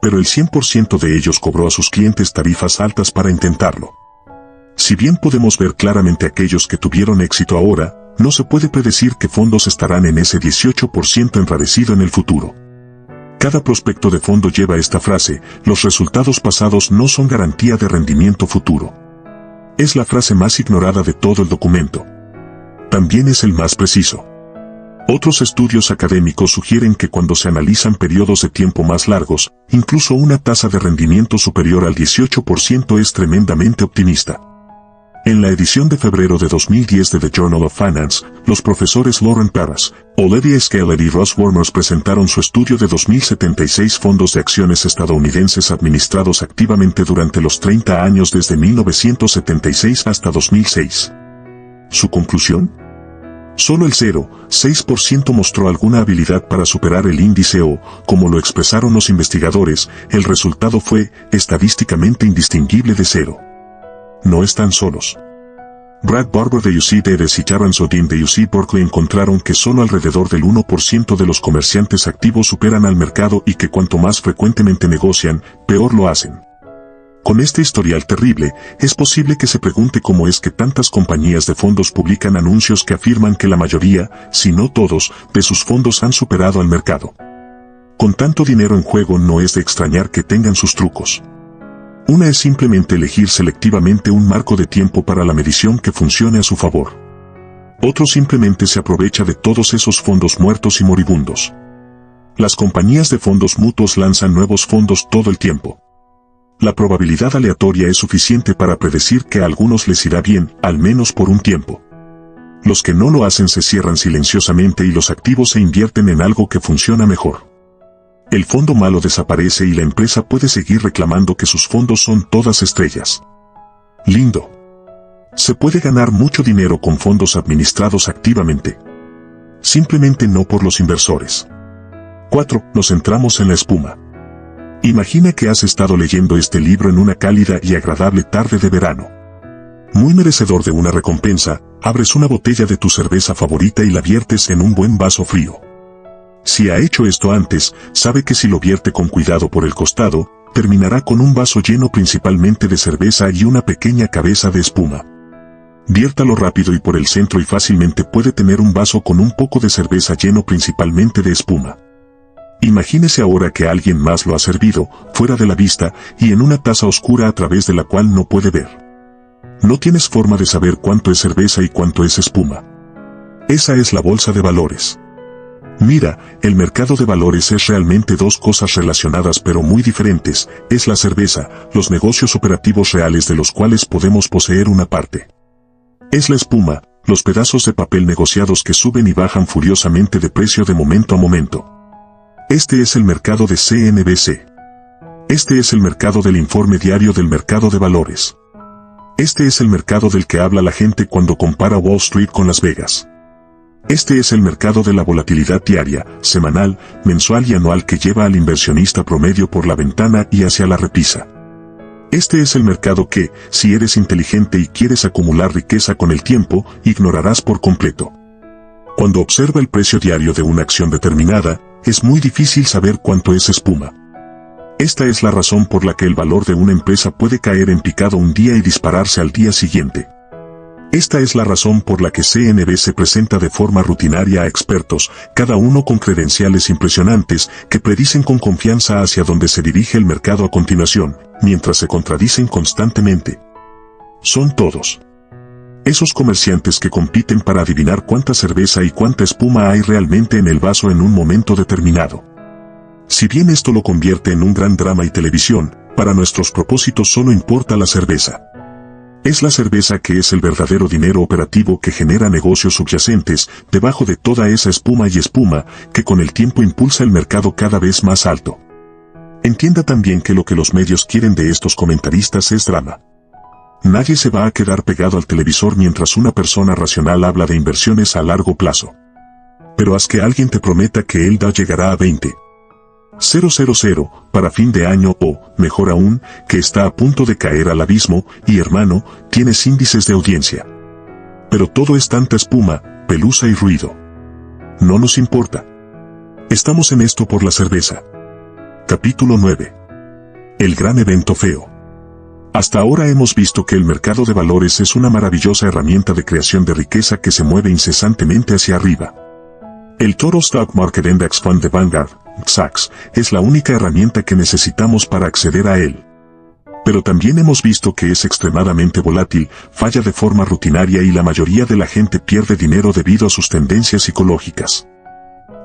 Pero el 100% de ellos cobró a sus clientes tarifas altas para intentarlo. Si bien podemos ver claramente aquellos que tuvieron éxito ahora, no se puede predecir qué fondos estarán en ese 18% enrarecido en el futuro. Cada prospecto de fondo lleva esta frase: los resultados pasados no son garantía de rendimiento futuro. Es la frase más ignorada de todo el documento. También es el más preciso. Otros estudios académicos sugieren que cuando se analizan periodos de tiempo más largos, incluso una tasa de rendimiento superior al 18% es tremendamente optimista. En la edición de febrero de 2010 de The Journal of Finance, los profesores Lauren Parras, Olivia Scaler y Ross Wormers presentaron su estudio de 2076 fondos de acciones estadounidenses administrados activamente durante los 30 años desde 1976 hasta 2006. ¿Su conclusión? Solo el 0,6% mostró alguna habilidad para superar el índice o, como lo expresaron los investigadores, el resultado fue estadísticamente indistinguible de cero. No están solos. Brad Barber de UC Davis y Terrence Odin de UC Berkeley encontraron que solo alrededor del 1% de los comerciantes activos superan al mercado y que cuanto más frecuentemente negocian, peor lo hacen. Con este historial terrible, es posible que se pregunte cómo es que tantas compañías de fondos publican anuncios que afirman que la mayoría, si no todos, de sus fondos han superado al mercado. Con tanto dinero en juego no es de extrañar que tengan sus trucos. Una es simplemente elegir selectivamente un marco de tiempo para la medición que funcione a su favor. Otro simplemente se aprovecha de todos esos fondos muertos y moribundos. Las compañías de fondos mutuos lanzan nuevos fondos todo el tiempo. La probabilidad aleatoria es suficiente para predecir que a algunos les irá bien, al menos por un tiempo. Los que no lo hacen se cierran silenciosamente y los activos se invierten en algo que funciona mejor. El fondo malo desaparece y la empresa puede seguir reclamando que sus fondos son todas estrellas. Lindo. Se puede ganar mucho dinero con fondos administrados activamente. Simplemente no por los inversores. 4. Nos centramos en la espuma. Imagina que has estado leyendo este libro en una cálida y agradable tarde de verano. Muy merecedor de una recompensa, abres una botella de tu cerveza favorita y la viertes en un buen vaso frío. Si ha hecho esto antes, sabe que si lo vierte con cuidado por el costado, terminará con un vaso lleno principalmente de cerveza y una pequeña cabeza de espuma. Viértalo rápido y por el centro y fácilmente puede tener un vaso con un poco de cerveza lleno principalmente de espuma. Imagínese ahora que alguien más lo ha servido, fuera de la vista, y en una taza oscura a través de la cual no puede ver. No tienes forma de saber cuánto es cerveza y cuánto es espuma. Esa es la bolsa de valores. Mira, el mercado de valores es realmente dos cosas relacionadas pero muy diferentes, es la cerveza, los negocios operativos reales de los cuales podemos poseer una parte. Es la espuma, los pedazos de papel negociados que suben y bajan furiosamente de precio de momento a momento. Este es el mercado de CNBC. Este es el mercado del informe diario del mercado de valores. Este es el mercado del que habla la gente cuando compara Wall Street con Las Vegas. Este es el mercado de la volatilidad diaria, semanal, mensual y anual que lleva al inversionista promedio por la ventana y hacia la repisa. Este es el mercado que, si eres inteligente y quieres acumular riqueza con el tiempo, ignorarás por completo. Cuando observa el precio diario de una acción determinada, es muy difícil saber cuánto es espuma. Esta es la razón por la que el valor de una empresa puede caer en picado un día y dispararse al día siguiente. Esta es la razón por la que CNBC presenta de forma rutinaria a expertos, cada uno con credenciales impresionantes, que predicen con confianza hacia dónde se dirige el mercado a continuación, mientras se contradicen constantemente. Son todos esos comerciantes que compiten para adivinar cuánta cerveza y cuánta espuma hay realmente en el vaso en un momento determinado. Si bien esto lo convierte en un gran drama y televisión, para nuestros propósitos solo importa la cerveza. Es la cerveza que es el verdadero dinero operativo que genera negocios subyacentes, debajo de toda esa espuma y espuma, que con el tiempo impulsa el mercado cada vez más alto. Entienda también que lo que los medios quieren de estos comentaristas es drama. Nadie se va a quedar pegado al televisor mientras una persona racional habla de inversiones a largo plazo. Pero haz que alguien te prometa que el Dow llegará a 20,000 para fin de año o, mejor aún, que está a punto de caer al abismo, y hermano, tienes índices de audiencia. Pero todo es tanta espuma, pelusa y ruido. No nos importa. Estamos en esto por la cerveza. Capítulo 9. El gran evento feo. Hasta ahora hemos visto que el mercado de valores es una maravillosa herramienta de creación de riqueza que se mueve incesantemente hacia arriba. El Total Stock Market Index Fund de Vanguard, Sachs, es la única herramienta que necesitamos para acceder a él. Pero también hemos visto que es extremadamente volátil, falla de forma rutinaria y la mayoría de la gente pierde dinero debido a sus tendencias psicológicas.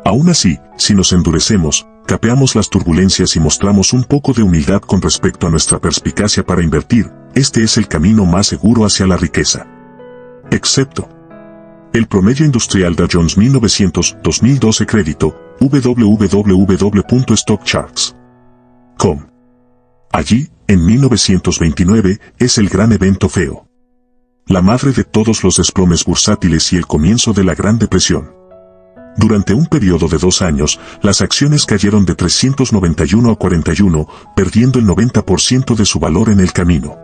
Aún así, si nos endurecemos, capeamos las turbulencias y mostramos un poco de humildad con respecto a nuestra perspicacia para invertir, este es el camino más seguro hacia la riqueza. Excepto el promedio industrial Dow Jones 1900-2012 crédito, www.stockcharts.com. Allí, en 1929, es el gran evento feo. La madre de todos los desplomes bursátiles y el comienzo de la Gran Depresión. Durante un periodo de 2 años, las acciones cayeron de 391 a 41, perdiendo el 90% de su valor en el camino.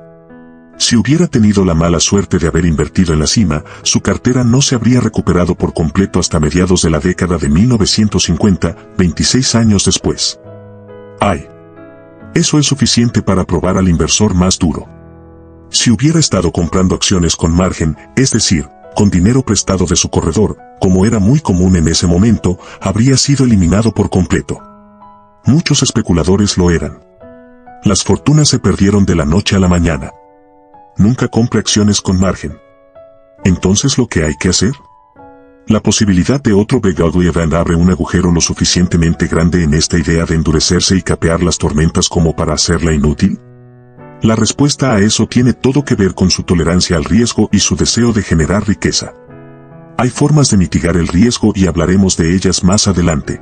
Si hubiera tenido la mala suerte de haber invertido en la cima, su cartera no se habría recuperado por completo hasta mediados de la década de 1950, 26 años después. ¡Ay! Eso es suficiente para probar al inversor más duro. Si hubiera estado comprando acciones con margen, es decir, con dinero prestado de su corredor, como era muy común en ese momento, habría sido eliminado por completo. Muchos especuladores lo eran. Las fortunas se perdieron de la noche a la mañana. Nunca compre acciones con margen. Entonces, ¿lo que hay que hacer? La posibilidad de otro Big Ugly Event abre un agujero lo suficientemente grande en esta idea de endurecerse y capear las tormentas como para hacerla inútil. La respuesta a eso tiene todo que ver con su tolerancia al riesgo y su deseo de generar riqueza. Hay formas de mitigar el riesgo y hablaremos de ellas más adelante.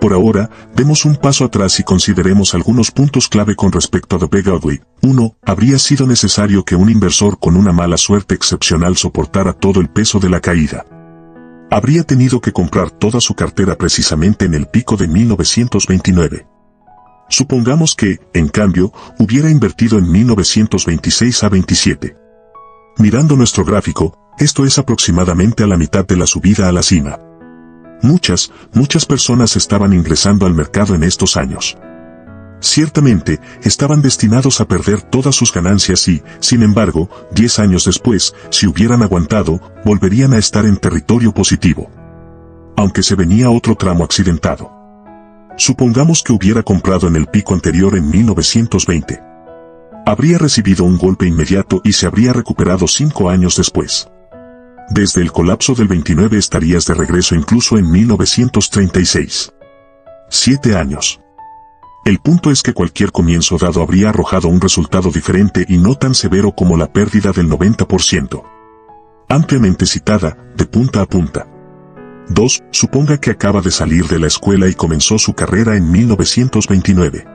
Por ahora, demos un paso atrás y consideremos algunos puntos clave con respecto a The Big Ugly. 1. Habría sido necesario que un inversor con una mala suerte excepcional soportara todo el peso de la caída. Habría tenido que comprar toda su cartera precisamente en el pico de 1929. Supongamos que, en cambio, hubiera invertido en 1926 a 27. Mirando nuestro gráfico, esto es aproximadamente a la mitad de la subida a la cima. Muchas personas estaban ingresando al mercado en estos años. Ciertamente, estaban destinados a perder todas sus ganancias y, sin embargo, 10 años después, si hubieran aguantado, volverían a estar en territorio positivo. Aunque se venía otro tramo accidentado. Supongamos que hubiera comprado en el pico anterior en 1920. Habría recibido un golpe inmediato y se habría recuperado 5 años después. Desde el colapso del 29 estarías de regreso incluso en 1936. 7 años. El punto es que cualquier comienzo dado habría arrojado un resultado diferente y no tan severo como la pérdida del 90%. Ampliamente citada, de punta a punta. 2. Suponga que acaba de salir de la escuela y comenzó su carrera en 1929.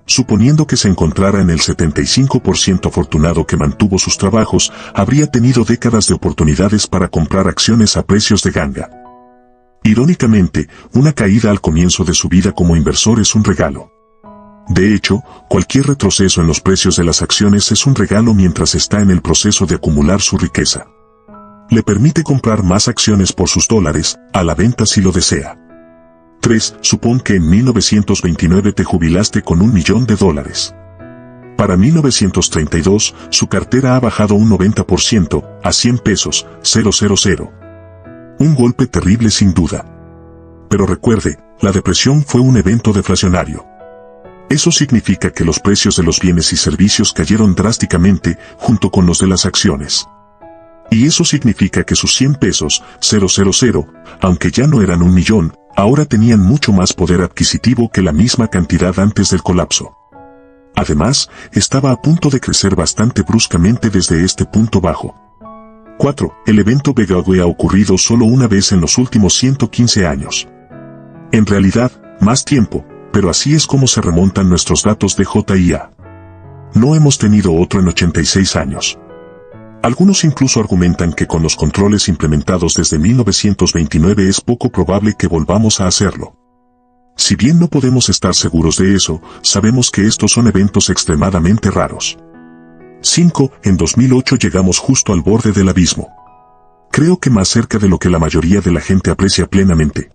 Suponiendo que se encontrara en el 75% afortunado que mantuvo sus trabajos, habría tenido décadas de oportunidades para comprar acciones a precios de ganga. Irónicamente, una caída al comienzo de su vida como inversor es un regalo. De hecho, cualquier retroceso en los precios de las acciones es un regalo mientras está en el proceso de acumular su riqueza. Le permite comprar más acciones por sus dólares, a la venta si lo desea. 3. Supón que en 1929 te jubilaste con $1.000.000. Para 1932, su cartera ha bajado un 90%, a 100 pesos, 000. Un golpe terrible sin duda. Pero recuerde, la depresión fue un evento deflacionario. Eso significa que los precios de los bienes y servicios cayeron drásticamente, junto con los de las acciones. Y eso significa que sus 100 pesos, 000, aunque ya no eran $1.000.000, ahora tenían mucho más poder adquisitivo que la misma cantidad antes del colapso. Además, estaba a punto de crecer bastante bruscamente desde este punto bajo. 4. El evento Big Ugly ha ocurrido solo una vez en los últimos 115 años. En realidad, más tiempo, pero así es como se remontan nuestros datos de JIA. No hemos tenido otro en 86 años. Algunos incluso argumentan que con los controles implementados desde 1929 es poco probable que volvamos a hacerlo. Si bien no podemos estar seguros de eso, sabemos que estos son eventos extremadamente raros. 5. En 2008 llegamos justo al borde del abismo. Creo que más cerca de lo que la mayoría de la gente aprecia plenamente.